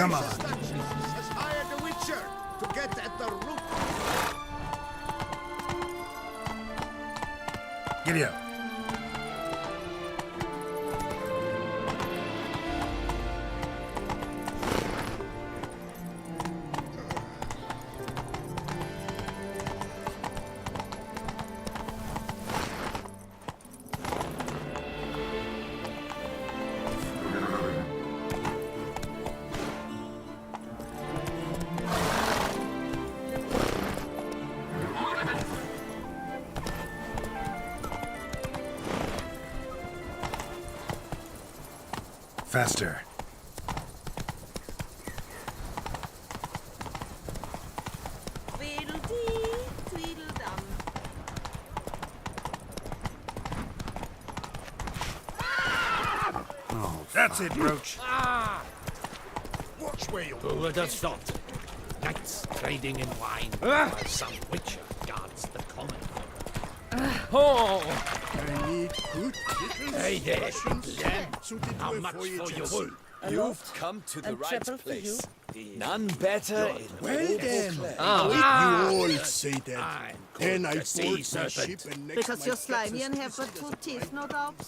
Come on. Has hired a witcher to get at the root. Giddy up. Faster. Tweedledee, tweedledum. Oh, That's it, Roach. Watch where you Who would have thought? Knights trading in wine, Ah! while some witcher guards the common. Oh! Hey there, Len. How much for your wool? You've come to the and right treble for place. you. None better in Well then, Ah. you all say that. Then I the sea board my serpent. ship and next Because my you're steps slimy is and have but 2 teeth, no doubt.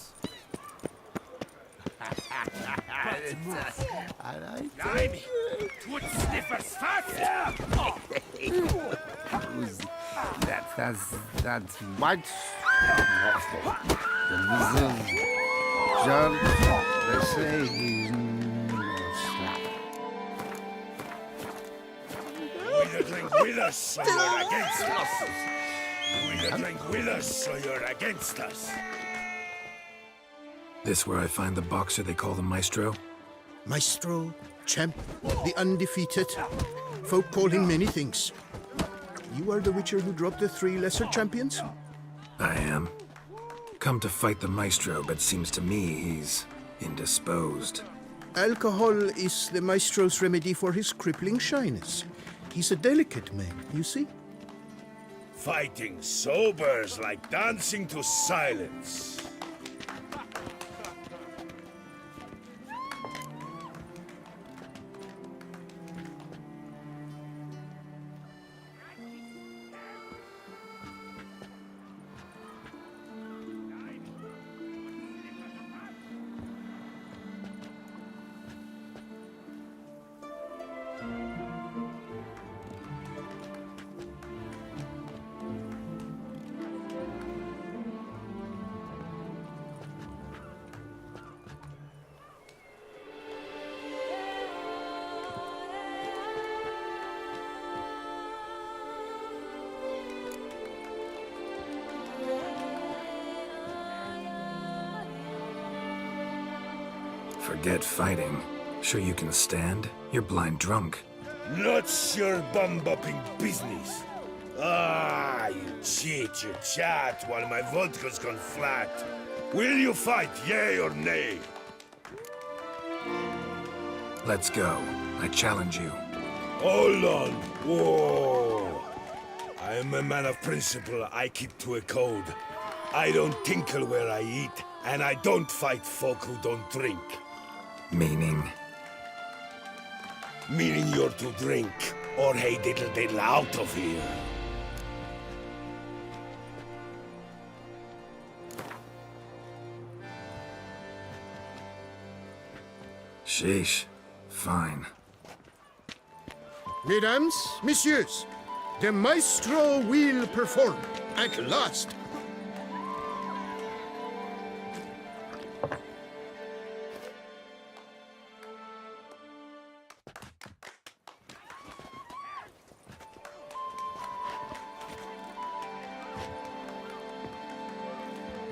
Blimey! Wood sniffers fast! That's what? The lizard jump. They say he's Will you drink with us, so you're against us? Will you drink with us, so you're against us? This where I find the boxer they call the Maestro? Maestro, champ, the undefeated. Folk call him many things. You are the witcher who dropped the 3 lesser champions? I am. Come to fight the Maestro, but seems to me he's indisposed. Alcohol is the maestro's remedy for his crippling shyness. He's a delicate man, you see? Fighting sobers like dancing to silence. Forget fighting. Sure you can stand? You're blind drunk. Not your bum-bopping business. Ah, you cheat, you chat while my vodka's gone flat. Will you fight, yay or nay? Let's go. I challenge you. Hold on. Whoa. I am a man of principle. I keep to a code. I don't tinkle where I eat, and I don't fight folk who don't drink. Meaning? Meaning you're to drink, or hey diddle diddle out of here. Sheesh. Fine. Mesdames, messieurs, the maestro will perform at last.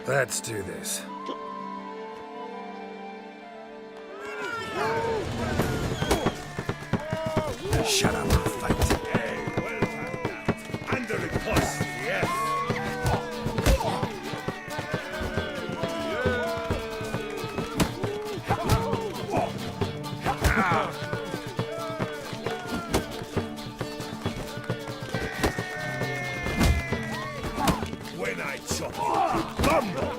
Let's do this. Shut up and fight. Hey, well found out. Under the post, yes. When I chop you, bumble!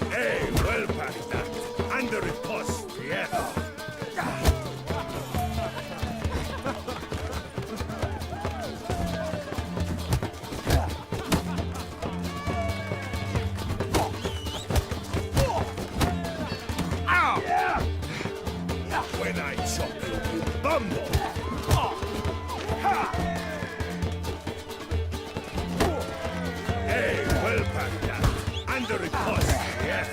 Hey, well, pal. Rumble! Hey, well back down. Under repulse, yes.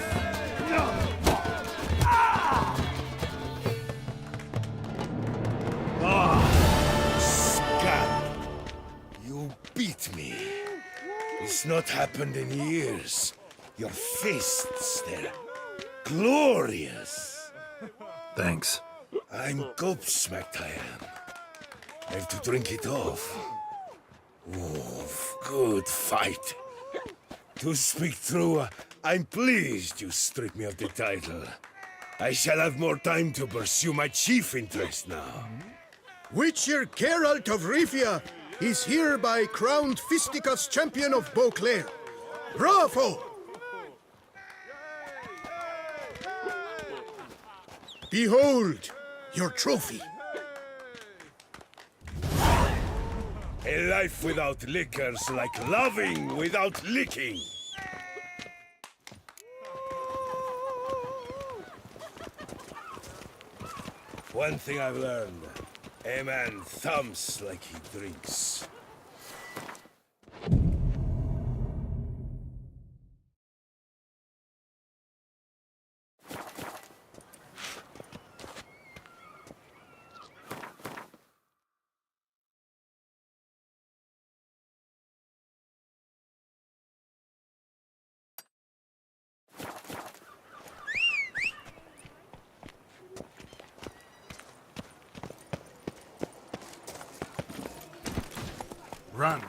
Scab! You beat me. It's not happened in years. Your fists, they're glorious. Thanks. I'm gobsmacked, I am. I have to drink it off. Oh, good fight. To speak true, I'm pleased you stripped me of the title. I shall have more time to pursue my chief interest now. Witcher Geralt of Rivia is hereby crowned Fisticuffs champion of Beauclair. Bravo! Behold your trophy. A life without liquor's like loving without licking. One thing I've learned, a man thumps like he drinks. Run,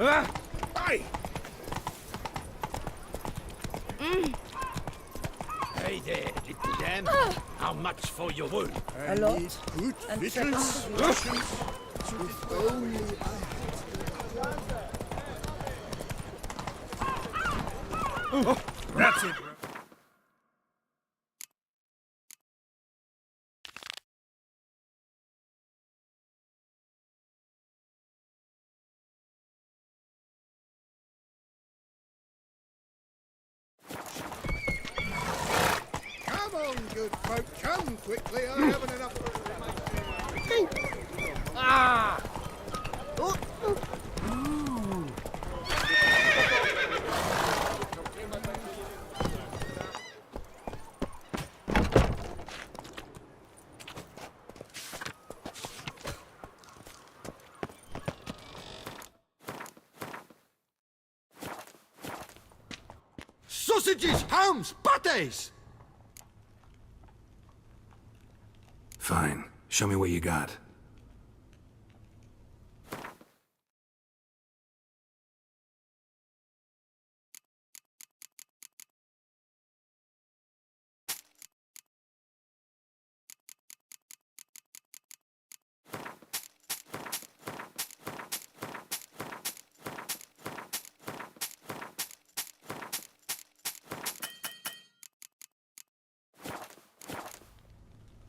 Aye! Hey there, little lamb. How much for your wool? A lot. Good And victuals, second- rations. If only That's it. Come on, good folk, come quickly. I haven't enough. Ah! Sausages, hams, pates! Fine. Show me what you got.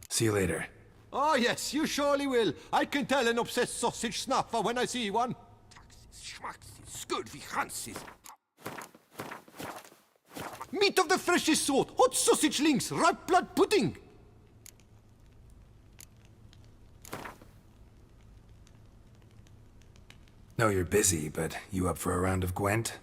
See you later. Oh, yes, you surely will. I can tell an obsessed sausage snapper when I see one. Schmacksis, good wie Hansis. Meat of the freshest sort, hot sausage links, ripe blood pudding. Know you're busy, but you up for a round of Gwent?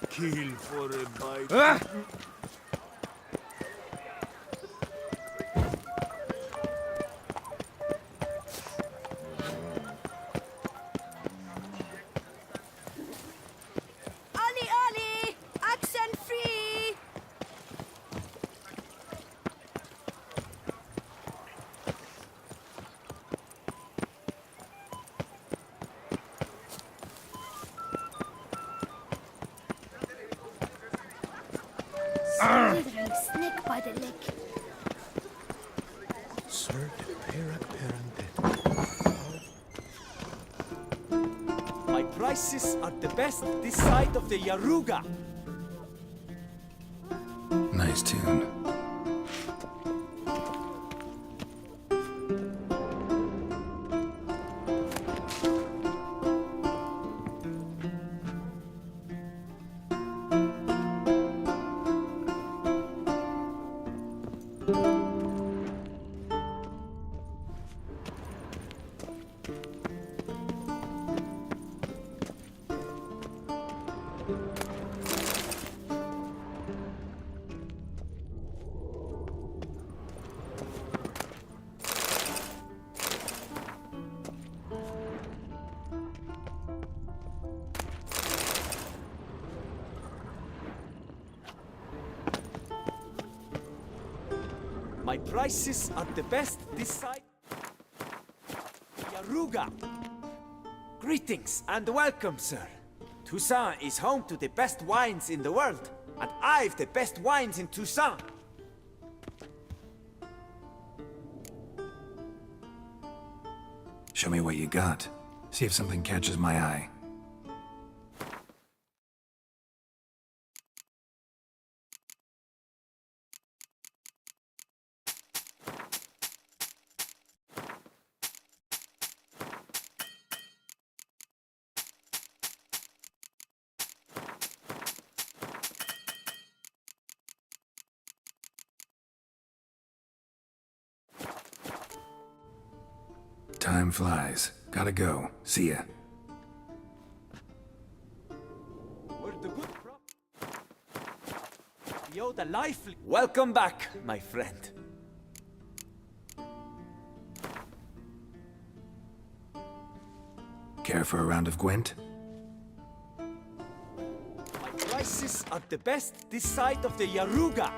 would kill for a bite. Ah! Ollie, Ollie! Accent free! Slithering snake by the leg. Sir Perak Perante. My prices are the best this side of the Yaruga. Nice tune. My prices are the best this side. Yaruga. Greetings and welcome, sir. Toussaint is home to the best wines in the world, and I've the best wines in Toussaint. Show me what you got. See if something catches my eye. Time flies. Gotta go. See ya. Where the good Yo, the lively. Welcome back, my friend. Care for a round of Gwent? My prices are the best this side of the Yaruga.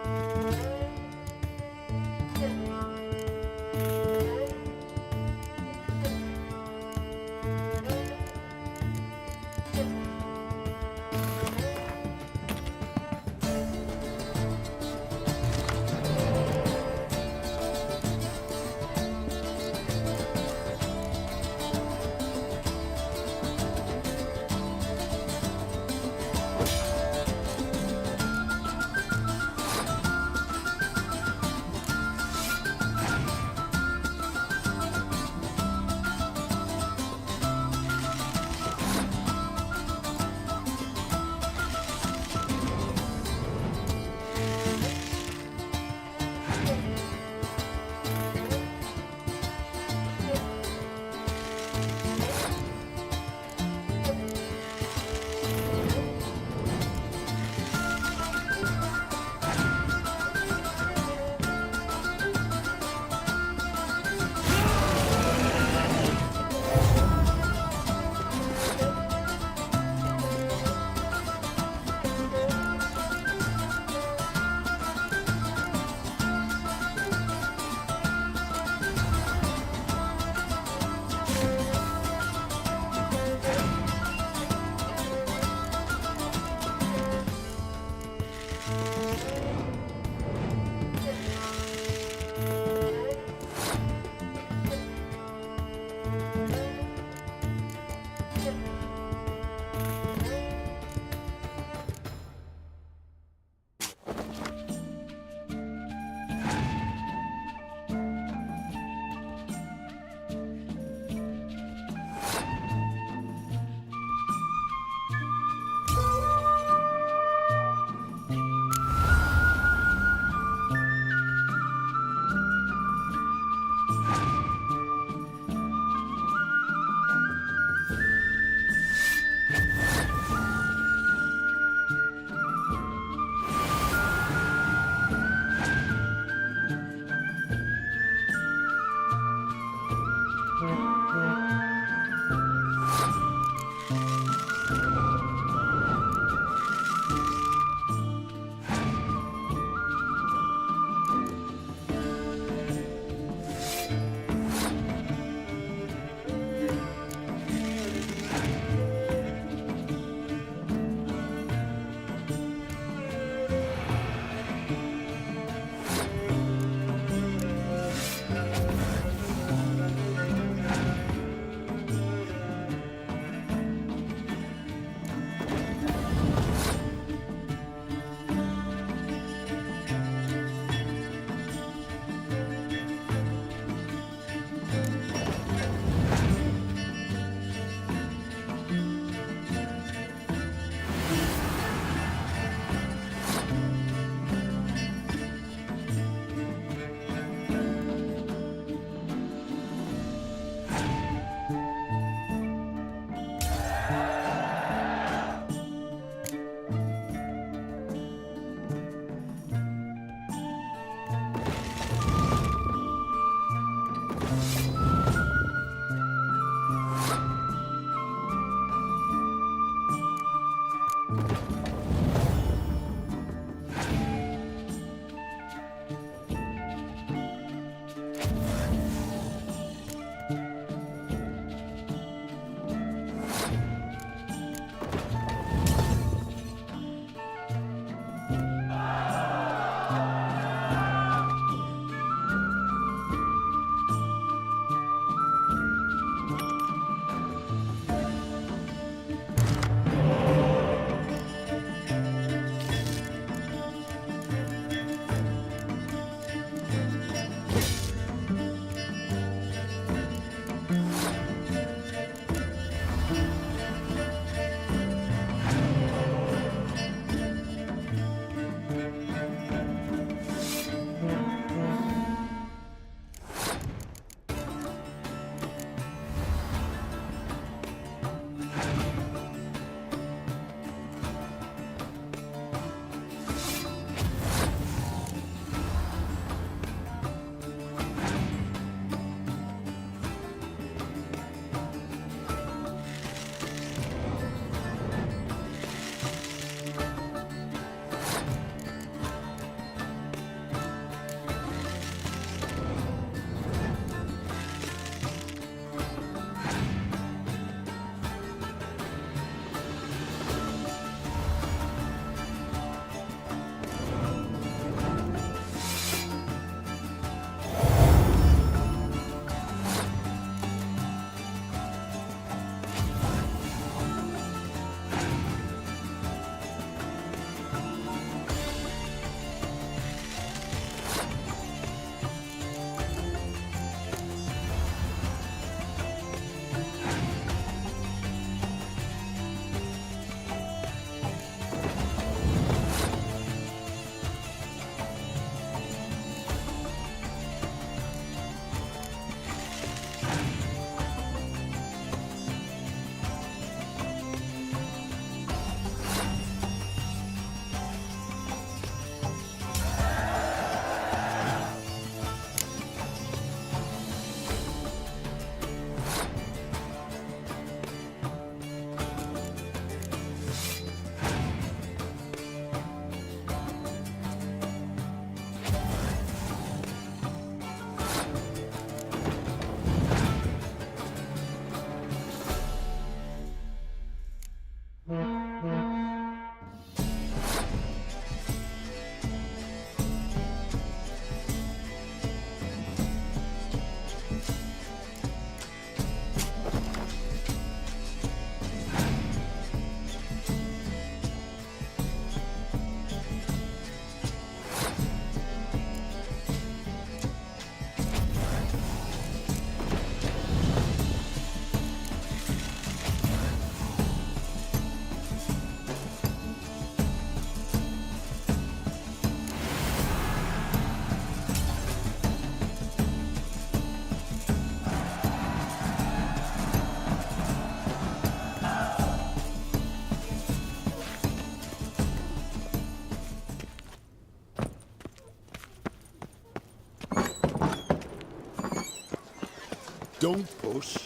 Don't push.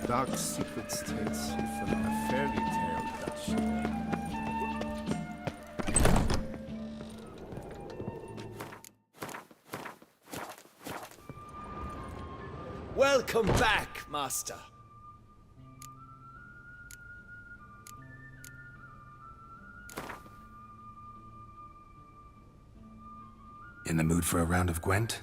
Dark secrets tales from a fairy tale, does she? Welcome back, Master. In the mood for a round of Gwent?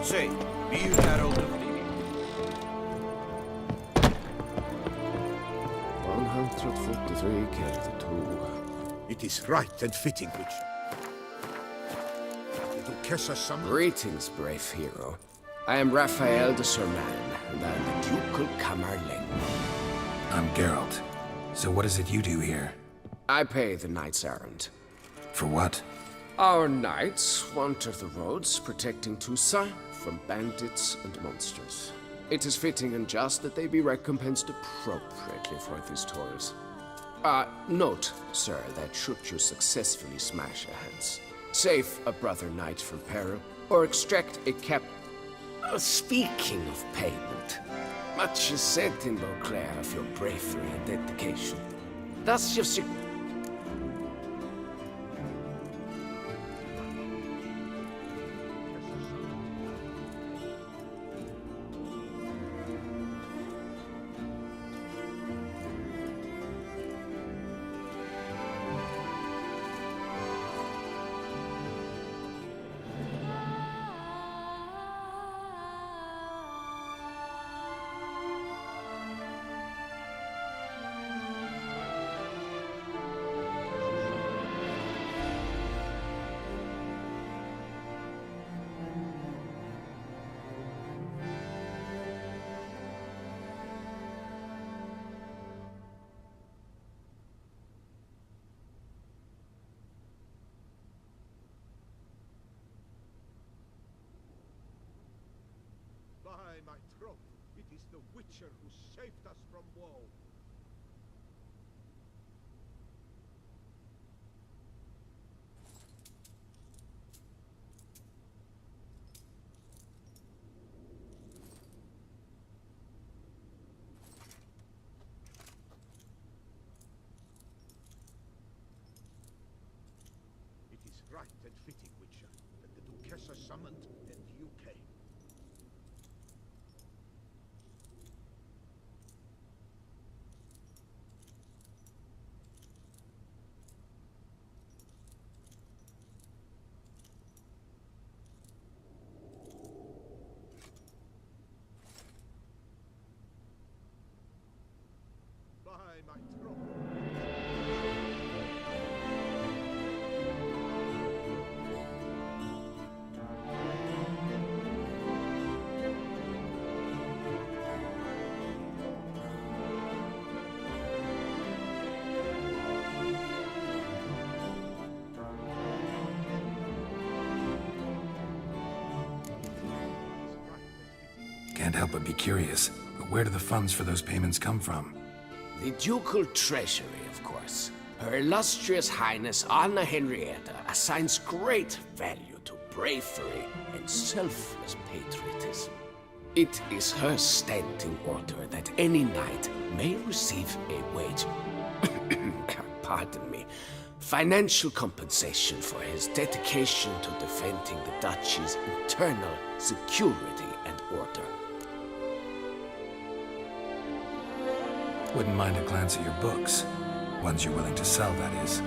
Say, be you Harold of kill the two. It is right and fitting, Witcher. The Duchessa summoned... Greetings, brave hero. I am Raphael de Serman, and I am the Ducal Camarling. I'm Geralt. So what is it you do here? I pay the knight's errand. For what? Our knights wander the roads, protecting Toussaint from bandits and monsters. It is fitting and just that they be recompensed appropriately for these toils. Note, sir, that should you successfully smash a Hans, save a brother knight from peril, or extract a cap... speaking of payment, much is said in Beauclair of your bravery and dedication. Thus your By my troth, it is the Witcher who saved us from woe. It is right and fitting, Witcher, that the Duchessa summoned and you came. By my troth. Can't help but be curious. But where do the funds for those payments come from? The ducal treasury, of course. Her illustrious highness Anna Henrietta assigns great value to bravery and selfless patriotism. It is her standing order that any knight may receive a wage, pardon me, financial compensation for his dedication to defending the duchy's internal security and order. Wouldn't mind a glance at your books. Ones you're willing to sell, that is.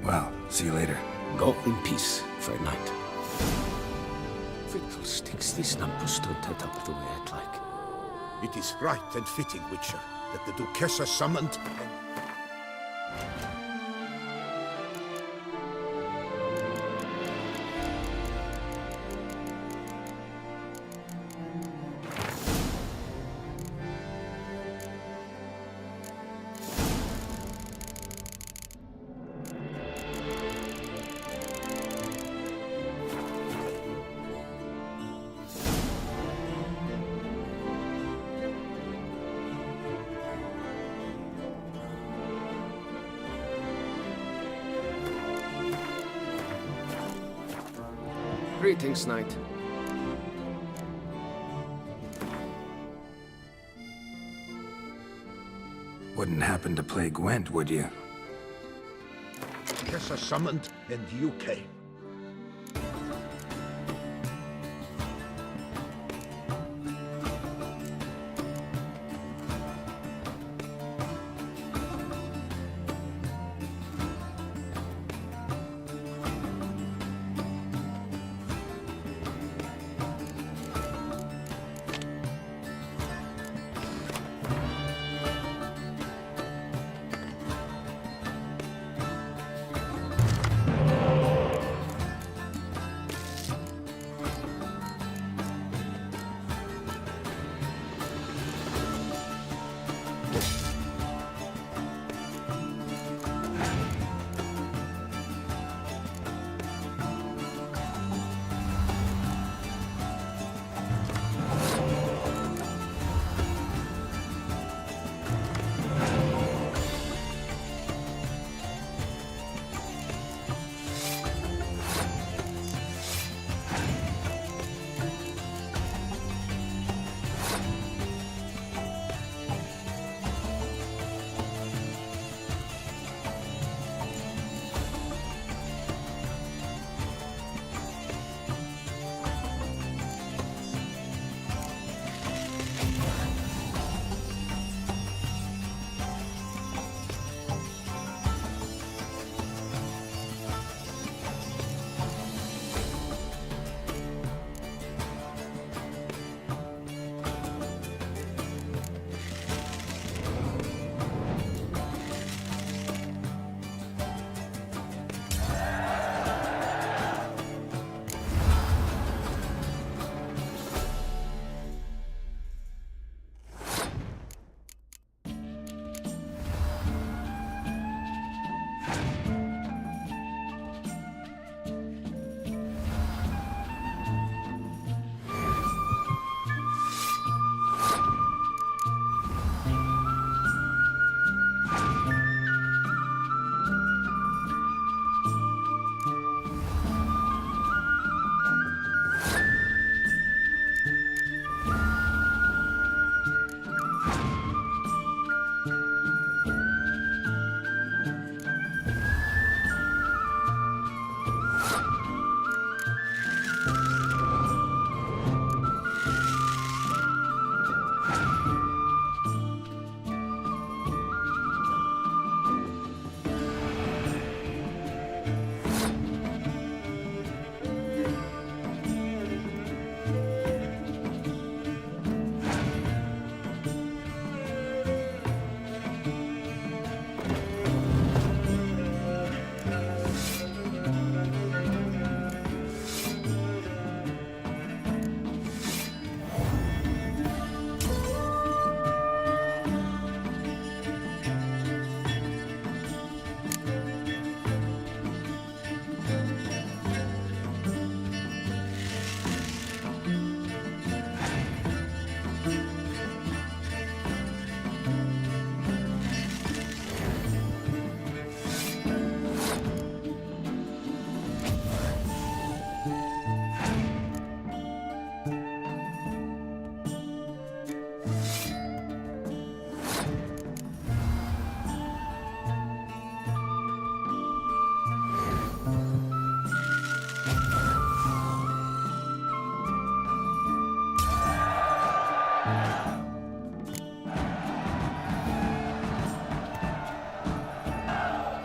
Well, see you later. Go in peace for a night. Fiddlesticks, these numbers don't add up the way I'd like. It is right and fitting, Witcher, that the Duchessa summoned and... Greetings, knight. Wouldn't happen to play Gwent, would you? Kessa summoned, and you came.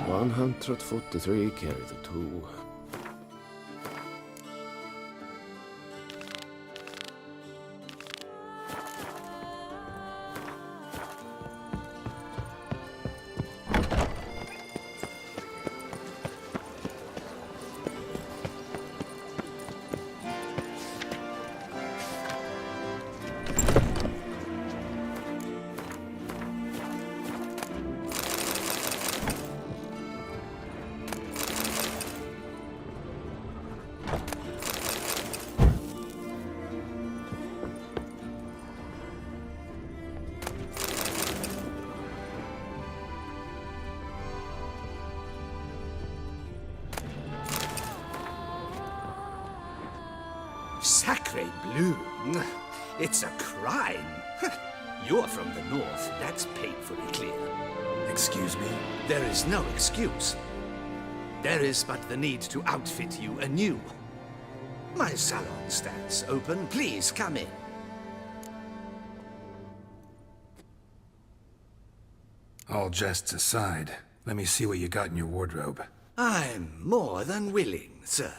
$143 carry the two. Sacre bleu. It's a crime. You're from the north, that's painfully clear. Excuse me? There is no excuse. There is but the need to outfit you anew. My salon stands open. Please come in. All jests aside, let me see what you got in your wardrobe. I'm more than willing, sir.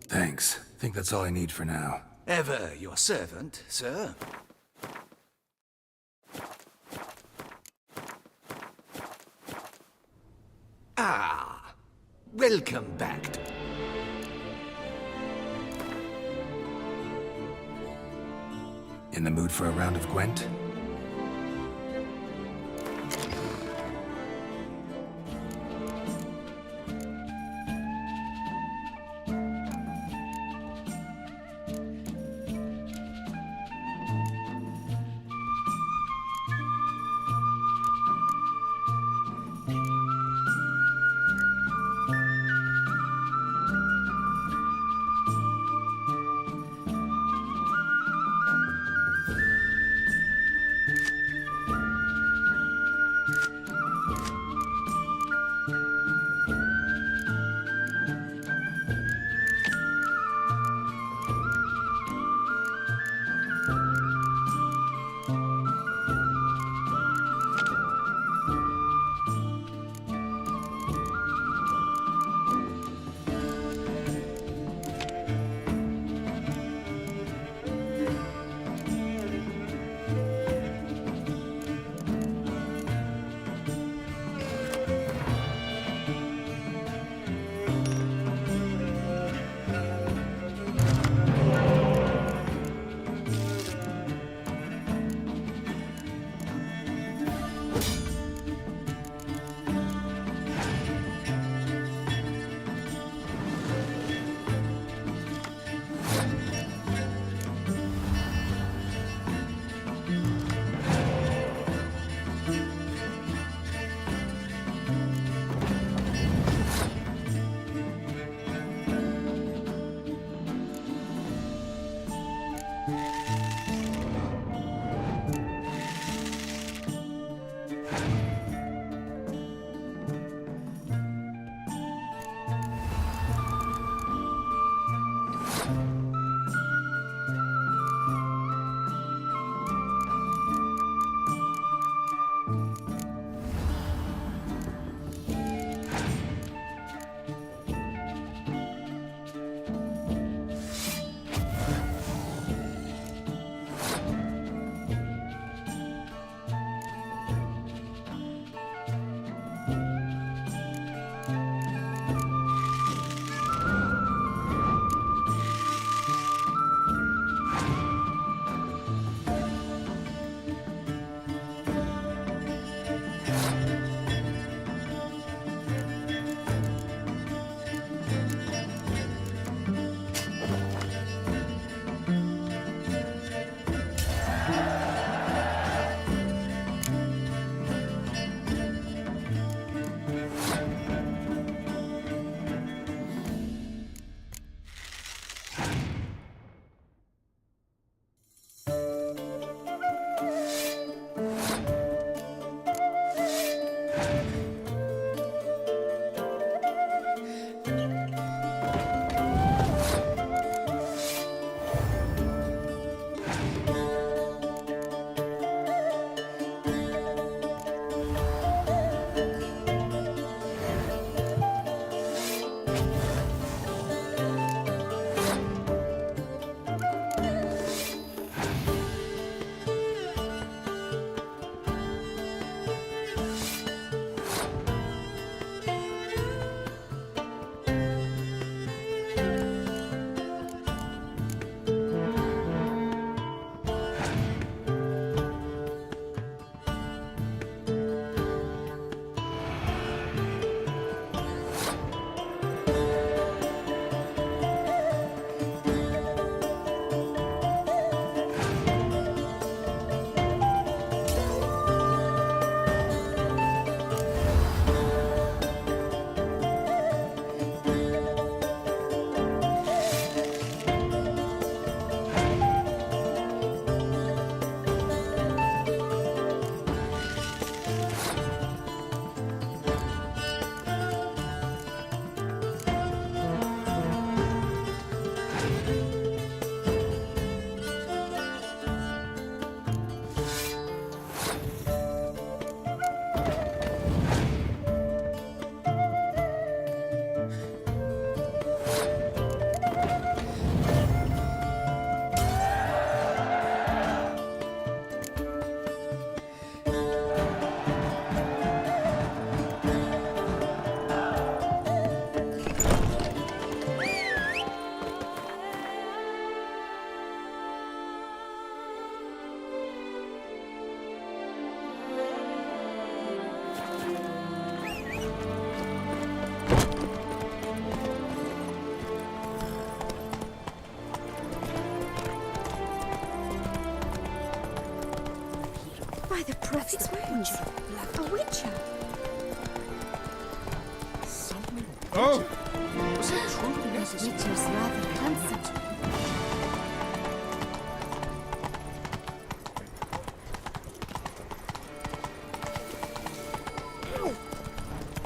Thanks. Think that's all I need for now. Ever your servant, sir. Ah, welcome back. In the mood for a round of Gwent? By the prophet's words, a witcher. Oh! Was it truly That necessary? witcher's rather handsome.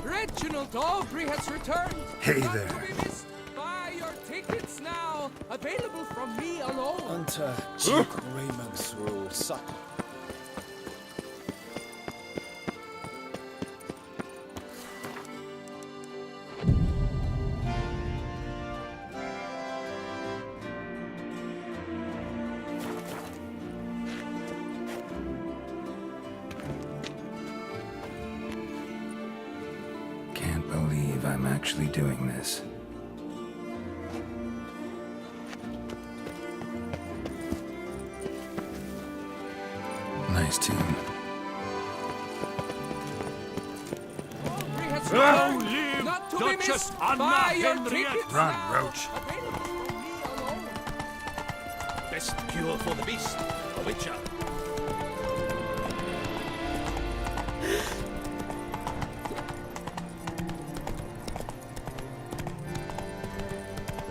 Reginald Aubrey has returned! Hey Not there. to be missed. Buy your tickets now! Available from me alone! Unter Duke Raymond's rule, son. Can't believe I'm actually doing this. Nice tune. Aubrey has Long returned! live Not to be Duchess missed. Anna Buy your Henriette. tickets Run, now! Roach. Available from me alone! Best cure for the beast, a witcher.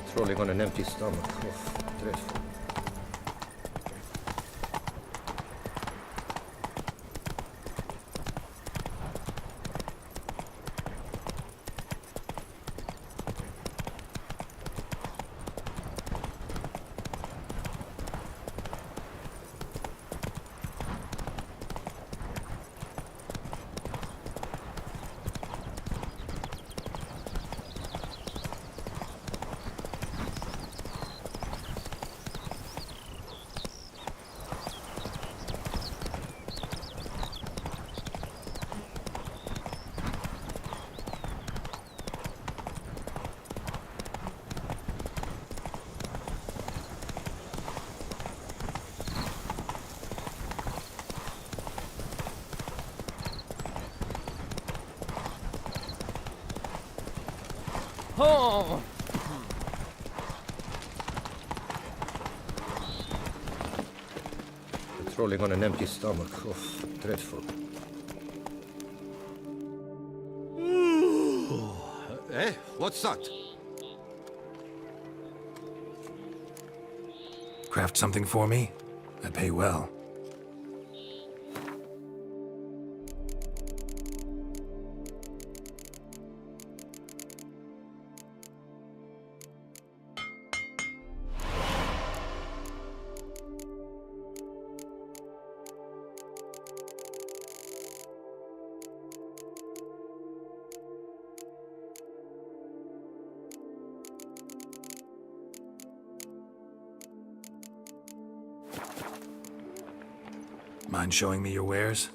Patrolling on an empty stomach. Oh, dreadful. Oh! Patrolling on an empty stomach. Oh, dreadful. Eh? What's that? Craft something for me? I pay well. Mind showing me your wares?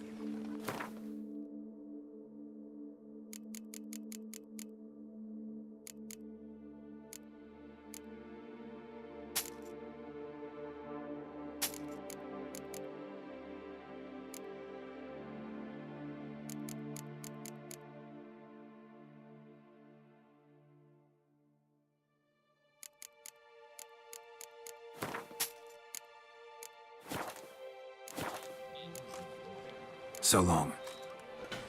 So long.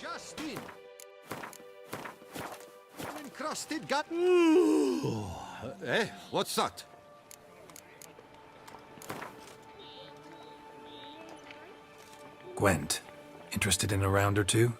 Justin! An encrusted gut. Eh? What's that? Gwent, interested in a round or two?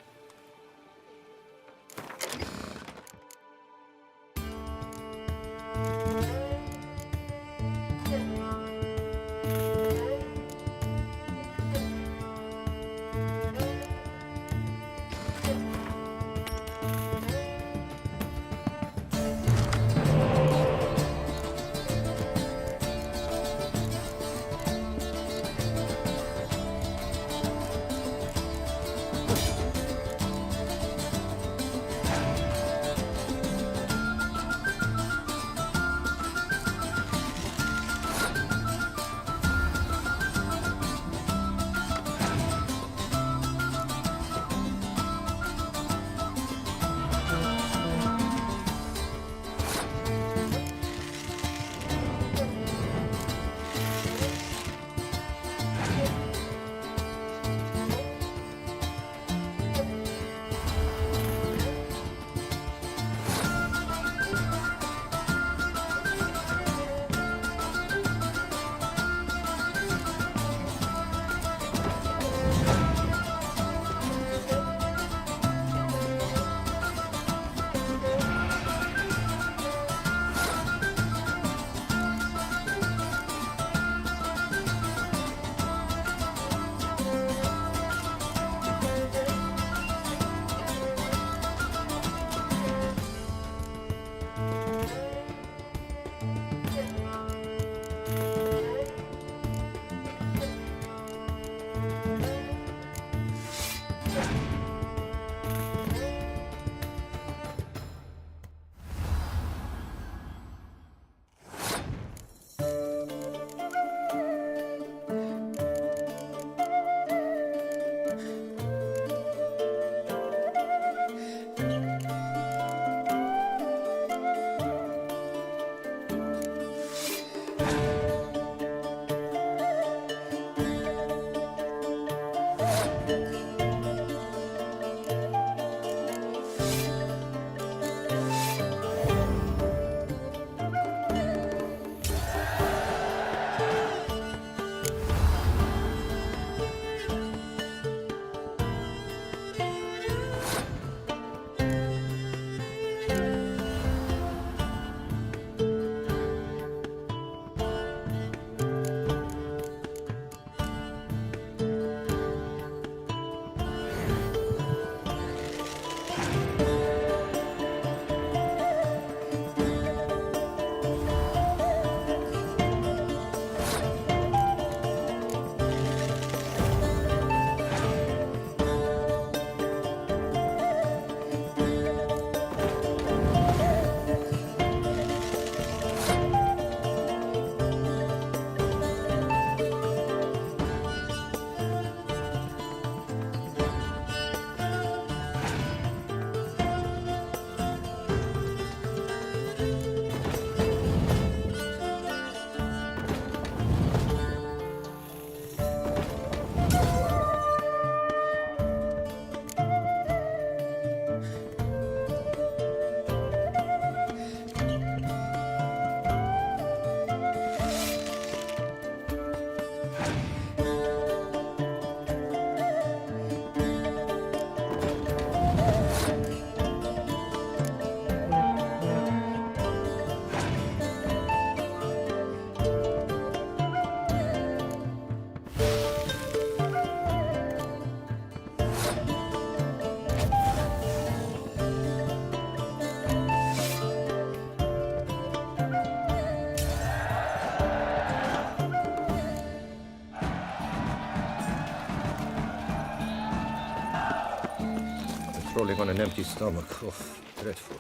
Crawling on an empty stomach. Oh, dreadful.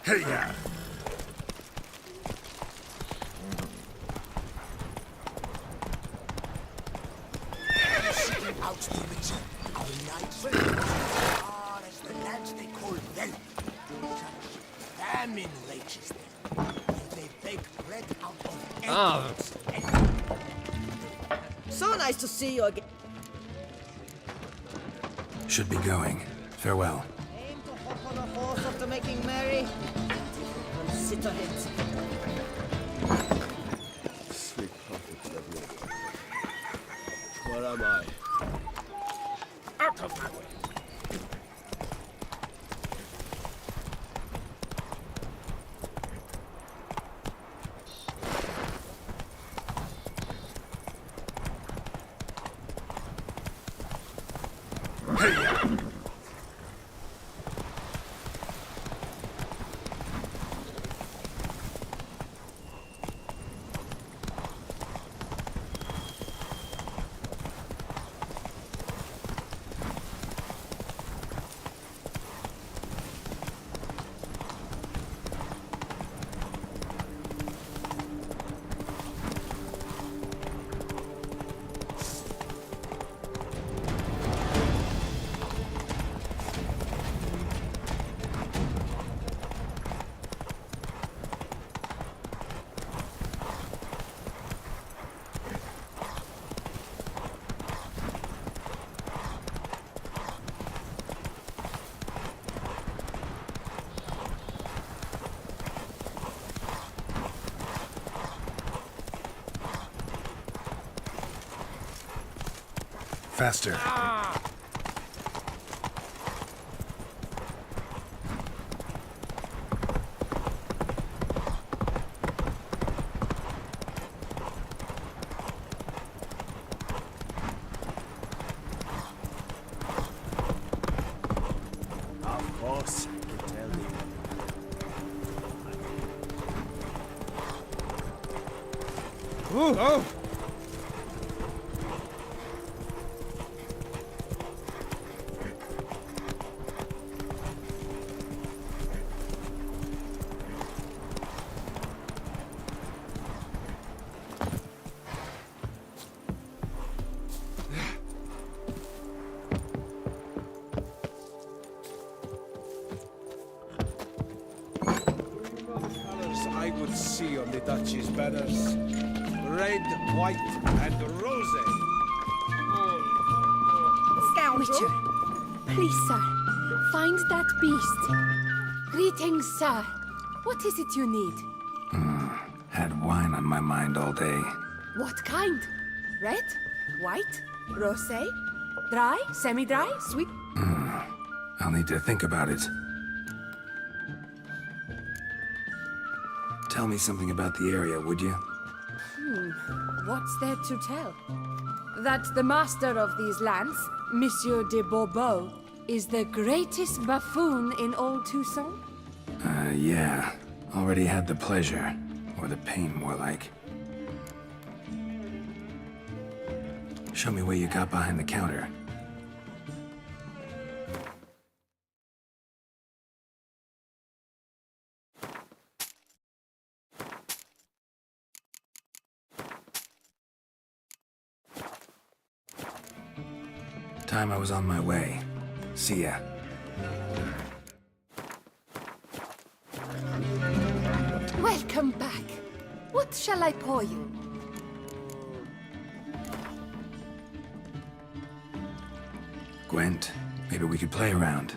Hey-ya! Out the witcher, our knights far as the lands they call Vel. Famine rages them. They beg bread out of entrance. So nice to see you again. Should be going. Farewell. Aim to hop on a horse after making merry. And sit on it. Sweet perfect, lovely. Where am I? Out of my way. Faster. Of course, I can tell you. Oh! I would see on the Duchy's banners. Red, white, and rose. Witcher, please, sir, find that beast. Greetings, sir. What is it you need? Had wine on my mind all day. What kind? Red? White? Rosé? Dry? Semi-dry? Sweet? I'll need to think about it. Tell me something about the area, would you? What's there to tell? That the master of these lands, Monsieur de Bourbeau, is the greatest buffoon in old Toussaint? Yeah. Already had the pleasure. Or the pain, more like. Show me what you got behind the counter. Time I was on my way. See ya. Welcome back. What shall I pour you? Gwent, maybe we could play around.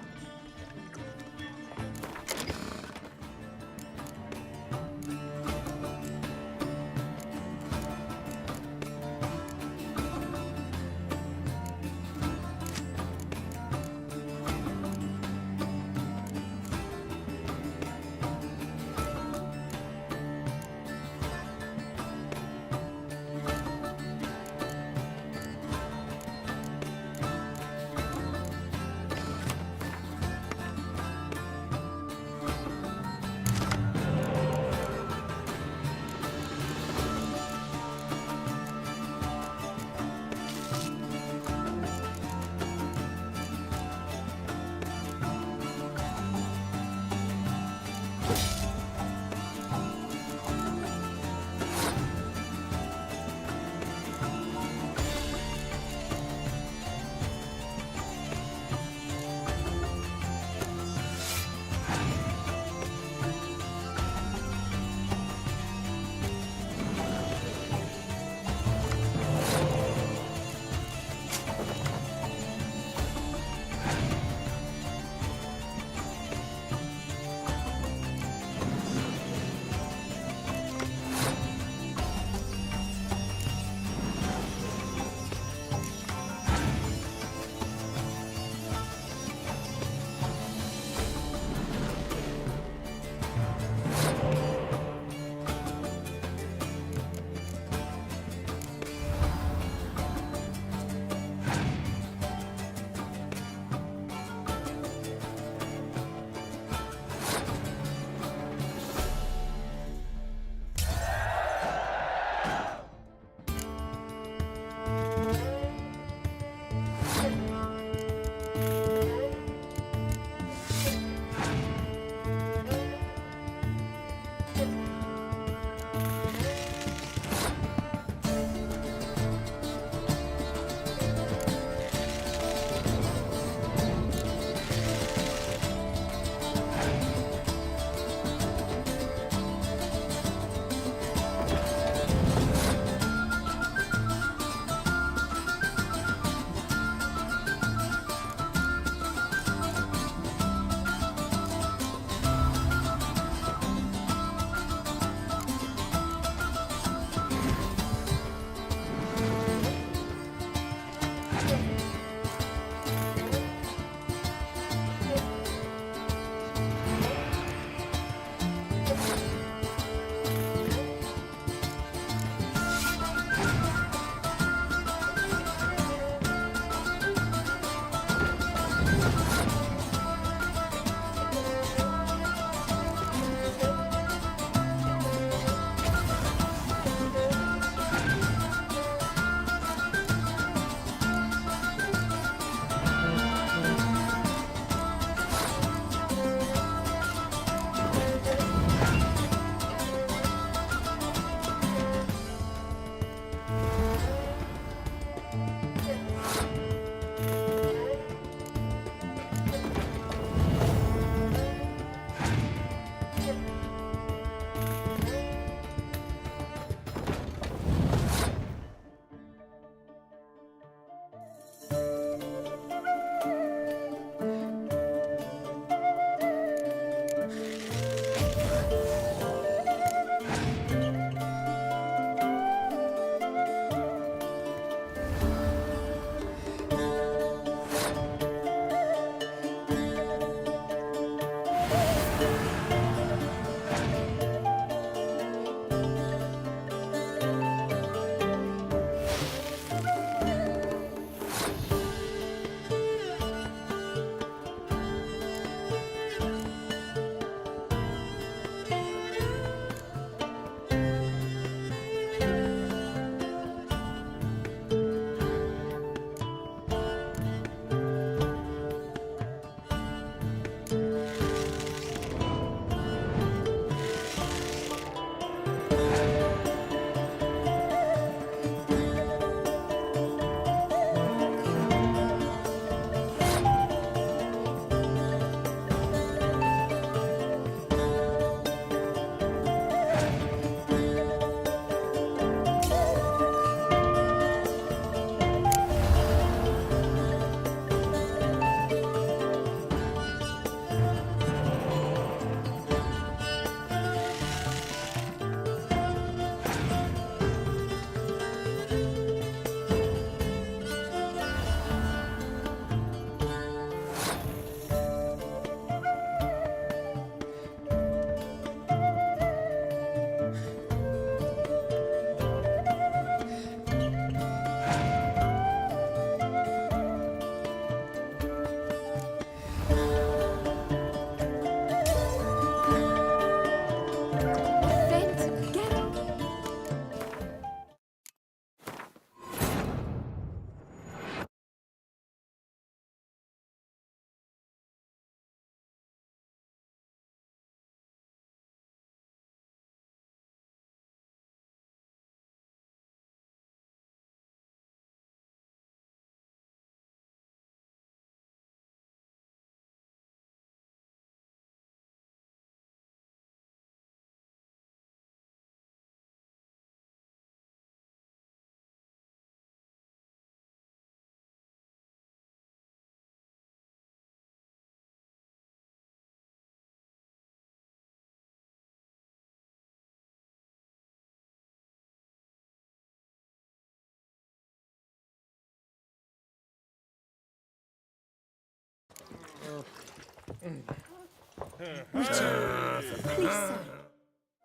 Richard, please, sir.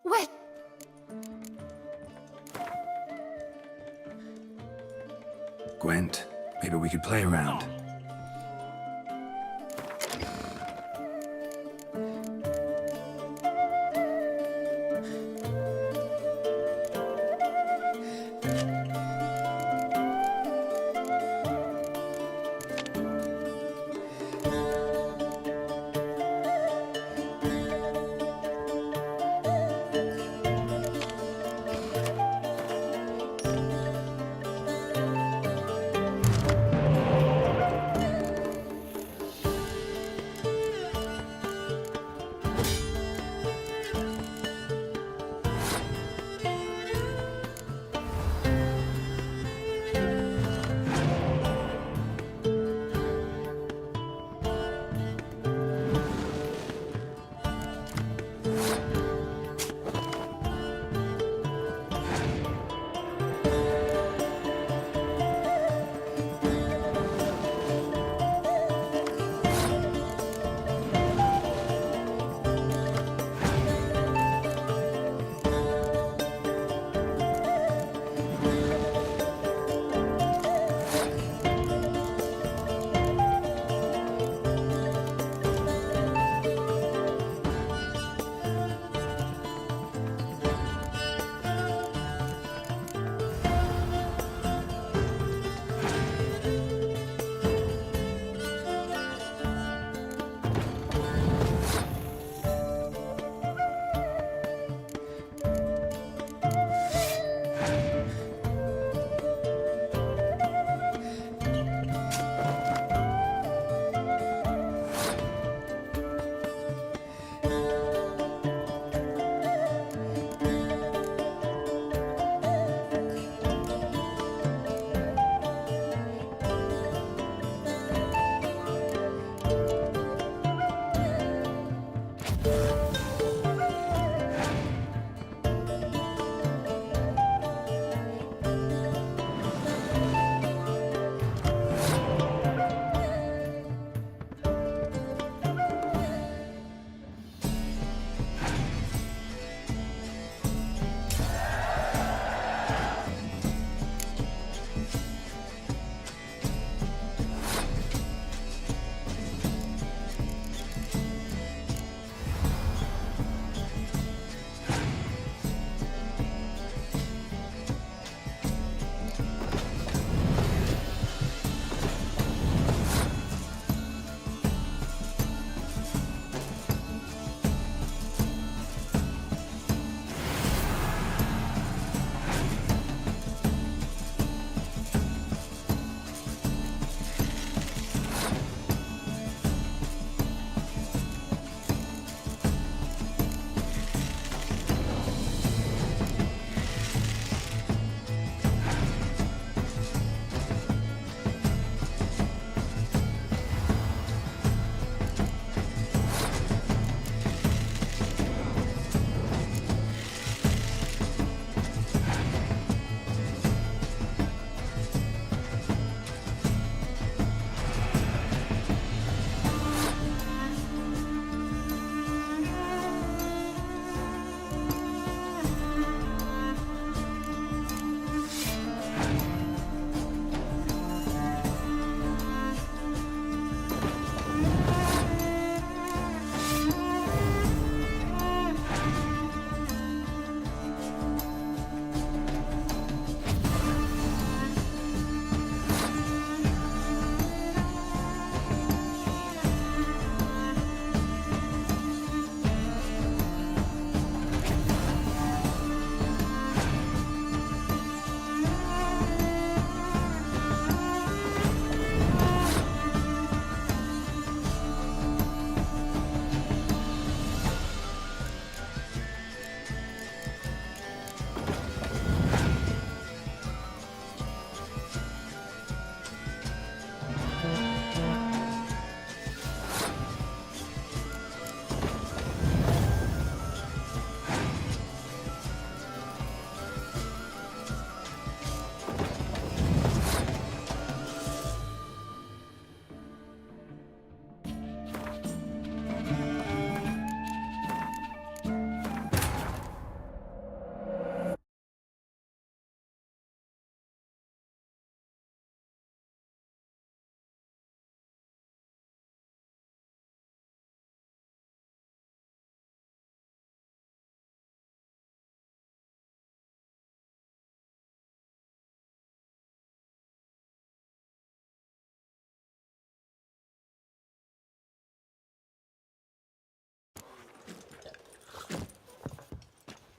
What? Gwent, maybe we could play around.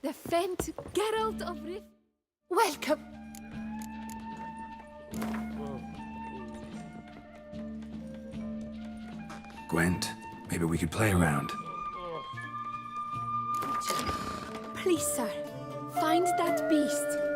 the faint Geralt of Riv. Welcome. Gwent, maybe we could play around. Please, sir, find that beast.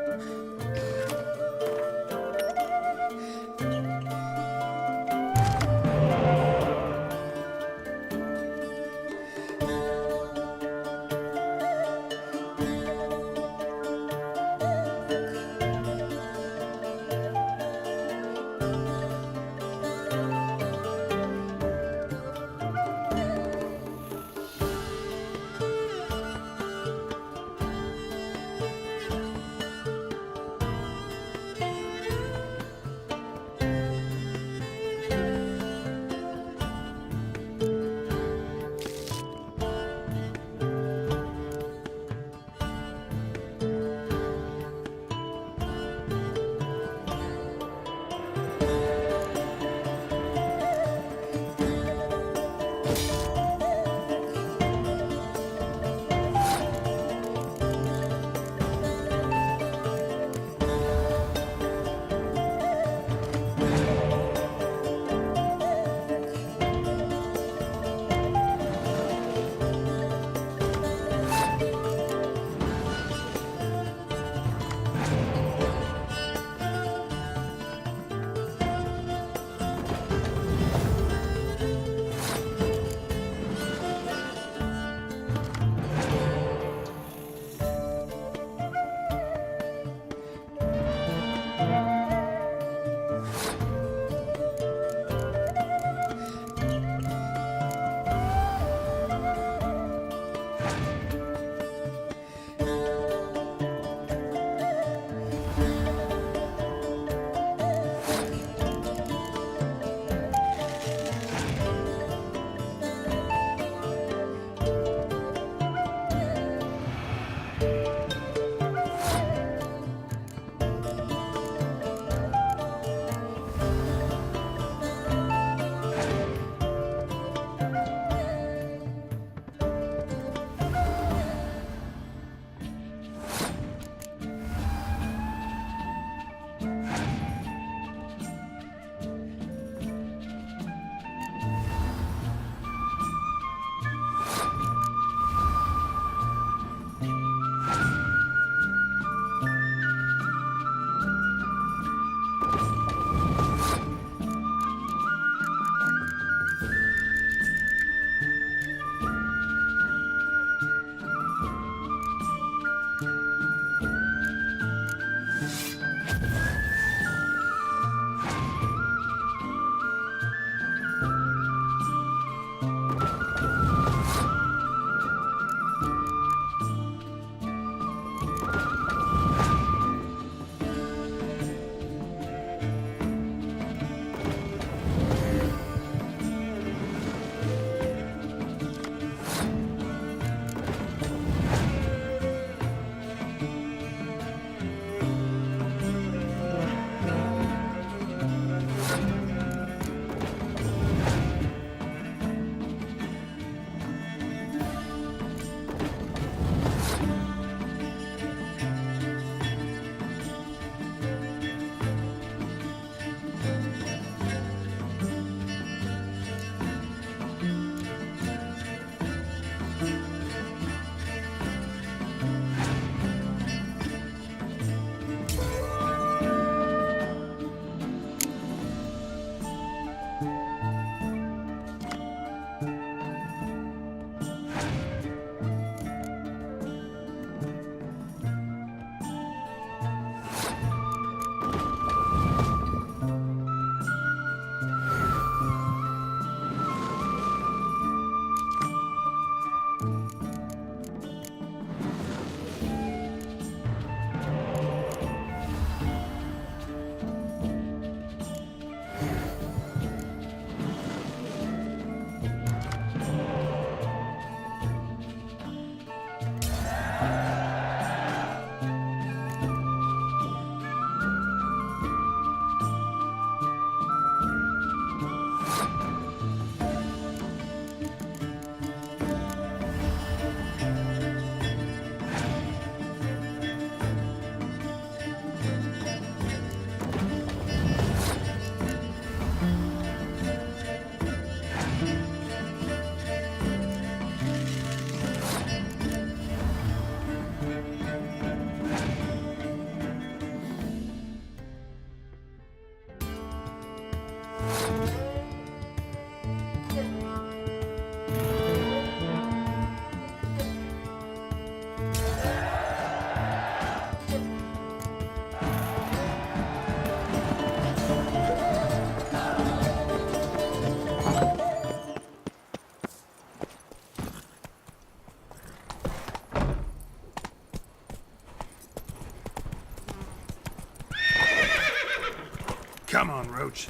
Come on, Roach.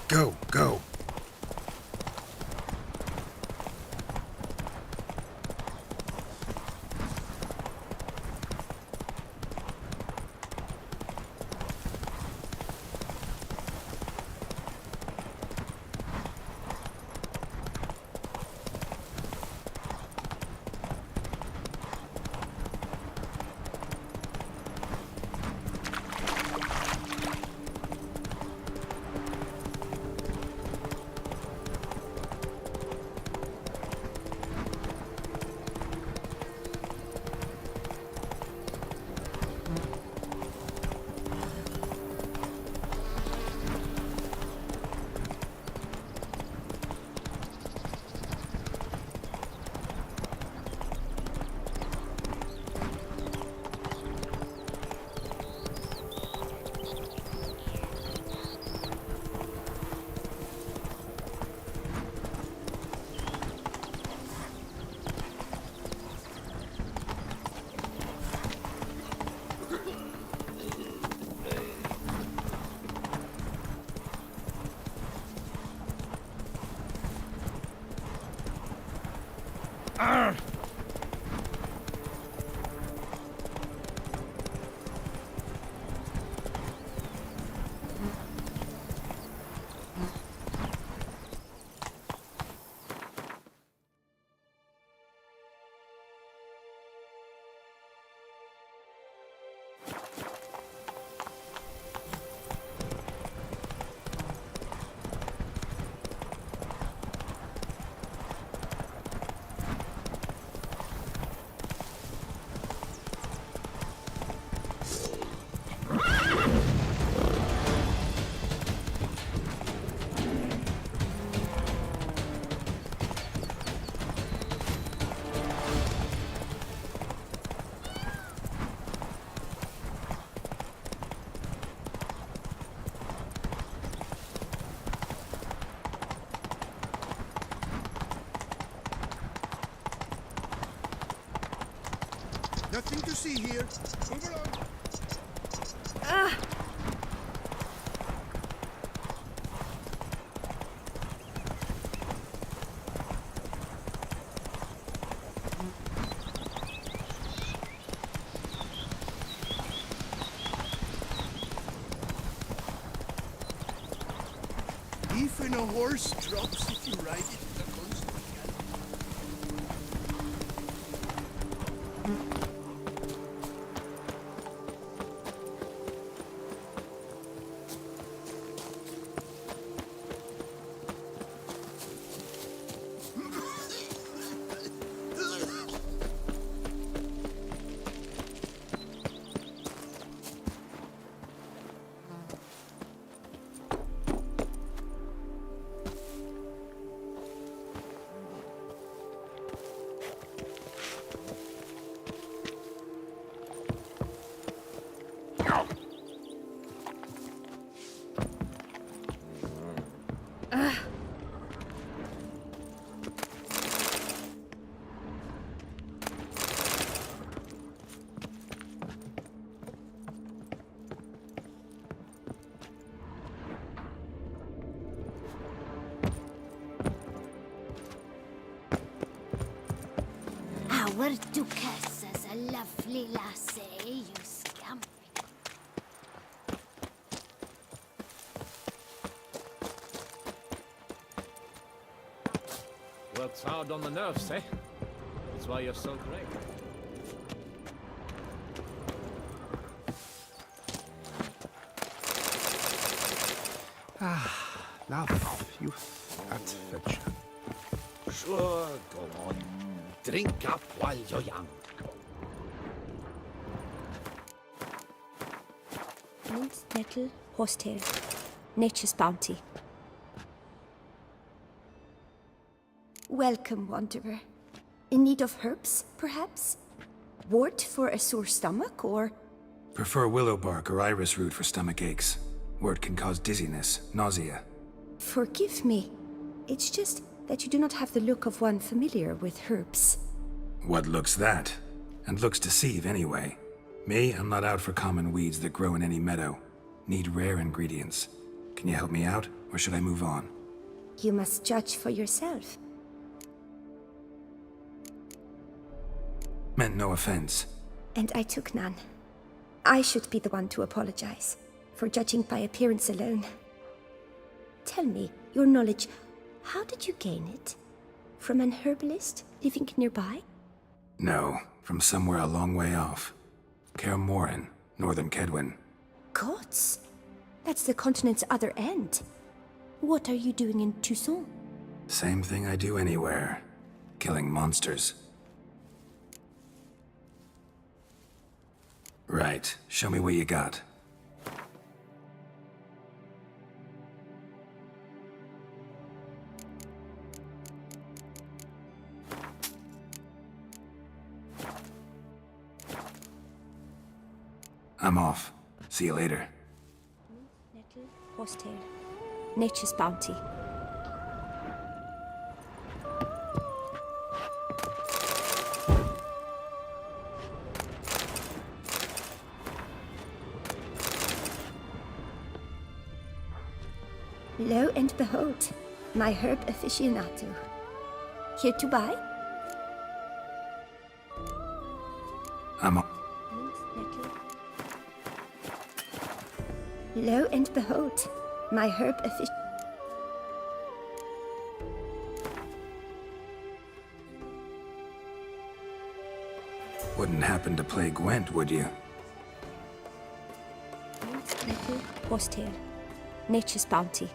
Go, go. Nothing to see here. Move along. Even a horse drops if you ride it. Our Duchess is a lovely lassie, you scamp. Works hard on the nerves, eh? That's why you're so great. Love, you adventure. Sure, go on. Drink up while you're young. Mint, nettle, horsetail. Nature's bounty. Welcome, wanderer. In need of herbs, perhaps? Wort for a sore stomach, or... Prefer willow bark or iris root for stomach aches. Wort can cause dizziness, nausea. Forgive me. It's just that you do not have the look of one familiar with herbs. What looks that? And looks deceive anyway. Me, I'm not out for common weeds that grow in any meadow. Need rare ingredients. Can you help me out, or should I move on? You must judge for yourself. Meant no offense. And I took none. I should be the one to apologize for judging by appearance alone. Tell me, your knowledge, how did you gain it? From an herbalist living nearby? No, from somewhere a long way off. Kaer Morhen, northern Kedwen. Gods! That's the continent's other end. What are you doing in Toussaint? Same thing I do anywhere. Killing monsters. Right, show me what you got. I'm off. See you later. Nettle, horsetail. Nature's bounty. Lo and behold, my herb aficionado. Here to buy? I'm off. Lo and behold, my herb aficionado. Wouldn't happen to play Gwent, would you? Nettle, horsetail. Nature's bounty.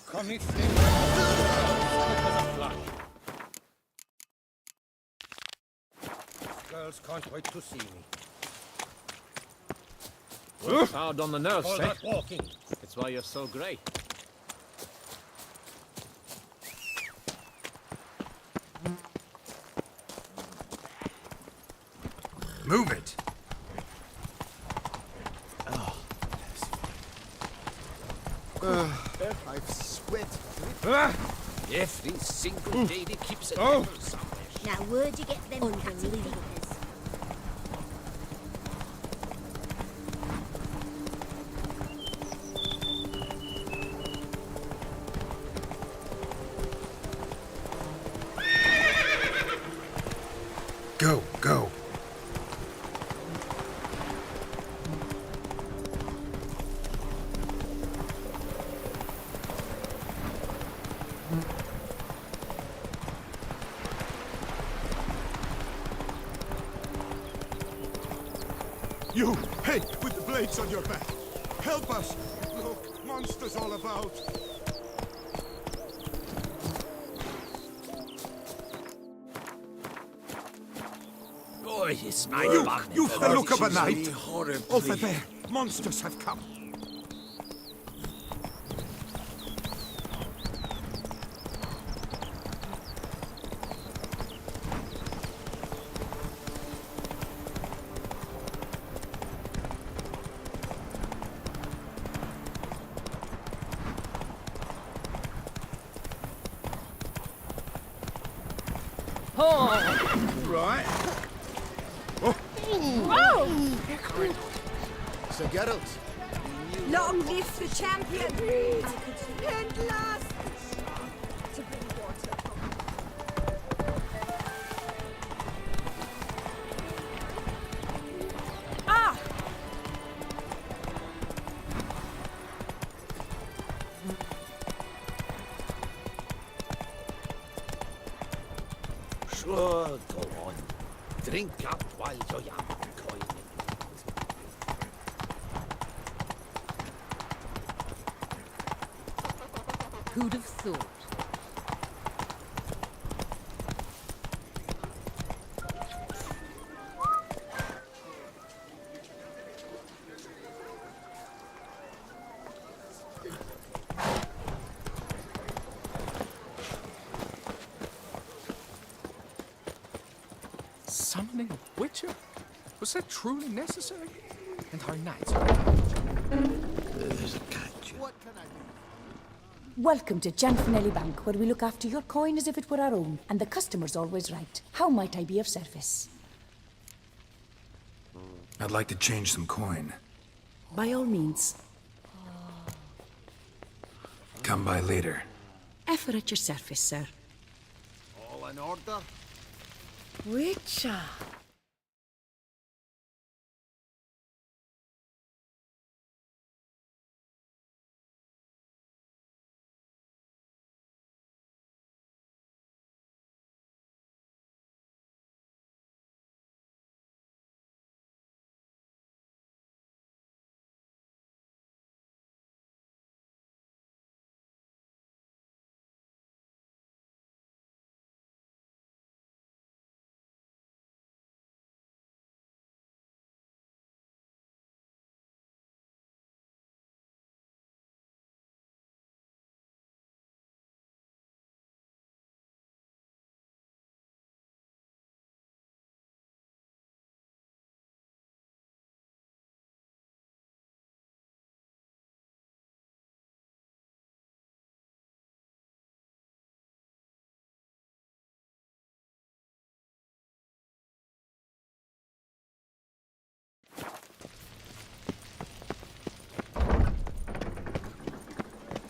Come it Girls can't wait to see me. Works hard on the nerves, All eh? that walking. That's why you're so great. Move it! I've sweat. Every single day he keeps a Oh. level somewhere. Now, where'd you get them Unbelievable. Go, go. You, hey, with the blades on your back. Help us. Look, monsters all about. Oh, it's my You've the look of a knight. me horribly. Over there, monsters have come. Right. Whoa! Sir Geralt. Long live the champion! And last! To bring water. Ah! Sure, go on. Drink up while you're young, coin. Who'd have thought? Summoning a witcher? Was that truly necessary? And our knights There's a catch. What can I do? Welcome to Gianfinelli Bank, where we look after your coin as if it were our own, and the customer's always right. How might I be of service? I'd like to change some coin. By all means. Come by later. Ever at your service, sir. All in order? Witcher.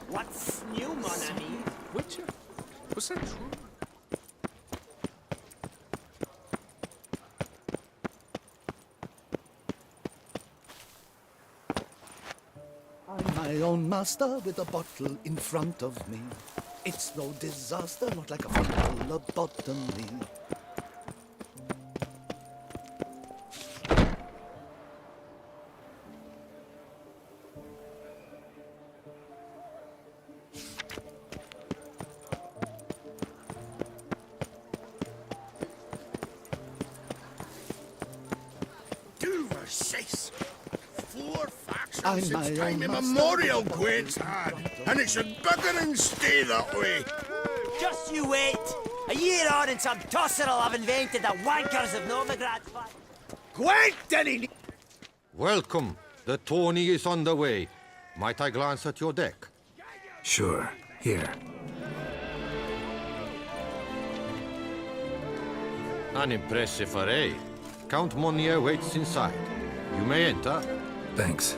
What's new, mon ami? Witcher? Was that true? I'm my own master with a bottle in front of me. It's no disaster, not like a frontal lobotomy. I'm since my time own immemorial, Gwent's had, and it should bugger and stay that way. Just you wait. A year on and some tosser will have invented the wankers of Novigrad. Gwent, Denny! Welcome. The tourney is on the way. Might I glance at your deck? Sure. Here. An impressive array. Count Monnier waits inside. You may enter. Thanks.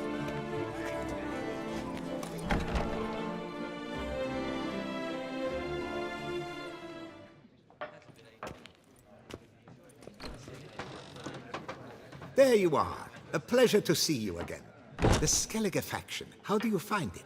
There you are. A pleasure to see you again. The Skellige faction, how do you find it?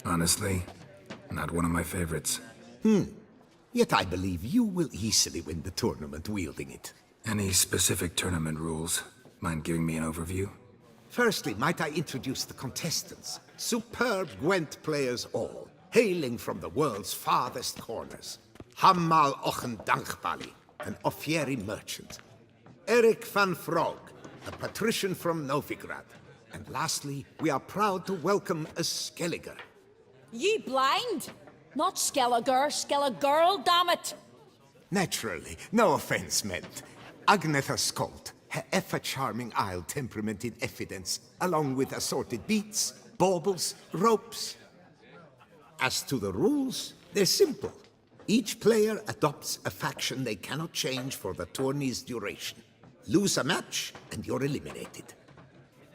Honestly, not one of my favorites. Yet I believe you will easily win the tournament wielding it. Any specific tournament rules? Mind giving me an overview? Firstly, might I introduce the contestants? Superb Gwent players all, hailing from the world's farthest corners. Hammal Ochen Dankbali, an Offieri merchant. Eric van Frog, a patrician from Novigrad. And lastly, we are proud to welcome a Skelliger. Ye blind? Not Skelliger, Skelligirl, damn it! Naturally, no offense meant. Agnetha Skolt, her ever-charming Isle temperament in evidence, along with assorted beats, baubles, ropes. As to the rules, they're simple. Each player adopts a faction they cannot change for the tourney's duration. Lose a match, and you're eliminated.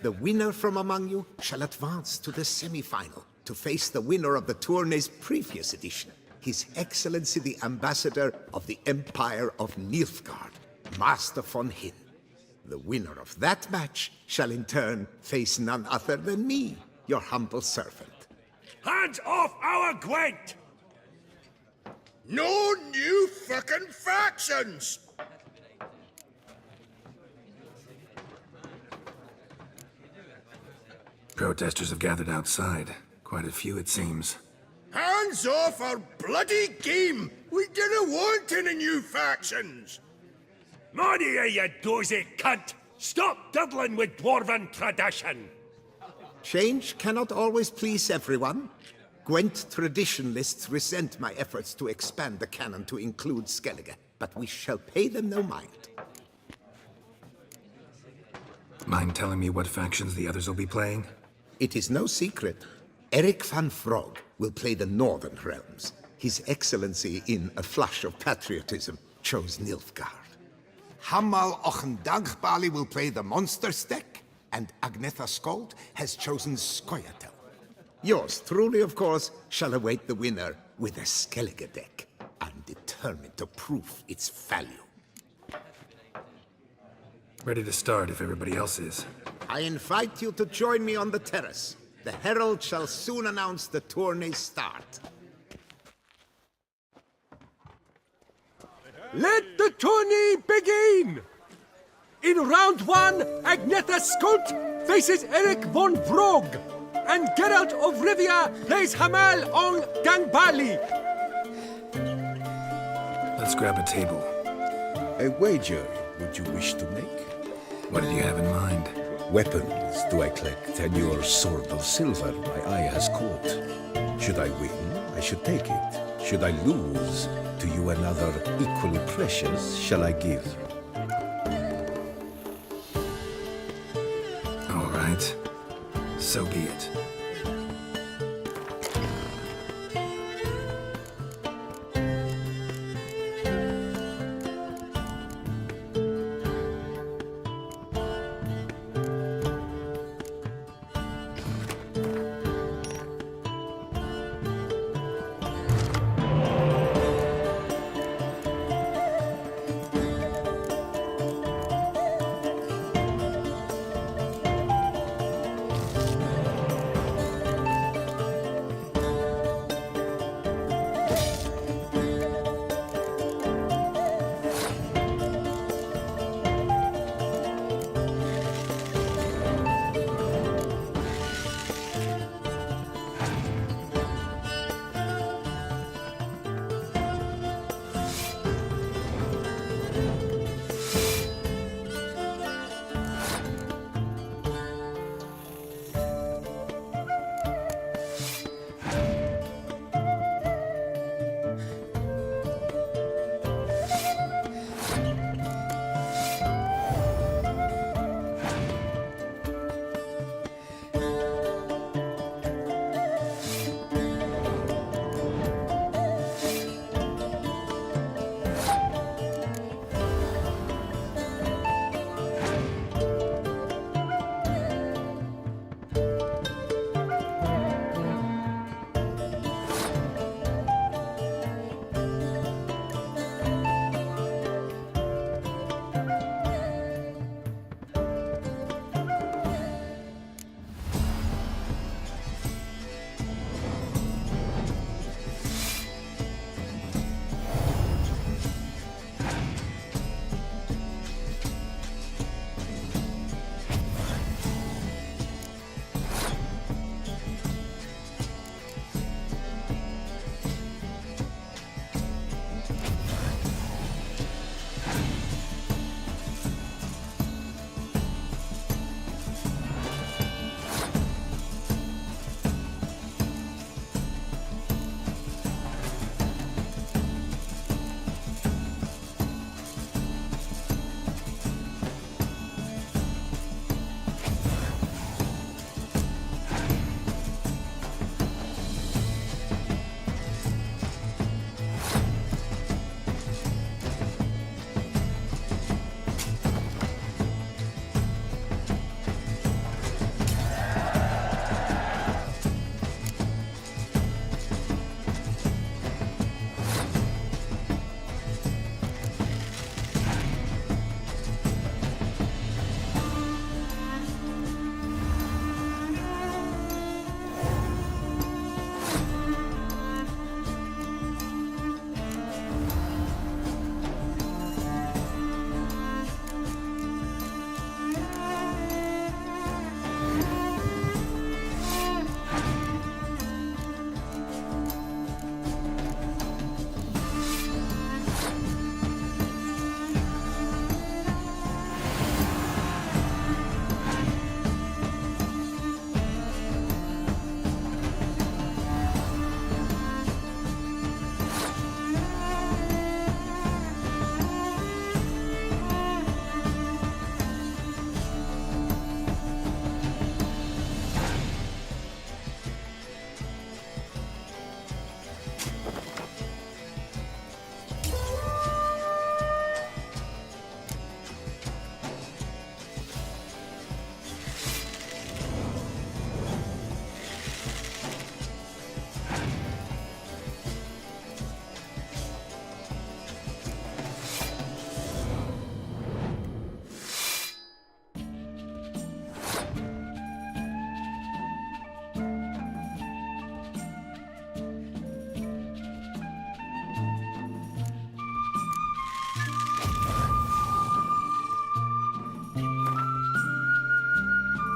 The winner from among you shall advance to the semi-final to face the winner of the tourney's previous edition, His Excellency the Ambassador of the Empire of Nilfgaard, Master von Hin. The winner of that match shall in turn face none other than me, your humble servant. Hands off our Gwent! No new fucking factions! Protesters have gathered outside. Quite a few, it seems. Hands off our bloody game! We didn't want any new factions! Money, you dozy cunt! Stop diddling with dwarven tradition! Change cannot always please everyone. Gwent traditionalists resent my efforts to expand the canon to include Skellige, but we shall pay them no mind. Mind telling me what factions the others will be playing? It is no secret. Eric van Frog will play the Northern Realms. His Excellency, in a flush of patriotism, chose Nilfgaard. Hammal Ochen Dankbali will play the Monsters deck, and Agnetha Skolt has chosen Scoia'tael. Yours truly, of course, shall await the winner with a Skellige deck. I'm determined to prove its value. Ready to start if everybody else is. I invite you to join me on the terrace. The herald shall soon announce the tourney's start. Let the tourney begin! In round one, Agnetha Skolt faces Eric von Brog, and Geralt of Rivia plays Hammal on Gangbali. Let's grab a table. A wager would you wish to make? What did you have in mind? Weapons do I collect, and your sword of silver my eye has caught. Should I win, I should take it. Should I lose, to you another equally precious shall I give. All right. So be it.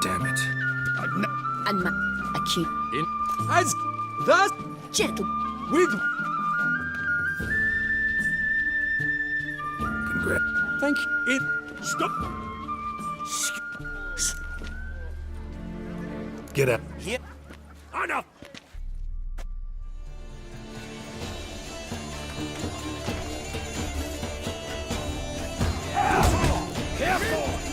Damn it. And my acute. As thus Gentle. with Congrats. thank you. It stop. Get up. Here. Enough. Careful!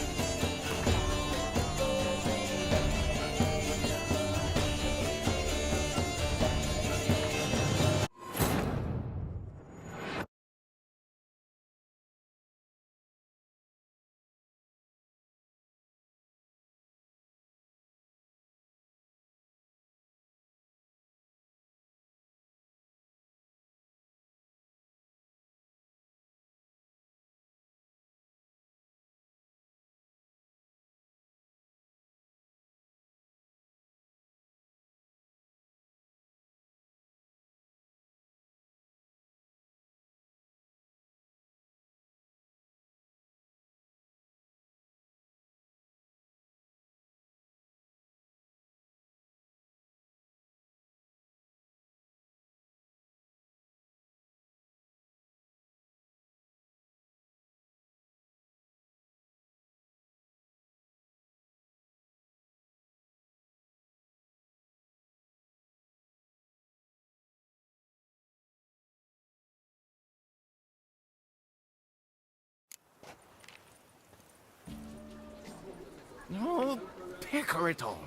No, pecker it all.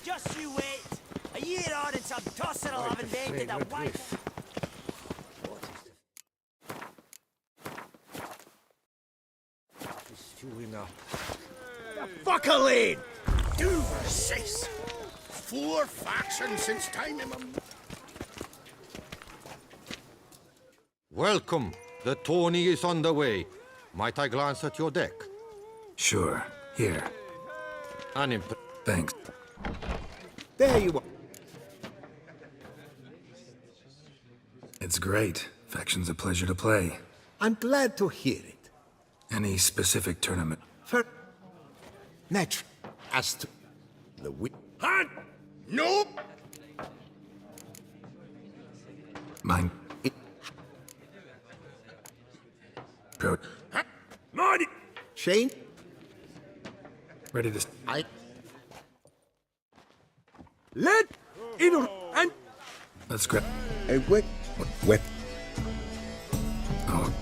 Just you wait. A year on and some tosser will have invented a wife. Chewing up. Buckle-in! Do cease! 4 factions since time immemorial. Welcome. The tourney is on the way. Might I glance at your deck? Sure. Here. Thanks. There you are. It's great. Faction's a pleasure to play. I'm glad to hear it. Any specific tournament? For natural, as to the win. Hand! No! Mine. Pro. Marty! Shane? Ready to... Let in and... Let's grab... A wet... Wet... Oh.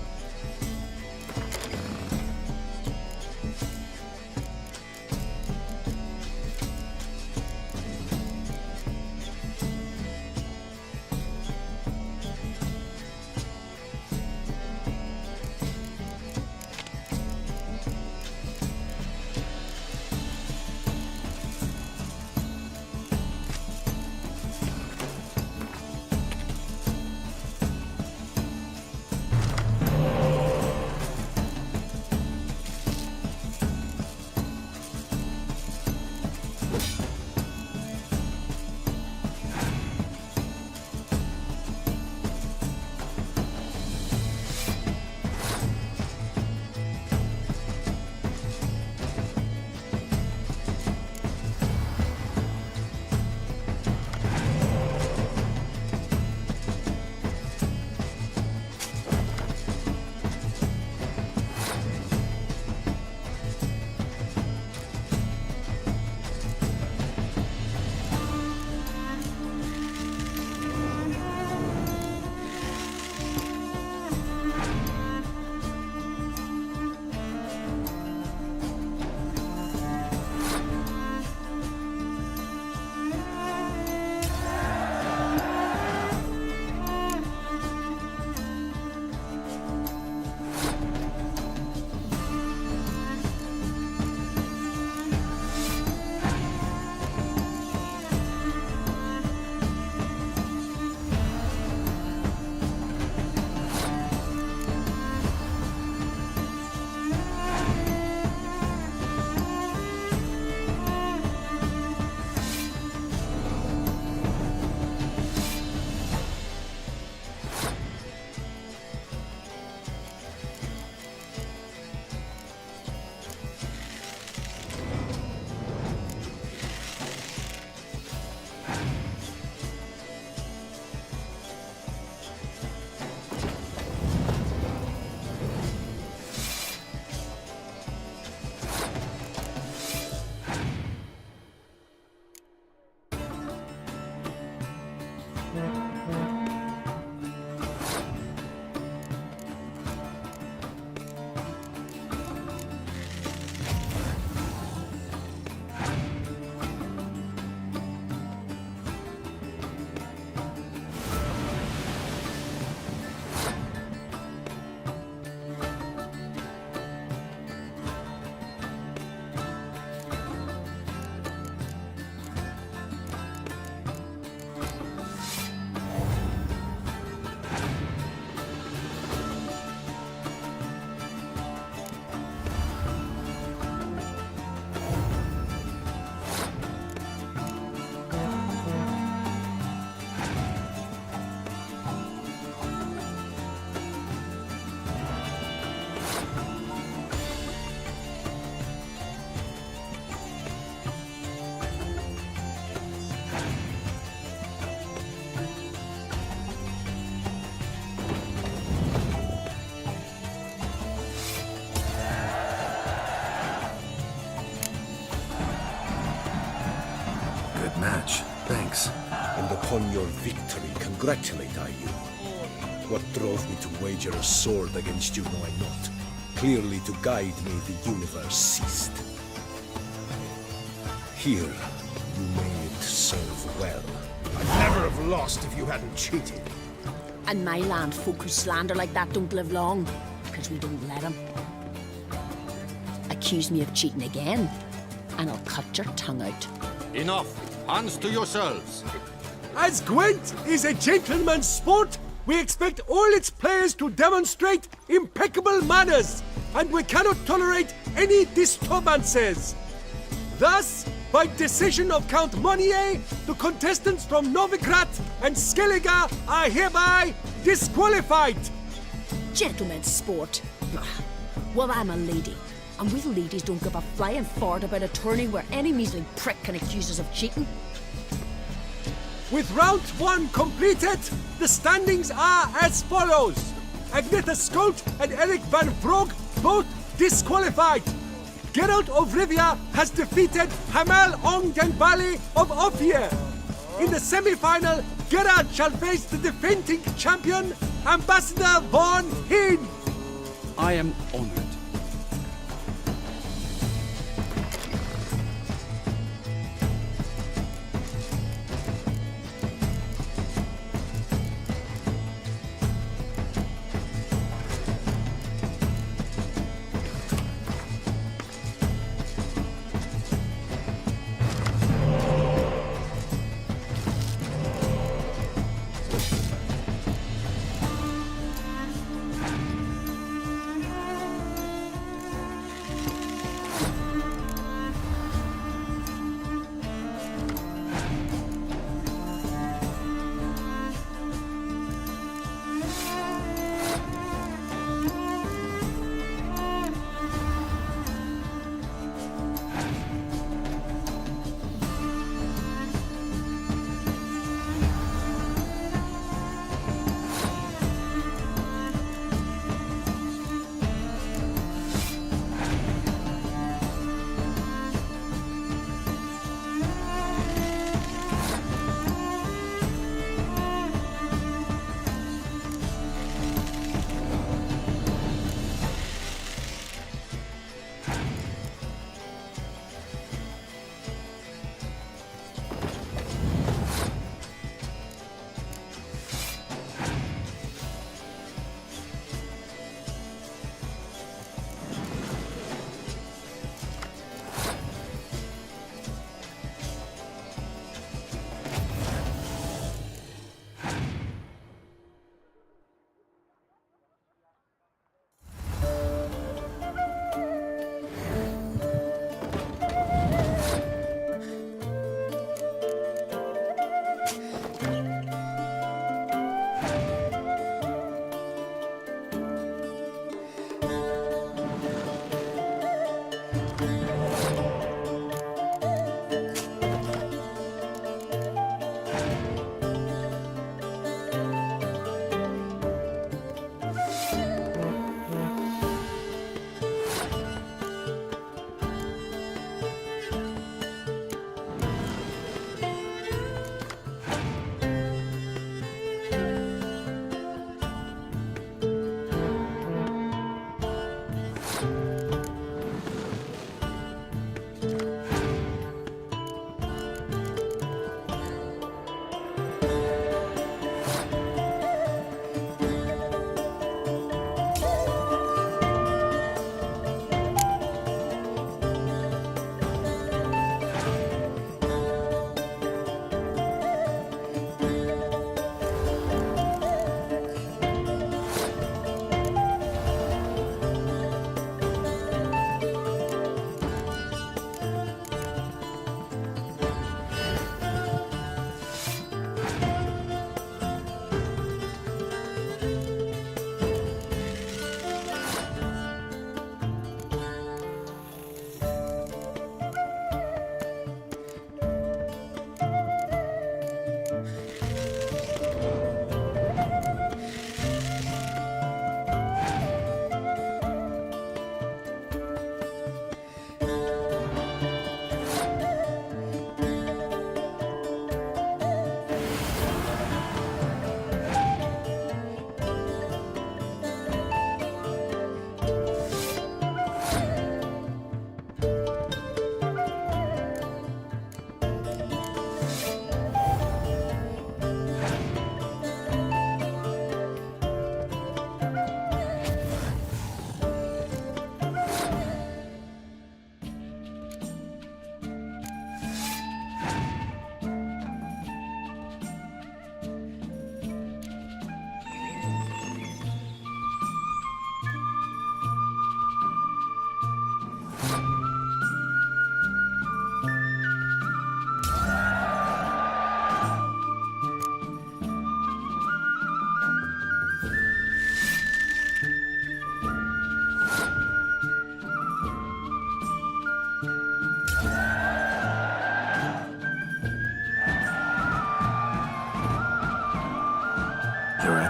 match. Thanks. And upon your victory, congratulate I you. What drove me to wager a sword against you know I not. Clearly to guide me the universe ceased. Here, you may it serve well. I'd never have lost if you hadn't cheated. And my land folk who slander like that don't live long, because we don't let them. Accuse me of cheating again, and I'll cut your tongue out. Enough! Hands to yourselves! As Gwent is a gentleman's sport, we expect all its players to demonstrate impeccable manners, and we cannot tolerate any disturbances. Thus, by decision of Count Monnier, the contestants from Novigrad and Skellige are hereby disqualified. Gentlemen's sport. Well, I'm a lady, and we ladies don't give a flying fart about a tourney where any measly prick can accuse us of cheating. With round 1 completed, the standings are as follows. Agnetha Skolt and Eric van Vrog both disqualified. Geralt of Rivia has defeated Hamel Ongdenbali of Ophir. In the semi-final, Geralt shall face the defending champion, Ambassador Von Heen. I am honored.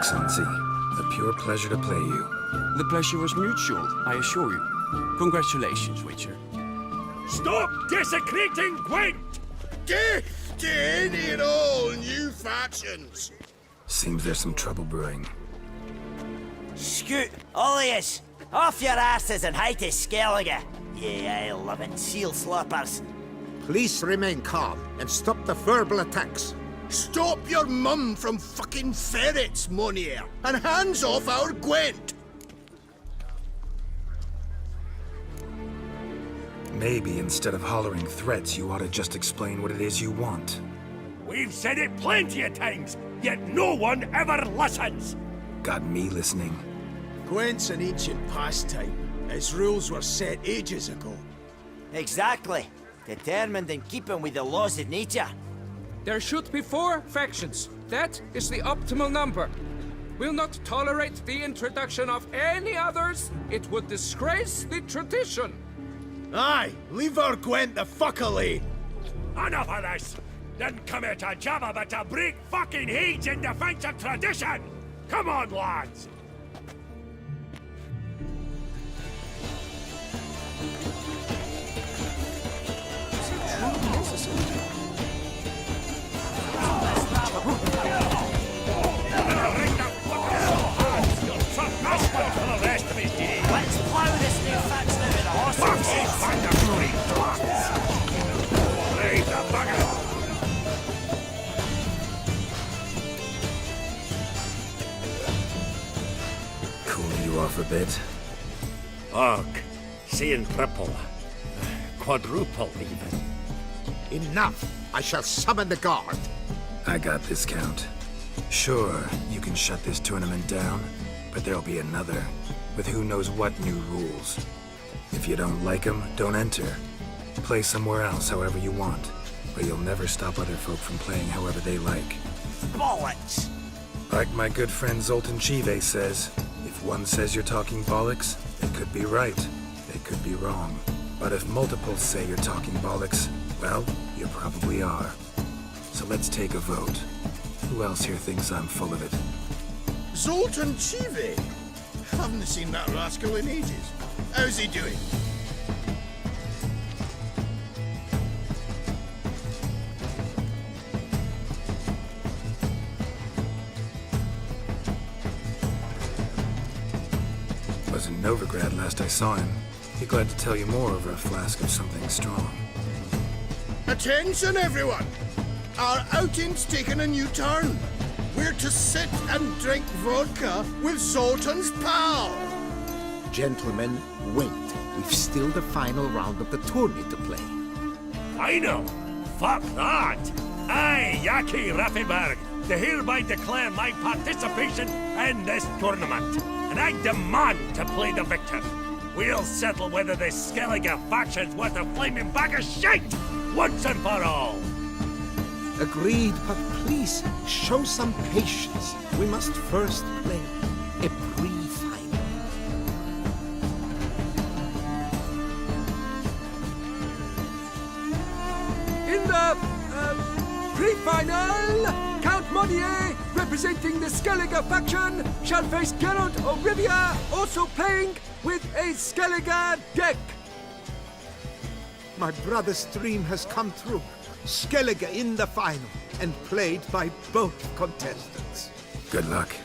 Excellency. A pure pleasure to play you. The pleasure was mutual, I assure you. Congratulations, Witcher. Stop desecrating Gwent! Death to any and all new factions! Seems there's some trouble brewing. Scoot, all of yous! Off your asses and hide to Skellige, you ale-loving seal slurpers. Please remain calm and stop the verbal attacks. Stop your mum from fucking ferrets, Monier, and hands off our Gwent! Maybe instead of hollering threats, you ought to just explain what it is you want. We've said it plenty of times, yet no one ever listens! Got me listening. Gwent's an ancient pastime. Its rules were set ages ago. Exactly. Determined in keeping with the laws of nature. There should be 4 factions. That is the optimal number. Will not tolerate the introduction of any others. It would disgrace the tradition. Aye, leave our Gwent the fuck alone. Enough of this! Didn't come here to jabber, but to break fucking heads in defense of tradition! Come on, lads! Let's plow this new faction out of the Cool you off a bit? Ugh, seeing triple. Quadruple, even. Enough! I shall summon the guard. I got this, Count. Sure, you can shut this tournament down, but there'll be another, with who knows what new rules. If you don't like them, don't enter. Play somewhere else however you want, but you'll never stop other folk from playing however they like. Bollocks! Like my good friend Zoltan Chive says, if one says you're talking bollocks, they could be right, they could be wrong. But if multiples say you're talking bollocks, well, you probably are. So let's take a vote. Who else here thinks I'm full of it? Zoltan Chive? Haven't seen that rascal in ages. How's he doing? Was in Novigrad last I saw him. Be glad to tell you more over a flask of something strong. Attention, everyone! Our outing's taken a new turn. We're to sit and drink vodka with Zoltan's pal. Gentlemen, wait. We've still the final round of the tourney to play. Final? Fuck that! I, Yaki Raffenberg, do hereby declare my participation in this tournament, and I demand to play the victor. We'll settle whether this Skellige faction's worth a flaming bag of shit once and for all. Agreed, but please, show some patience. We must first play a pre-final. In the pre-final, Count Monnier, representing the Skellige faction, shall face Geralt of Rivia, also playing with a Skellige deck. My brother's dream has come true. Skellige in the final, and played by both contestants. Good luck.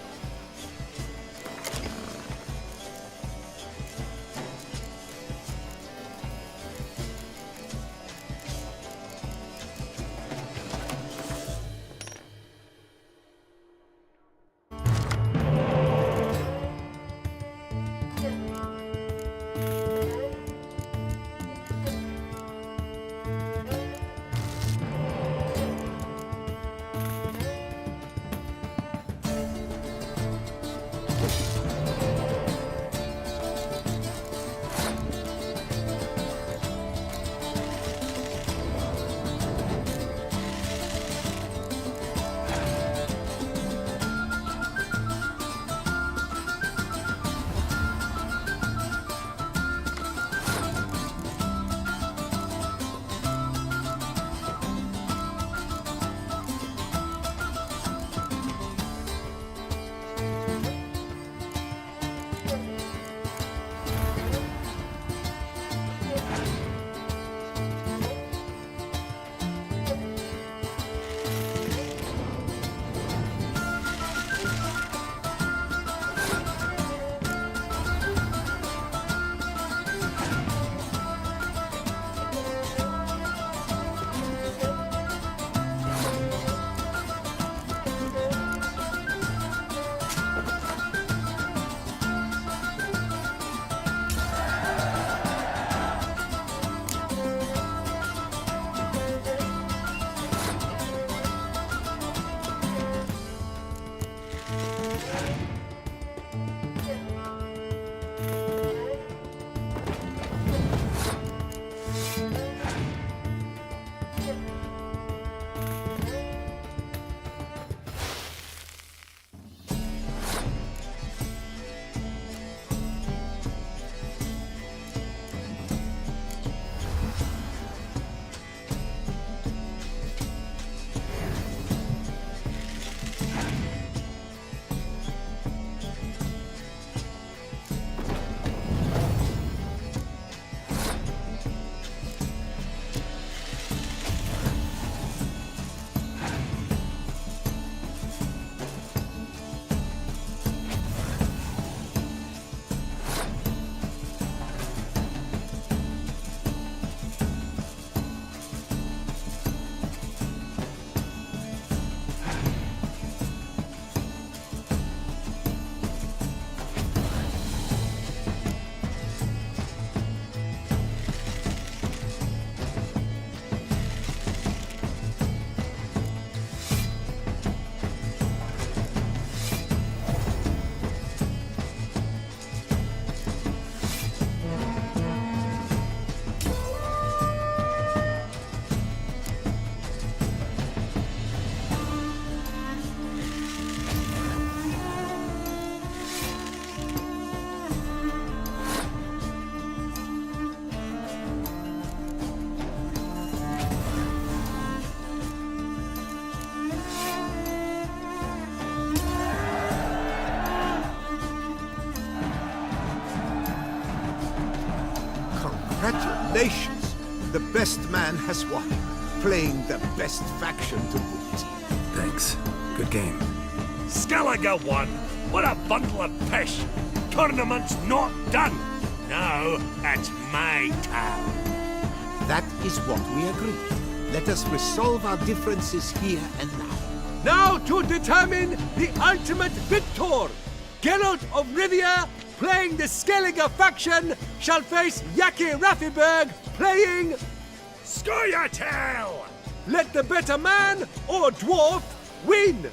Congratulations! The best man has won, playing the best faction to boot. Thanks. Good game. Skellige won! What a bundle of pish! Tournament's not done! Now, it's my turn. That is what we agreed. Let us resolve our differences here and now. Now to determine the ultimate victor! Geralt of Rivia, playing the Skellige faction, shall face Yaki Raffiberg, playing Scoia'tael! Let the better man or dwarf win!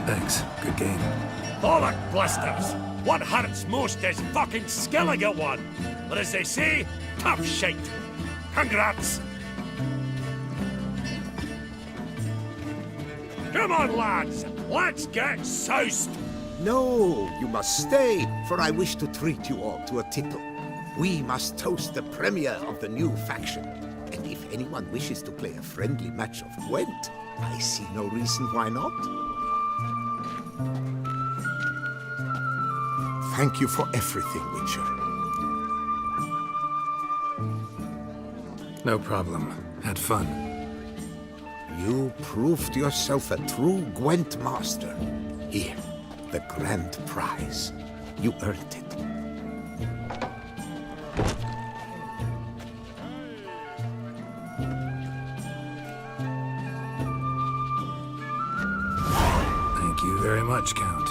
Thanks. Good game. Bollock blisters! What hurts most is fucking Skellige one. But as they say, tough shite. Congrats! Come on, lads! Let's get soused! No, you must stay, for I wish to treat you all to a tipple. We must toast the premier of the new faction. And if anyone wishes to play a friendly match of Gwent, I see no reason why not. Thank you for everything, Witcher. No problem. Had fun. You proved yourself a true Gwent master. Here, the grand prize. You earned it. Thank you very much, Count.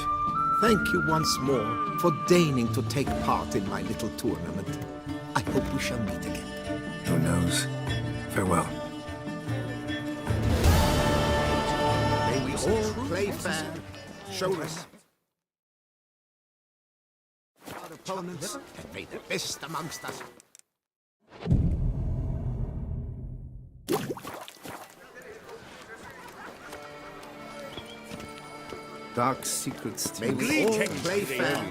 Thank you once more for deigning to take part in my little tournament. I hope we shall meet again. Who knows? Farewell. May we all play fair, show respect to our opponents, and may the best amongst us. Dark secrets. May we all play fair,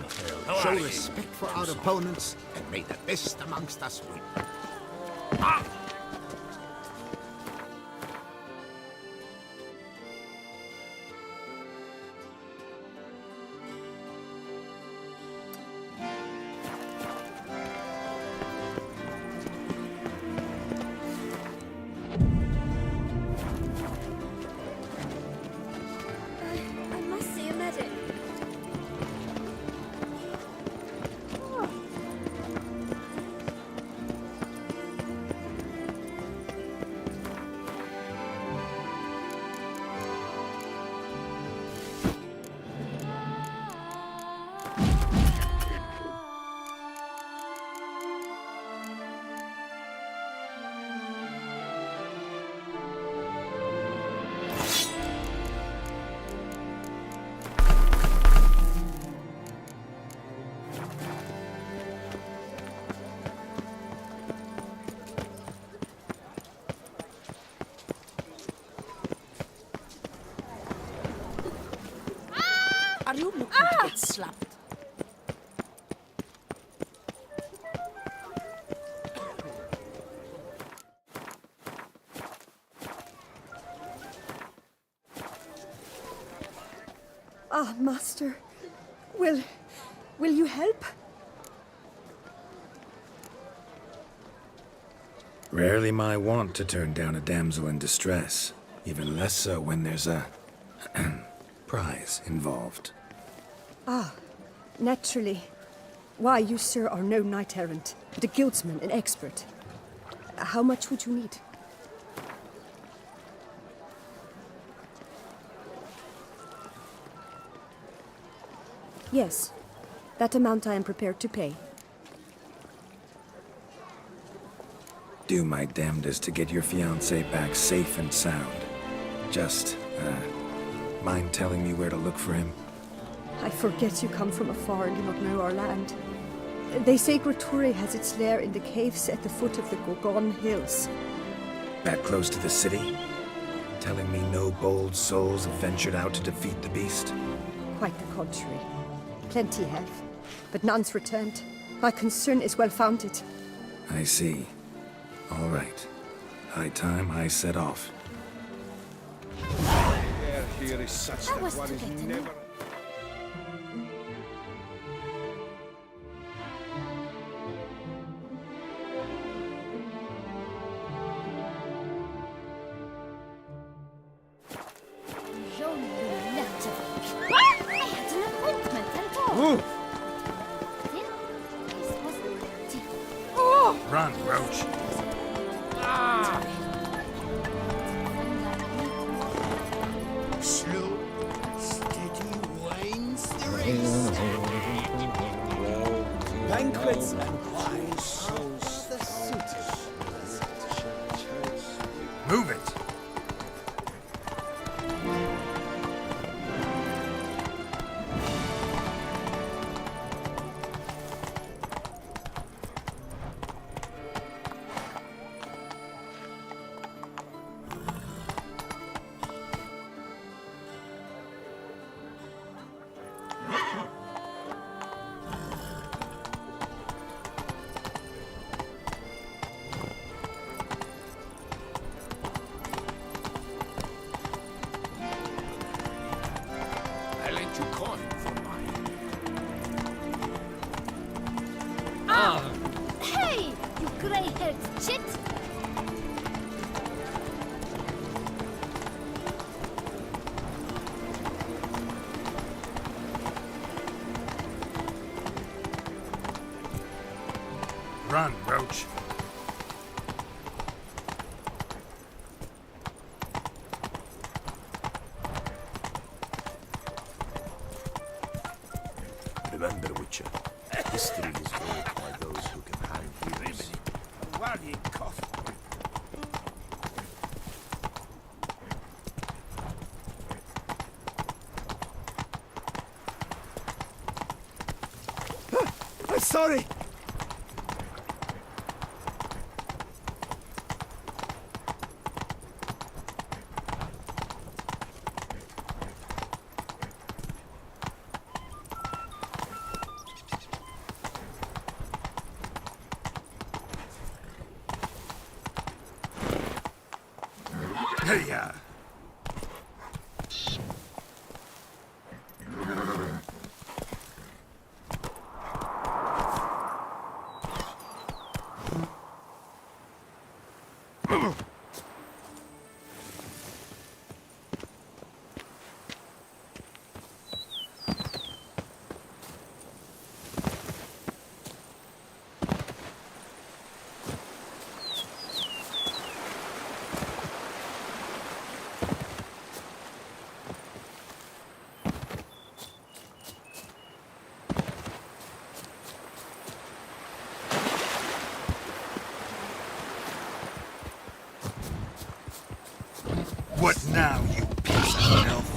show respect for our opponents, and may the best amongst us win. I must see a medic. Are you looking to get slapped? Ah, Master. Will you help? Rarely my wont to turn down a damsel in distress. Even less so when there's a prize involved. Ah, naturally. Why, you, sir, are no knight-errant, but a guildsman, an expert. How much would you need? Yes, that amount I am prepared to pay. Do my damnedest to get your fiancé back safe and sound. Just, mind telling me where to look for him? I forget you come from afar and do not know our land. They say Graturi has its lair in the caves at the foot of the Gorgon Hills. That close to the city? Telling me no bold souls have ventured out to defeat the beast? Quite the contrary. Plenty have, but none's returned. My concern is well-founded. I see. All right. High time I set off. Air here is such that one is never... I had an appointment and all. Run, Roach. Slow, steady winds the race. Banquets and wines are the suited. Move it! I lent you coin for mine. Hey, you grey-haired chit! Run, Roach. Carrying coffee. I'm sorry! Hey-ya! What now, you piece of filth?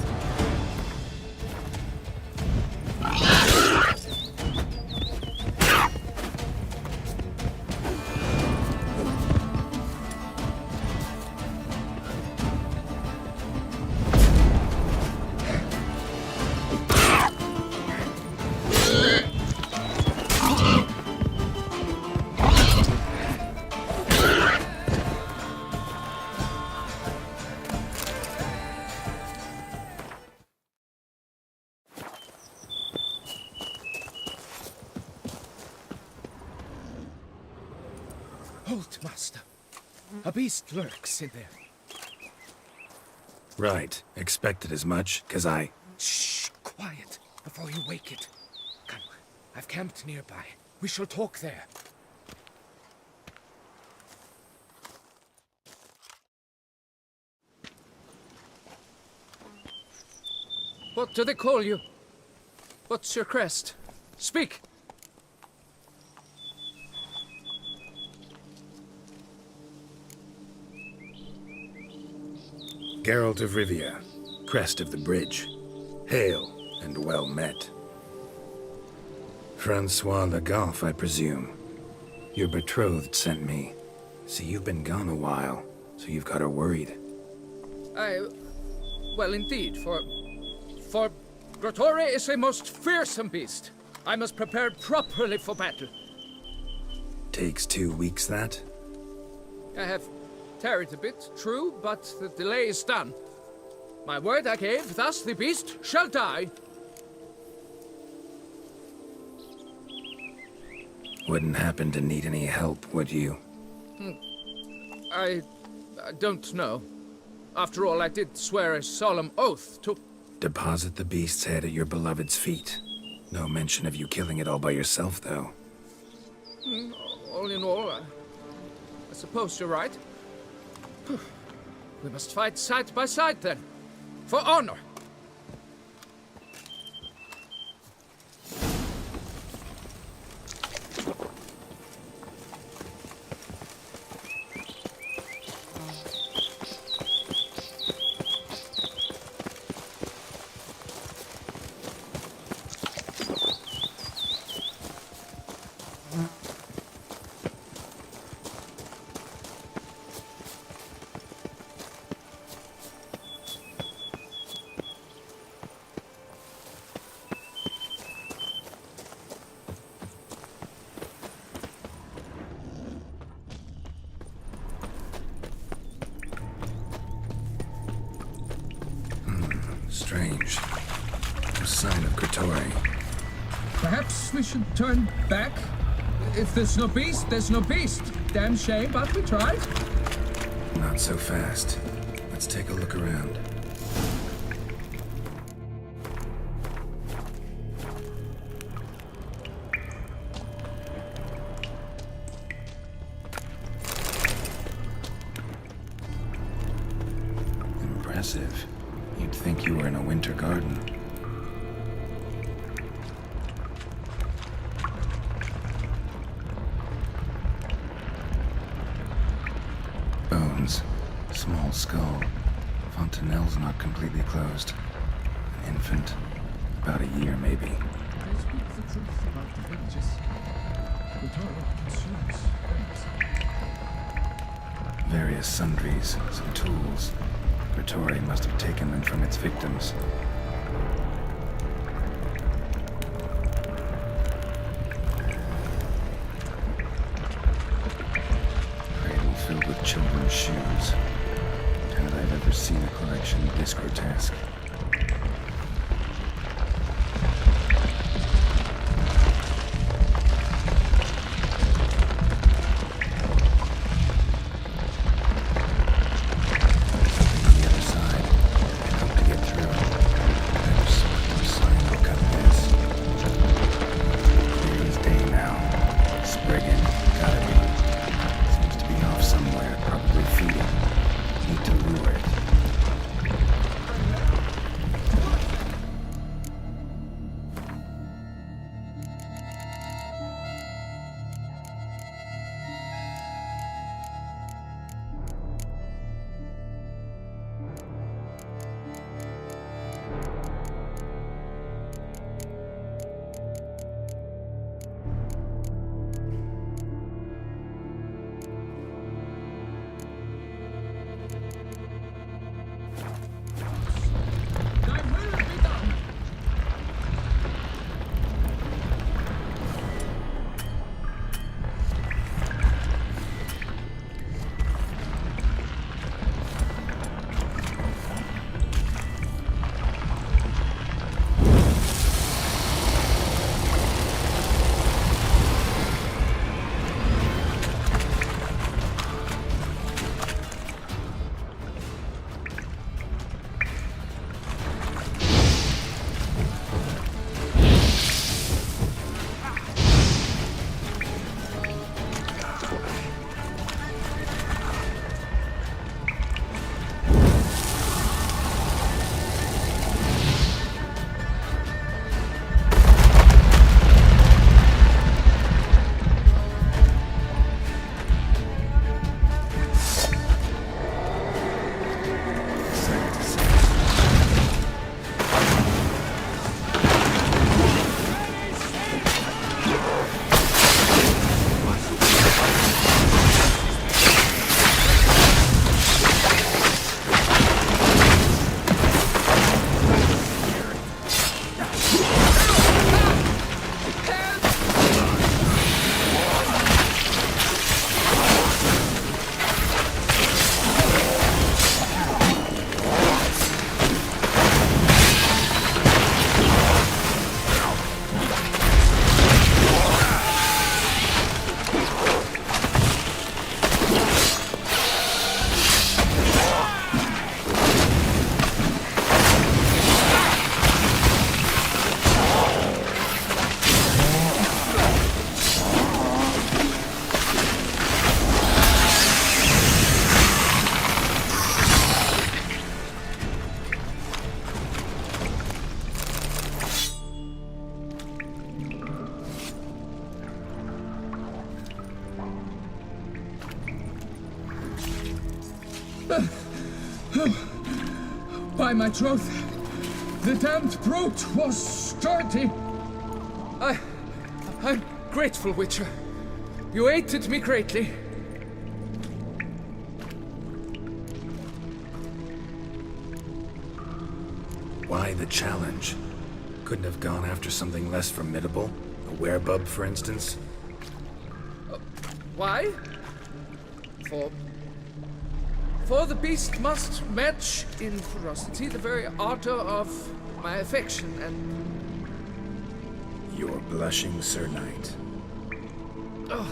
Halt, master. A beast lurks in there. Right. Expected as much, 'cause I... Shh, quiet, before you wake it. Come, I've camped nearby. We shall talk there. What do they call you? What's your crest? Speak! Geralt of Rivia, crest of the bridge. Hail, and well met. Francois Lagaffe, I presume. Your betrothed sent me. See, you've been gone a while, so you've got her worried. Well, indeed, for Grotore is a most fearsome beast. I must prepare properly for battle. Takes 2 weeks, that? I have tarried a bit, true, but the delay is done. My word I gave, thus the beast shall die. Wouldn't happen to need any help, would you? I don't know. After all, I did swear a solemn oath to... Deposit the beast's head at your beloved's feet. No mention of you killing it all by yourself, though. All in all, I suppose you're right. We must fight side by side, then. For honor! Strange. No sign of Grotore. Perhaps we should turn back? If there's no beast, there's no beast. Damn shame, but we tried. Not so fast. Let's take a look around. Impressive. You'd think you were in a winter garden. bones. Small skull. Fontanelle's not completely closed. An infant. About a year, maybe. Various sundries, some tools. Grottori must have taken them from its victims. Cradle filled with children's shoes. Doubt I've ever seen a collection this grotesque. By my troth, the damned brute was sturdy. I'm grateful, Witcher. You aided me greatly. Why the challenge? Couldn't have gone after something less formidable? A werebub, for instance? Why? For the beast must match in ferocity the very ardor of my affection, and... You're blushing, Sir Knight. Oh,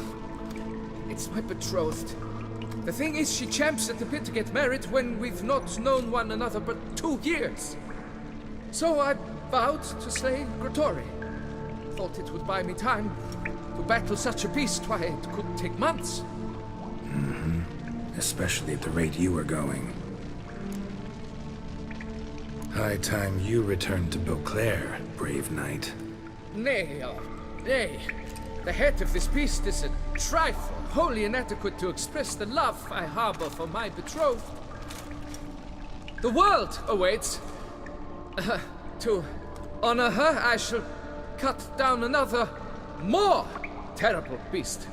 it's my betrothed. The thing is, she champs at the bit to get married when we've not known one another but 2 years. So I vowed to slay Grottori. Thought it would buy me time to battle such a beast. Why, it could take months. Mm-hmm. Especially at the rate you were going. High time you returned to Beauclair, brave knight. Nay, nay. The head of this beast is a trifle, wholly inadequate to express the love I harbor for my betrothed. The world awaits. To honor her, I shall cut down another, more terrible beast.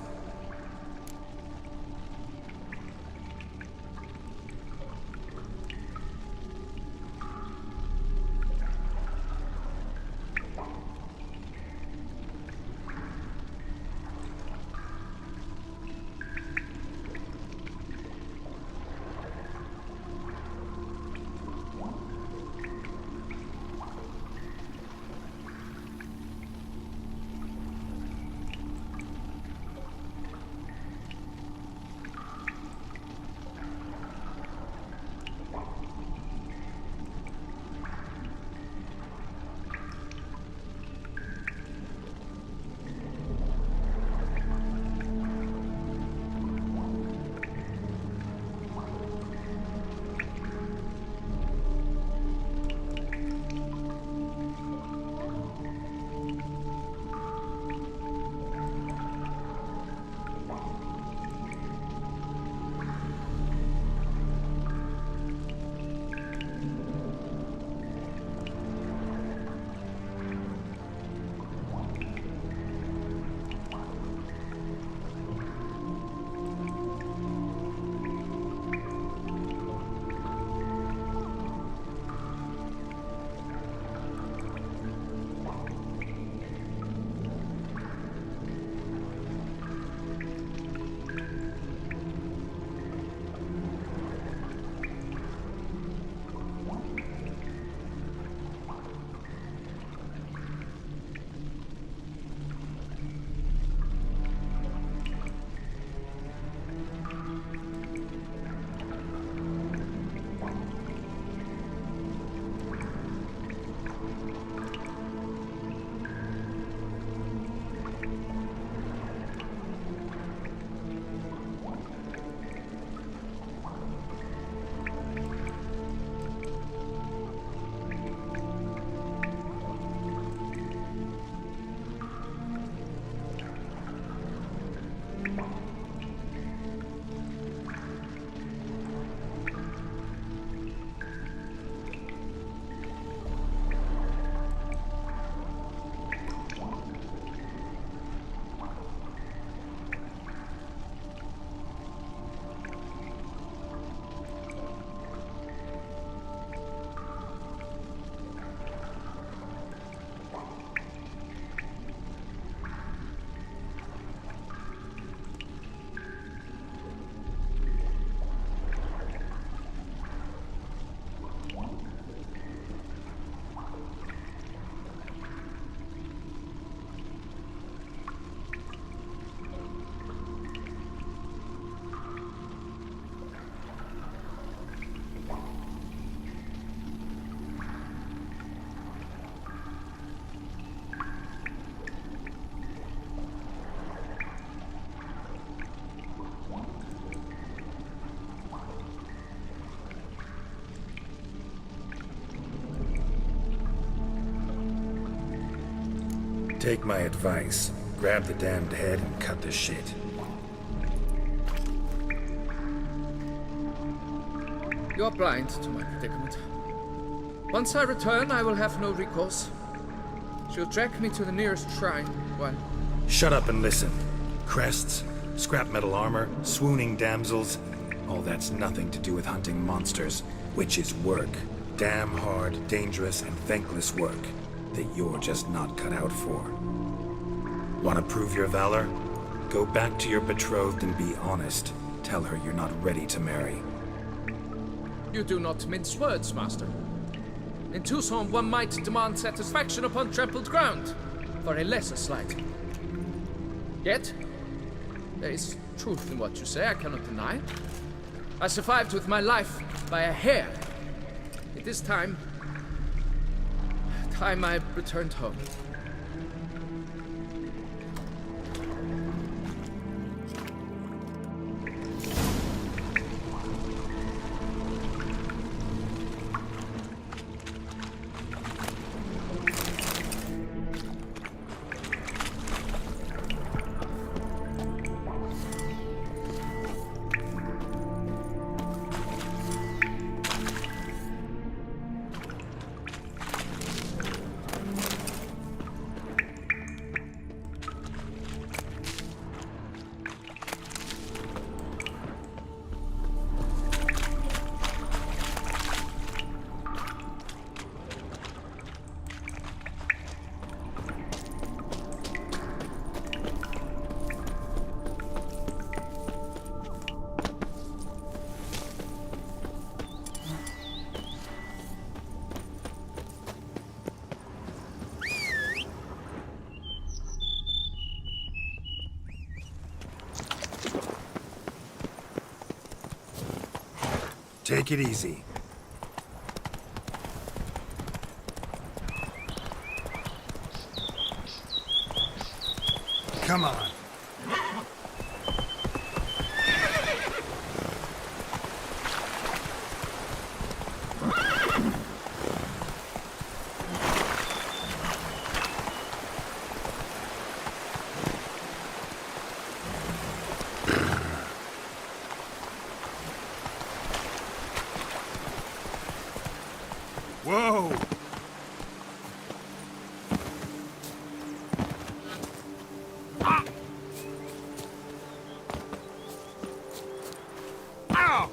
Take my advice. Grab the damned head and cut the shit. You're blind to my predicament. Once I return, I will have no recourse. She'll track me to the nearest shrine, while... Shut up and listen. Crests, scrap metal armor, swooning damsels. All that's nothing to do with hunting monsters, which is work. Damn hard, dangerous, and thankless work that you're just not cut out for. Want to prove your valor? Go back to your betrothed and be honest. Tell her you're not ready to marry. You do not mince words, Master. In Tucson, one might demand satisfaction upon trampled ground for a lesser slight. Yet, there is truth in what you say, I cannot deny. I survived with my life by a hair. It is time I returned home. Take it easy. Come on. Whoa! Ah! Ow!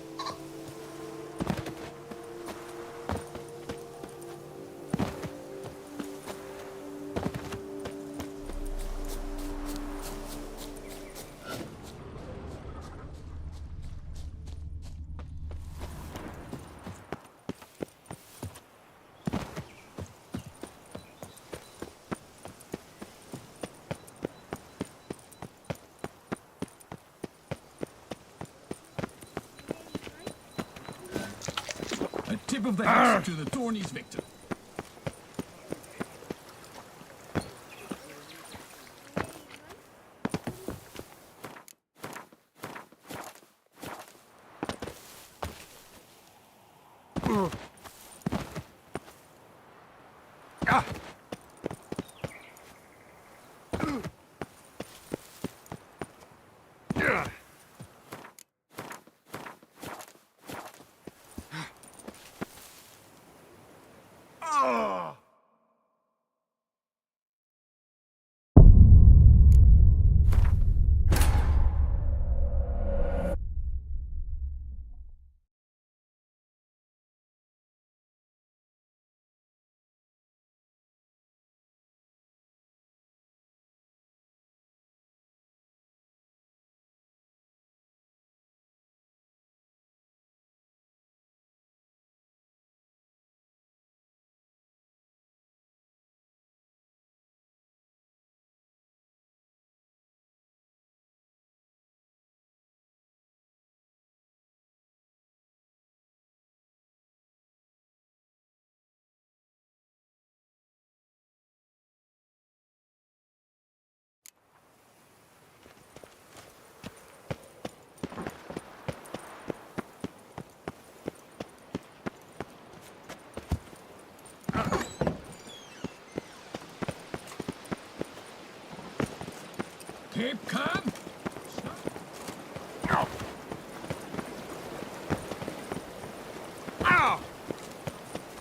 Tip of the hat to the Tourney's victor. Keep calm. Ow! Ow!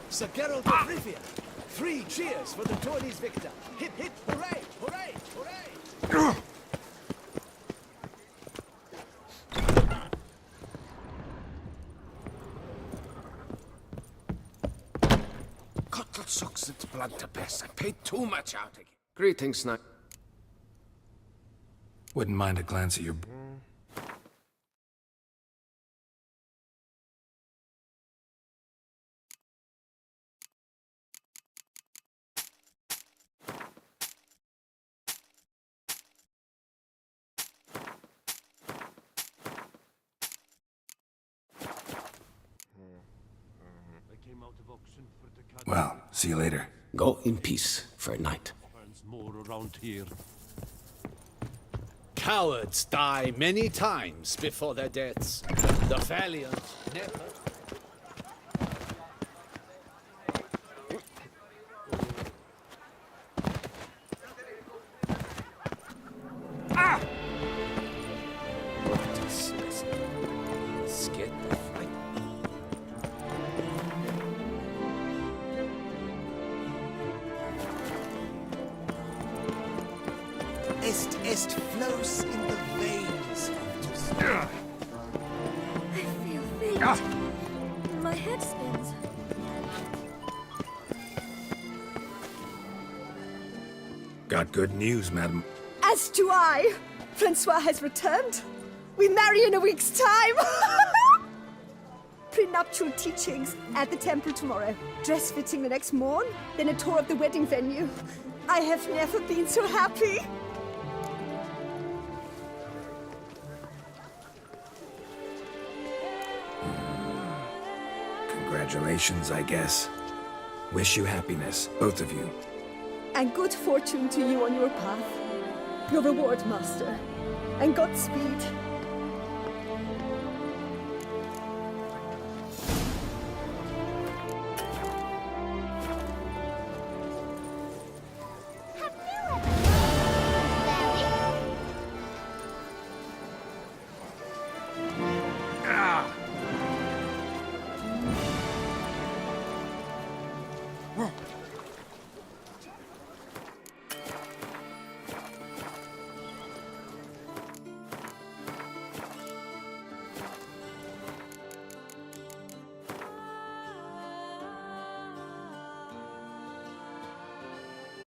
Sir Geralt of Rivia, 3 cheers for the Tourney's victor. Hip hip hooray, hooray, hooray! Cutlet sucks its blood to piss. I paid too much out again. Greetings, Knight. Wouldn't mind a glance at your... Well, see you later. Go in peace for a night. More around here. Cowards die many times before their deaths. The valiant never. Ah! What a specimen. Scared the fright. Est flows in the veins. I feel faint. My head spins. Got good news, madam. As do I. Francois has returned. We marry in a week's time. Prenuptial teachings at the temple tomorrow. Dress fitting the next morn. Then a tour of the wedding venue. I have never been so happy. Congratulations, I guess. Wish you happiness, both of you. And good fortune to you on your path. Your reward, Master. And Godspeed.